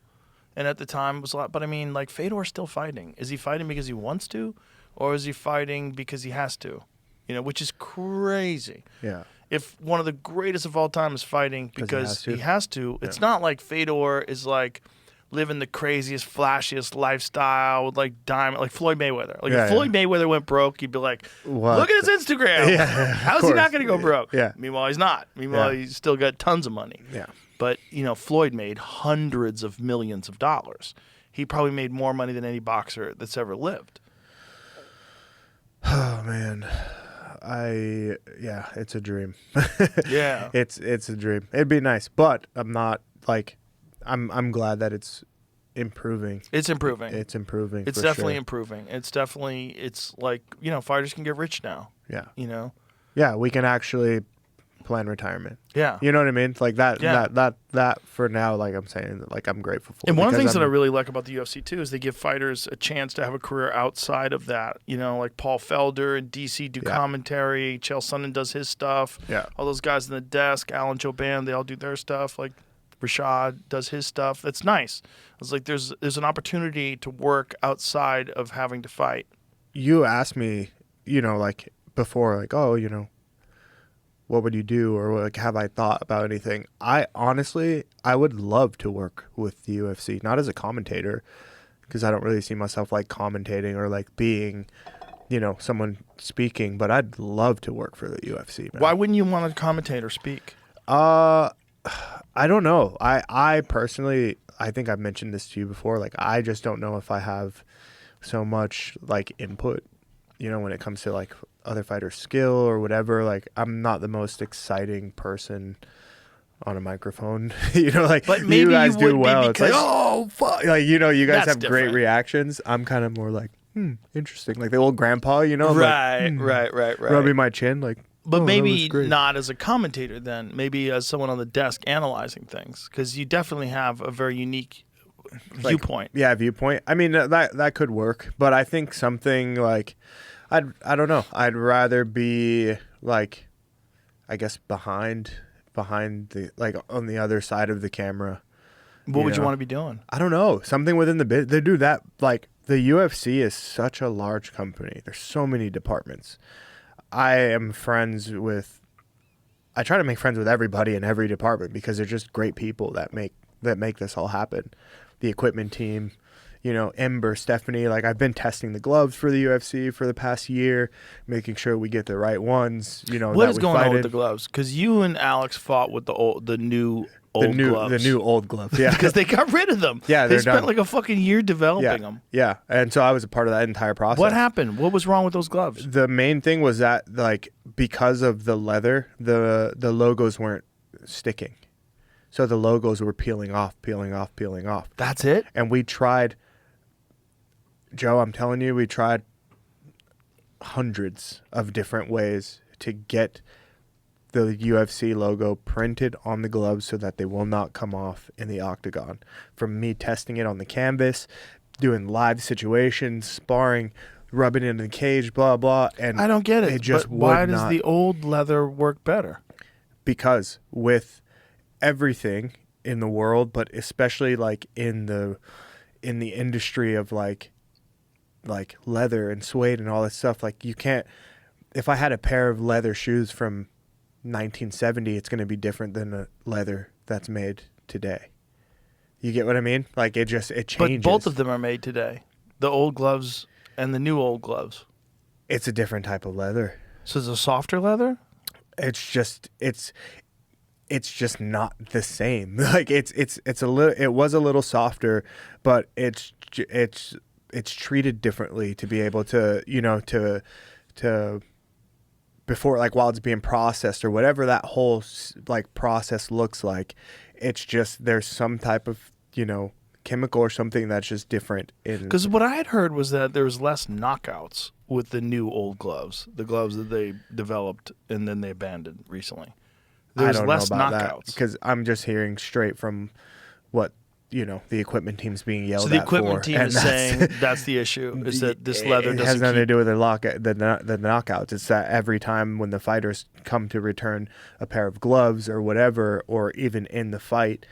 and at the time it was a lot. But, I mean, like, Fedor's still fighting. Is he fighting because he wants to, or is he fighting because he has to? You know, which is crazy. Yeah. If one of the greatest of all time is fighting because he has to, it's not like Fedor is like living the craziest, flashiest lifestyle with like diamond, like Floyd Mayweather. Like if Floyd Mayweather went broke, you'd be like, look at his Instagram. How's he not going to go broke? Yeah. Meanwhile, he's not. Meanwhile, he's still got tons of money. Yeah. But, you know, Floyd made hundreds of millions of dollars. He probably made more money than any boxer that's ever lived. Oh, man. It's a dream. Yeah. It's a dream. It'd be nice, but I'm not like I'm glad that it's improving. It's improving. It's improving. It's definitely improving. It's like, you know, fighters can get rich now. Yeah. You know? Yeah, we can actually plan retirement. Yeah. You know what I mean? Like that that for now, like I'm saying, like I'm grateful for. And one of the things that I really like about the UFC too is they give fighters a chance to have a career outside of that. You know, like Paul Felder and DC do commentary, Chael Sonnen does his stuff. Yeah. All those guys in the desk, Alan Joban, they all do their stuff. Like Rashad does his stuff. That's nice. It's like there's an opportunity to work outside of having to fight. You asked me, you know, like before, like, oh, you know, what would you do, or like have I thought about anything? I would love to work with the UFC, not as a commentator, because I don't really see myself like commentating or like being someone speaking, but I'd love to work for the UFC, man. Why wouldn't you want to commentate or speak? I don't know. I personally, I think I've mentioned this to you before. Like, I just don't know if I have so much like input, when it comes to like other fighters' skill or whatever. Like, I'm not the most exciting person on a microphone. But maybe you guys you do would be well. It's like, because- oh fuck, like you guys That's have great different. reactions. I'm kind of more like, interesting, like the old grandpa. I'm Right. rubbing my chin, like. But "Oh, that was maybe great." not as a commentator then. Maybe as someone on the desk analyzing things, because you definitely have a very unique viewpoint. Yeah, viewpoint. I mean, that could work, but I think something like, I don't know. I'd rather be like, I guess behind the, like, on the other side of the camera. What would you want to be doing? I don't know. Something within the bit. They do that. Like, the UFC is such a large company. There's so many departments. I try to make friends with everybody in every department because they're just great people that make this all happen. The equipment team, Ember, Stephanie, like, I've been testing the gloves for the UFC for the past year, making sure we get the right ones, What is going on with the gloves? Because you and Alex fought with the new gloves. The new old gloves, yeah. Because they got rid of them. Yeah, they they're spent done. like a fucking year developing them. Yeah, and so I was a part of that entire process. What happened? What was wrong with those gloves? The main thing was that, like, because of the leather, the logos weren't sticking. So the logos were peeling off. That's it? And we tried, Joe, I'm telling you, we tried hundreds of different ways to get the UFC logo printed on the gloves so that they will not come off in the octagon. From me testing it on the canvas, doing live situations, sparring, rubbing it in the cage, blah, blah. And I don't get it. It just but why would does not. the old leather work better? Because with everything in the world, but especially like in the industry of like leather and suede and all that stuff, like, you can't, if I had a pair of leather shoes from 1970, it's going to be different than a leather that's made today. You get what I mean? Like, it changes. But both of them are made today. The old gloves and the new old gloves. It's a different type of leather. So it's a softer leather? It's just not the same. Like, it's a little, it was a little softer, but it's treated differently to be able to, to before, like, while it's being processed or whatever that whole like process looks like. It's just, there's some type of, chemical or something that's just different in. Because what I had heard was that there was less knockouts with the new old gloves, the gloves that they developed and then they abandoned recently. There's less knockouts. Because I'm just hearing straight from what, the equipment team's being yelled at. So the equipment team and is saying that's the issue, is that this leather it doesn't has nothing to keep... do with the knockouts. It's that every time when the fighters come to return a pair of gloves or whatever, or even in the fight,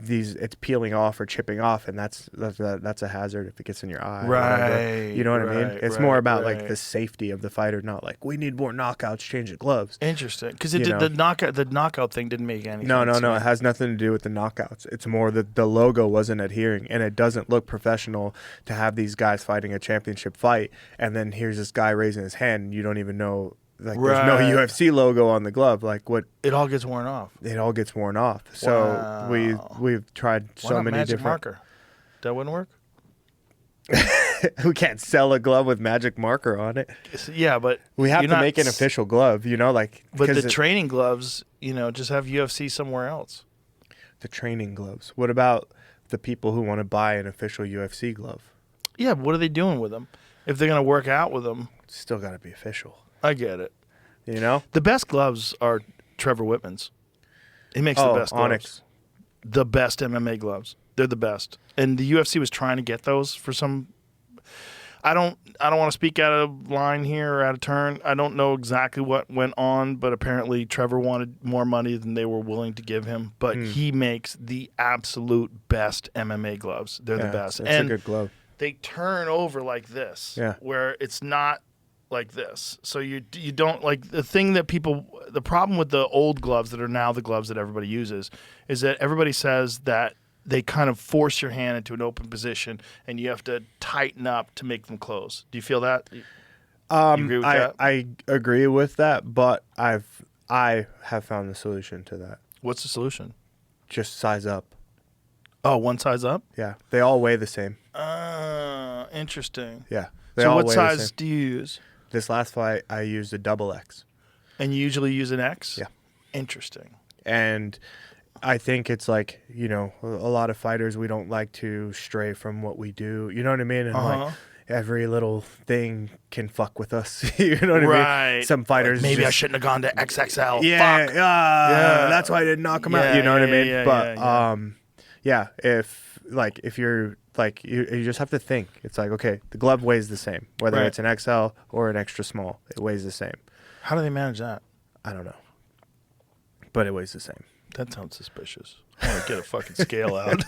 it's peeling off or chipping off, and that's a hazard if it gets in your eye. Right. You know what I mean? It's right, more about right. like the safety of the fighter, not like, we need more knockouts, change the gloves. Interesting. Because You know? the knockout thing didn't make any sense. No. to me. It has nothing to do with the knockouts. It's more that the logo wasn't adhering, and it doesn't look professional to have these guys fighting a championship fight, and then here's this guy raising his hand, and you don't even know, like, there's no Right. UFC logo on the glove. Like, what? It all gets worn off. It all gets worn off. So Wow. we've tried Why so not many magic different. marker? That wouldn't work? We can't sell a glove with magic marker on it. Yeah, but We have you're to not make an official glove, like. But 'cause the training gloves, just have UFC somewhere else. the training gloves. What about the people who want to buy an official UFC glove? Yeah, but what are they doing with them? If they're going to work out with them, It's still got to be official. I get it. The best gloves are Trevor Whitman's. He makes the best gloves. Onyx. The best MMA gloves. They're the best. And the UFC was trying to get those for some... I don't want to speak out of line here or out of turn. I don't know exactly what went on, but apparently Trevor wanted more money than they were willing to give him. But he makes the absolute best MMA gloves. They're the best. It's And a good glove. they turn over like this, where it's not like this. So you don't, like, the problem with the old gloves that are now the gloves that everybody uses is that everybody says that they kind of force your hand into an open position and you have to tighten up to make them close. Do you feel that? You agree with that? I agree with that, but I have found the solution to that. What's the solution? Just size up. Oh, one size up? Yeah, they all weigh the same. Interesting. Yeah. They So all what weigh the size same. do you use? This last fight, I used a double X. And you usually use an X? Yeah. Interesting. And I think it's like, you know, a lot of fighters, we don't like to stray from what we do. You know what I mean? And like every little thing can fuck with us. You know what I mean? Right. Some fighters Maybe I shouldn't have gone to XXL. Yeah, Fuck. yeah. That's why I didn't knock him out. You know what I mean? Yeah, But yeah, if you're like you just have to think. It's like, okay, the glove weighs the same, whether Right. it's an XL or an extra small. It weighs the same. How do they manage that? I don't know, but it weighs the same. That sounds suspicious. I want to get a fucking scale out.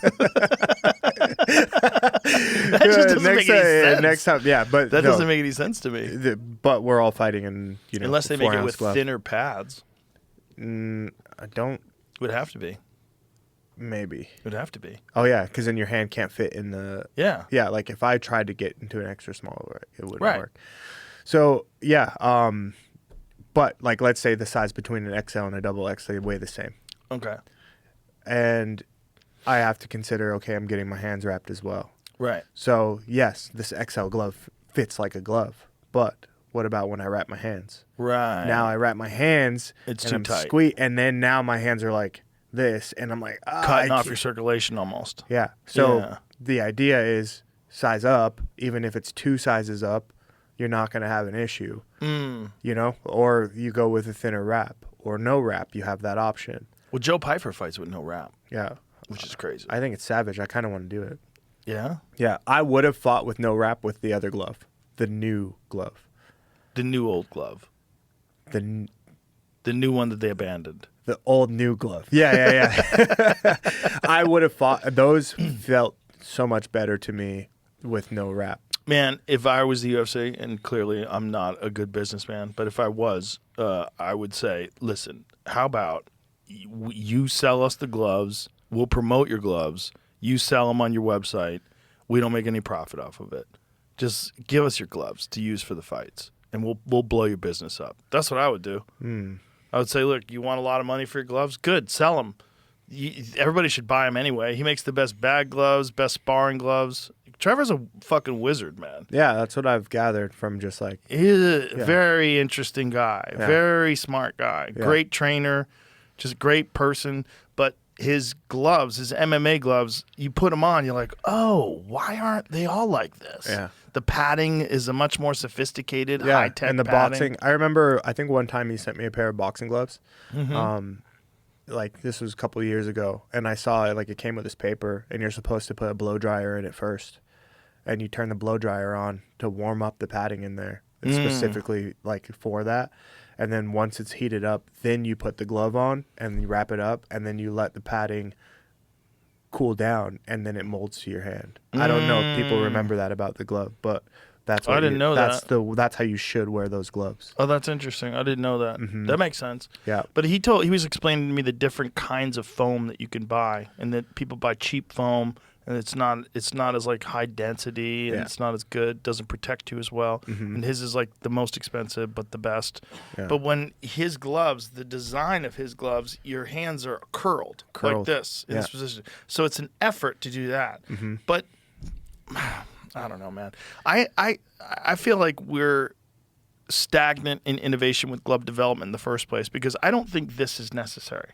That just doesn't make any sense. Next time, yeah, but That no, doesn't make any sense to me. But we're all fighting in, you know, Unless they make it 4-ounce with glove. thinner pads. I don't. Would have to be. Maybe. Would have to be. Oh yeah, because then your hand can't fit in the. Yeah. Yeah, like if I tried to get into an extra small, it wouldn't Right. work. So yeah, but like let's say the size between an XL and a double X, they weigh the same, Okay. and I have to consider, okay, I'm getting my hands wrapped as well. Right. So yes, this XL glove fits like a glove, but what about when I wrap my hands? Right. Now I wrap my hands, It's and too I'm tight. and then now my hands are like this, and I'm like Cutting I off can't- your circulation almost. Yeah. So Yeah. the idea is size up, even if it's 2 sizes up, you're not going to have an issue. You know, or you go with a thinner wrap or no wrap. You have that option. Well, Joe Pyfer fights with no wrap, Yeah. which is crazy. I think it's savage. I kind of want to do it. Yeah. Yeah. I would have fought with no wrap with the other glove, the new glove, The new old glove. the new one that they abandoned. The old new glove. Yeah. I would have fought. Those felt so much better to me with no wrap. Man, if I was the UFC, and clearly I'm not a good businessman, but if I was, I would say, listen, how about you sell us the gloves, we'll promote your gloves, you sell them on your website, we don't make any profit off of it. Just give us your gloves to use for the fights, and we'll blow your business up. That's what I would do. I would say, look, you want a lot of money for your gloves? Good, sell them. Everybody should buy them anyway. He makes the best bag gloves, best sparring gloves. Trevor's a fucking wizard, man. Yeah, that's what I've gathered from just like. He's a very interesting guy, Yeah. very smart guy, Yeah. great trainer, just great person. But his gloves, his MMA gloves, you put them on, you're like, oh, why aren't they all like this? Yeah. The padding is a much more sophisticated, Yeah, high-tech and the padding. boxing. I remember. I think one time he sent me a pair of boxing gloves. Like this was a couple of years ago, and I saw it. Like it came with this paper, and you're supposed to put a blow dryer in it first, and you turn the blow dryer on to warm up the padding in there. It's specifically like for that. And then once it's heated up, then you put the glove on and you wrap it up, and then you let the padding cool down, and then it molds to your hand. I don't know if people remember that about the glove, but that's what I didn't know that's that. that's how you should wear those gloves. Oh, that's interesting. I didn't know that. That makes sense. Yeah. But he was explaining to me the different kinds of foam that you can buy, and that people buy cheap foam, and it's not as like high density, and Yeah. it's not as good, doesn't protect you as well. And his is like the most expensive but the best. Yeah. But when his gloves, the design of his gloves, your hands are curled. Like Curled. this in Yeah. this position. So it's an effort to do that. But I don't know, man. I feel like we're stagnant in innovation with glove development in the first place because I don't think this is necessary.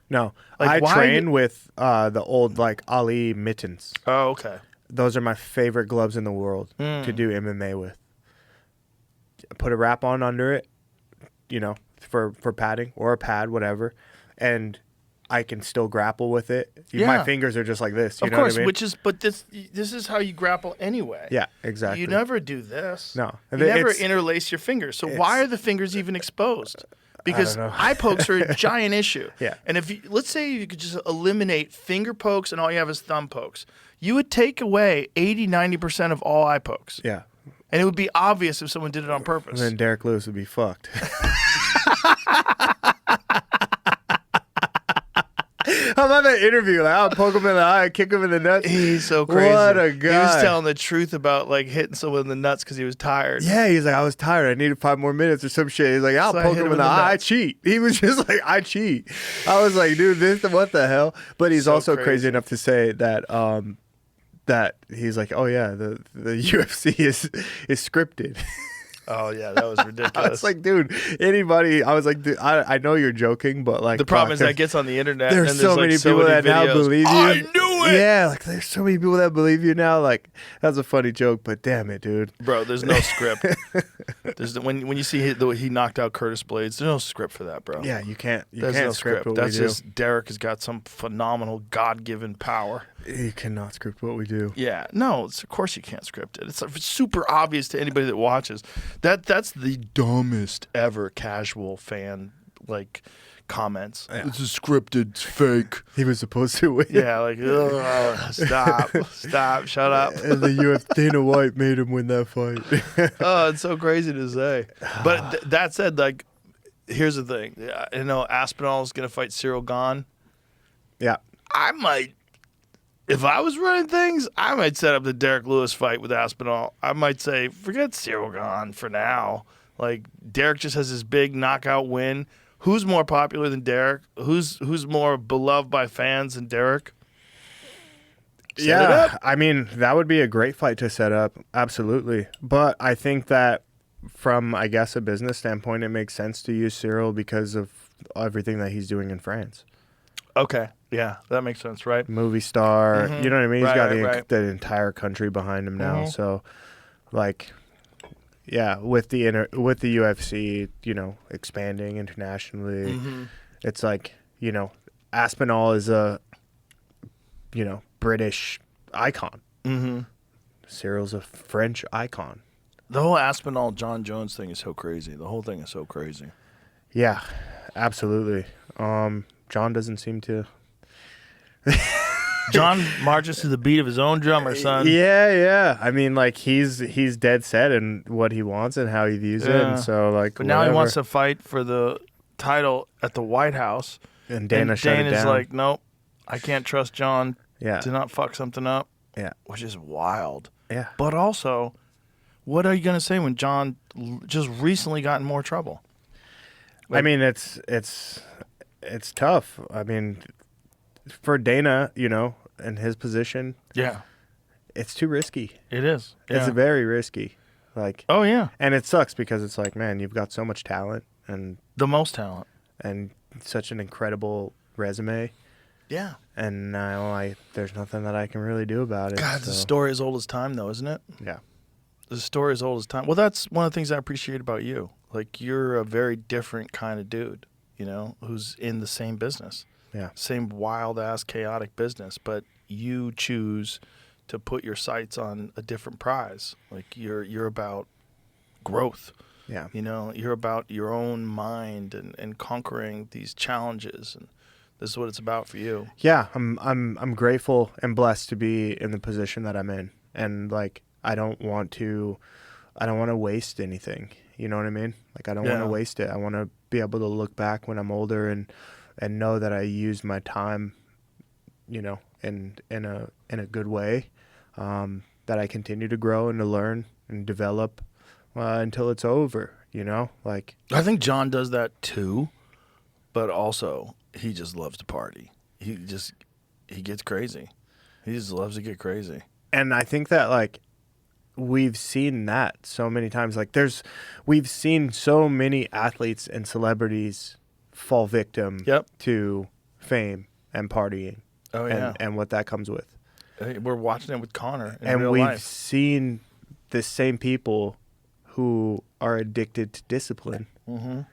No, Like, I why train did- with the old like Ali mittens. Oh, okay. Those are my favorite gloves in the world to do MMA with. Put a wrap on under it, you know, for padding or a pad, whatever, and I can still grapple with it. Yeah. My fingers are just like this. You Of know course, what I mean? but this is how you grapple anyway. Yeah, exactly. You never do this. No. You It's- never interlace your fingers. So why are the fingers even exposed? Because know. eye pokes are a giant issue. Yeah. And if let's say you could just eliminate finger pokes and all you have is thumb pokes, you would take away 80-90% of all eye pokes. Yeah. And it would be obvious if someone did it on purpose. And then Derek Lewis would be fucked. How about that interview? Like, I'll poke him in the eye, kick him in the nuts. He's so crazy. What a guy. He was telling the truth about like hitting someone in the nuts because he was tired. Yeah, he's like, I was tired. I needed 5 more minutes or some shit. He's like, I'll So I poke hit him in the eye. I nuts. cheat. He was just like, I cheat. I was like, dude, what the hell? But he's So also crazy crazy. enough to say that that he's like, oh yeah, the UFC is scripted. Oh yeah, that was ridiculous. I was like, dude, anybody. I was like, dude, I know you're joking, but like, the problem fuck, is that gets on the internet. there's and so like, many so people many that now videos. believe you. I knew it, Yeah, like there's so many people that believe you now. Like that's a funny joke, but damn it, dude. bro. There's no script. When you see he knocked out Curtis Blades, there's no script for that, bro. Yeah, you can't There's can't no script script. what That's we do. just Derek has got some phenomenal God-given power. You cannot script what we do. Yeah, no, of course you can't script it. It's super obvious to anybody that watches. That's the dumbest ever casual fan like comments. Yeah. This is scripted. It's fake. He was supposed to win. Yeah, like ugh, stop, shut up. And the UFC, Dana White made him win that fight. Oh, it's so crazy to say. But that said, like, here's the thing. You know, Aspinall is gonna fight Cyril Gane. Yeah. I might, if I was running things, I might set up the Derek Lewis fight with Aspinall. I might say, forget Cyril Gane for now. Like, Derek just has this big knockout win. Who's more popular than Derek? Who's more beloved by fans than Derek? Set it Yeah. up. I mean, that would be a great fight to set up. Absolutely. But I think that from, I guess, a business standpoint, it makes sense to use Cyril because of everything that he's doing in France. Okay. Yeah, that makes sense, right? Movie star. You know what I mean? He's Right, got right. the entire country behind him now. Mhm. So, like, yeah, with the UFC, you know, expanding internationally, it's like, you know, Aspinall is a, you know, British icon. Mm-hmm. Cyril's a French icon. The whole Aspinall John Jones thing is so crazy. The whole thing is so crazy. Yeah, absolutely. John doesn't seem to. John marches to the beat of his own drummer, son. Yeah. I mean, like he's dead set in what he wants and how he views it. Yeah. And so, like, But now he whatever. wants to fight for the title at the White House. And Dana shut it Dana's down. like, nope, I can't trust John Yeah. to not fuck something up. Yeah. Which is wild. Yeah. But also, what are you going to say when John just recently got in more trouble? I mean, it's tough. I mean, for Dana, you know, in his position, Yeah, it's too risky. it is. It's Yeah. very risky. Like, Oh, yeah. and it sucks because it's like, man, you've got so much talent and The most talent. such an incredible resume, Yeah. and now there's nothing that I can really do about it. God, so, the story is old as time, though, isn't it? yeah. The story is old as time. Well, that's one of the things I appreciate about you. Like, you're a very different kind of dude, you know, who's in the same business. Yeah. Same wild-ass, chaotic business, but you choose to put your sights on a different prize. Like, you're about growth. Yeah. You know, you're about your own mind and conquering these challenges, and this is what it's about for you. Yeah, I'm grateful and blessed to be in the position that I'm in, and like I don't want to waste anything. You know what I mean? Like I don't want Yeah. to waste it. I want to be able to look back when I'm older and know that I used my time, you know, in a good way. That I continue to grow and to learn and develop until it's over. You know, like I think John does that too, but also he just loves to party. He gets crazy. He just loves to get crazy. and I think that like we've seen that so many times. Like we've seen so many athletes and celebrities fall victim Yep. to fame and partying Oh yeah, and what that comes with. Hey, we're watching it with Connor in And real we've life. seen the same people who are addicted to discipline. Who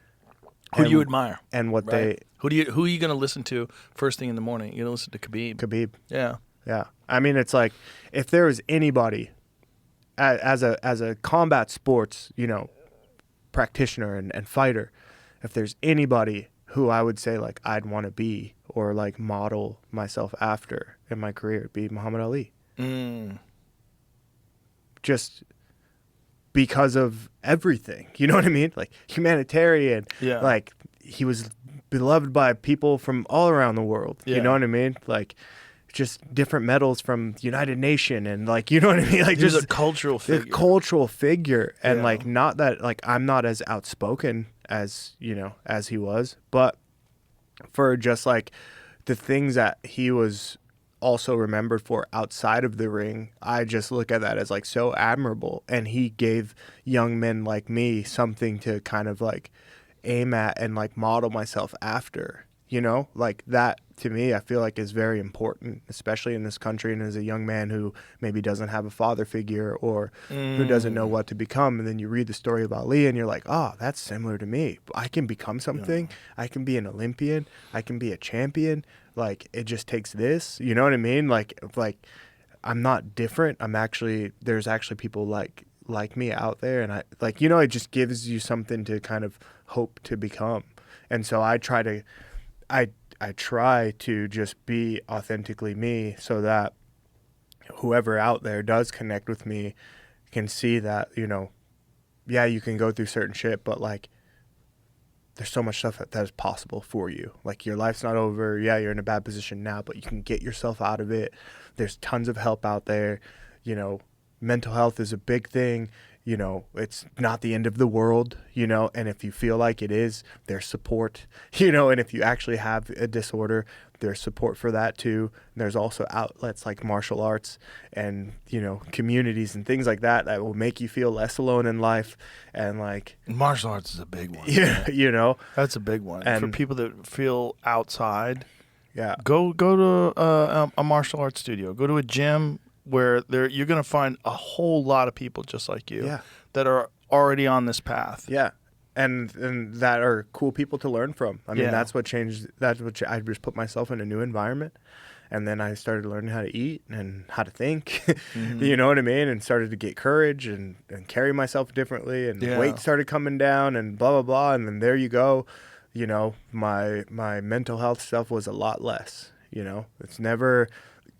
do you admire? And what Right. Who are you going to listen to first thing in the morning? You're going to listen to Khabib. Khabib. Yeah. Yeah. I mean, it's like if there was anybody as a combat sports, you know, practitioner and fighter, if there's anybody who I would say like I'd want to be or like model myself after in my career, it'd be Muhammad Ali. Just because of everything. You know what I mean? Like humanitarian. Yeah. Like he was beloved by people from all around the world. Yeah. You know what I mean? Like, just different medals from the United Nation, and like, you know what I mean? Like, He was just a cultural figure. a cultural figure. And Yeah. like, not that like I'm not as outspoken as, you know, as he was, but for just like the things that he was also remembered for outside of the ring, I just look at that as like so admirable. And he gave young men like me something to kind of like aim at and like model myself after, you know, like that to me, I feel like is very important, especially in this country. And as a young man who maybe doesn't have a father figure or who doesn't know what to become. And then you read the story of Ali and you're like, oh, that's similar to me. I can become something. I can be an Olympian. I can be a champion. Like, it just takes this, you know what I mean? Like I'm not different. There's actually people like me out there. And I like, you know, it just gives you something to kind of hope to become. And so I try to just be authentically me, so that whoever out there does connect with me can see that, you know, yeah, you can go through certain shit, but like there's so much stuff that is possible for you. Like, your life's not over. Yeah, you're in a bad position now, but you can get yourself out of it. There's tons of help out there. You know, mental health is a big thing. You know, it's not the end of the world, you know, and if you feel like it is, there's support, you know, and if you actually have a disorder, there's support for that too. And there's also outlets like martial arts and, you know, communities and things like that that will make you feel less alone in life. And like, Martial arts is a big one. yeah, you know, That's a big one. And- for people that feel outside, yeah, go to a martial arts studio. Go to a gym where you're going to find a whole lot of people just like you Yeah. that are already on this path. yeah. And that are cool people to learn from. I mean, Yeah. that's what changed. I just put myself in a new environment, and then I started learning how to eat and how to think. You know what I mean? And started to get courage and carry myself differently. And Yeah. weight started coming down and blah blah blah. And then there you go. You know, my mental health stuff was a lot less. You know, it's never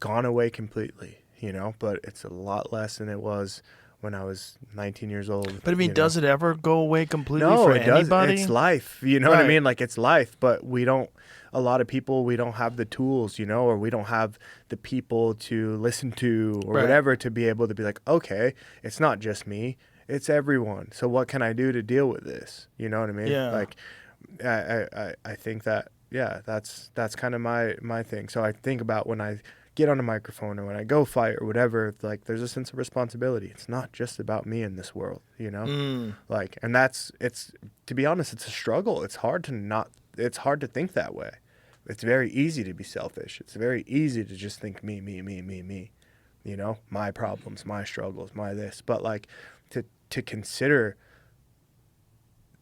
gone away completely. You know, but it's a lot less than it was when I was 19 years old. But I mean, does it ever go away completely No, for it anybody? does. It's life. You know what I Right. mean? Like, it's life, but a lot of people, we don't have the tools, you know, or we don't have the people to listen to or Right. whatever to be able to be like, okay, it's not just me, it's everyone. So what can I do to deal with this? You know what I mean? Yeah. Like, I think that, yeah, that's kind of my thing. So I think about when I get on a microphone or when I go fight or whatever, like, there's a sense of responsibility. It's not just about me in this world, you know? Like, and it's, to be honest, it's a struggle. It's hard to think that way. It's very easy to be selfish. It's very easy to just think me, you know, my problems, my struggles, my this, but like to consider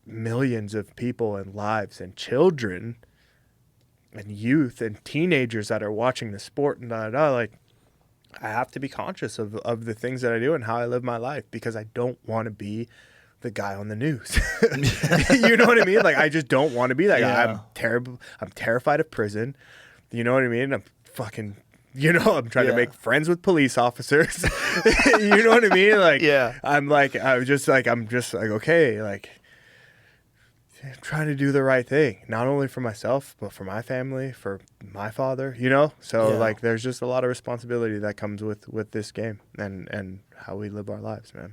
millions of people and lives and children and youth and teenagers that are watching the sport and like, I have to be conscious of the things that I do and how I live my life, because I don't want to be the guy on the news. You know what I mean? Like, I just don't want to be that guy. Yeah. I'm terrible. I'm terrified of prison. You know what I mean? I'm fucking, you know, I'm trying to Yeah. make friends with police officers. You know what I mean? Like, Yeah. I'm just like, okay, like, I'm trying to do the right thing, not only for myself, but for my family, for my father, you know? So Yeah. like, there's just a lot of responsibility that comes with this game and how we live our lives, man.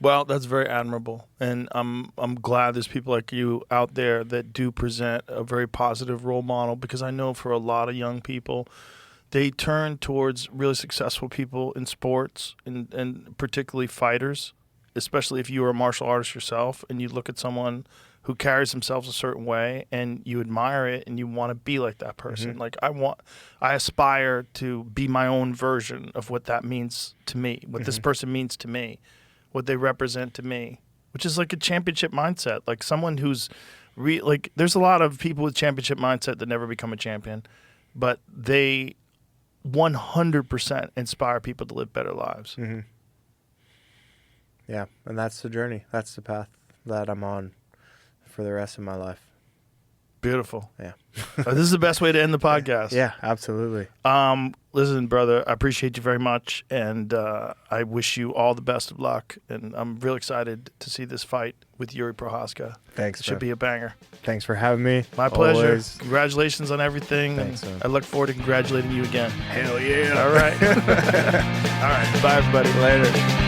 Well, that's very admirable, and I'm glad there's people like you out there that do present a very positive role model, because I know for a lot of young people, they turn towards really successful people in sports and particularly fighters, especially if you are a martial artist yourself and you look at someone who carries themselves a certain way and you admire it and you want to be like that person. Like, I aspire to be my own version of what that means to me, what this person means to me, what they represent to me, which is like a championship mindset. Like, someone who's like, there's a lot of people with championship mindset that never become a champion, but they 100% inspire people to live better lives. Yeah, and that's the journey. That's the path that I'm on for the rest of my life. Beautiful. Yeah. This is the best way to end the podcast. Yeah, absolutely. Listen, brother, I appreciate you very much, and I wish you all the best of luck. And I'm real excited to see this fight with Yuri Prochazka. Thanks, It should man. be a banger. Thanks for having me. My pleasure. Always. Congratulations on everything. Thanks, and man. I look forward to congratulating you again. Hell yeah. All right. All right. Bye, everybody. Later.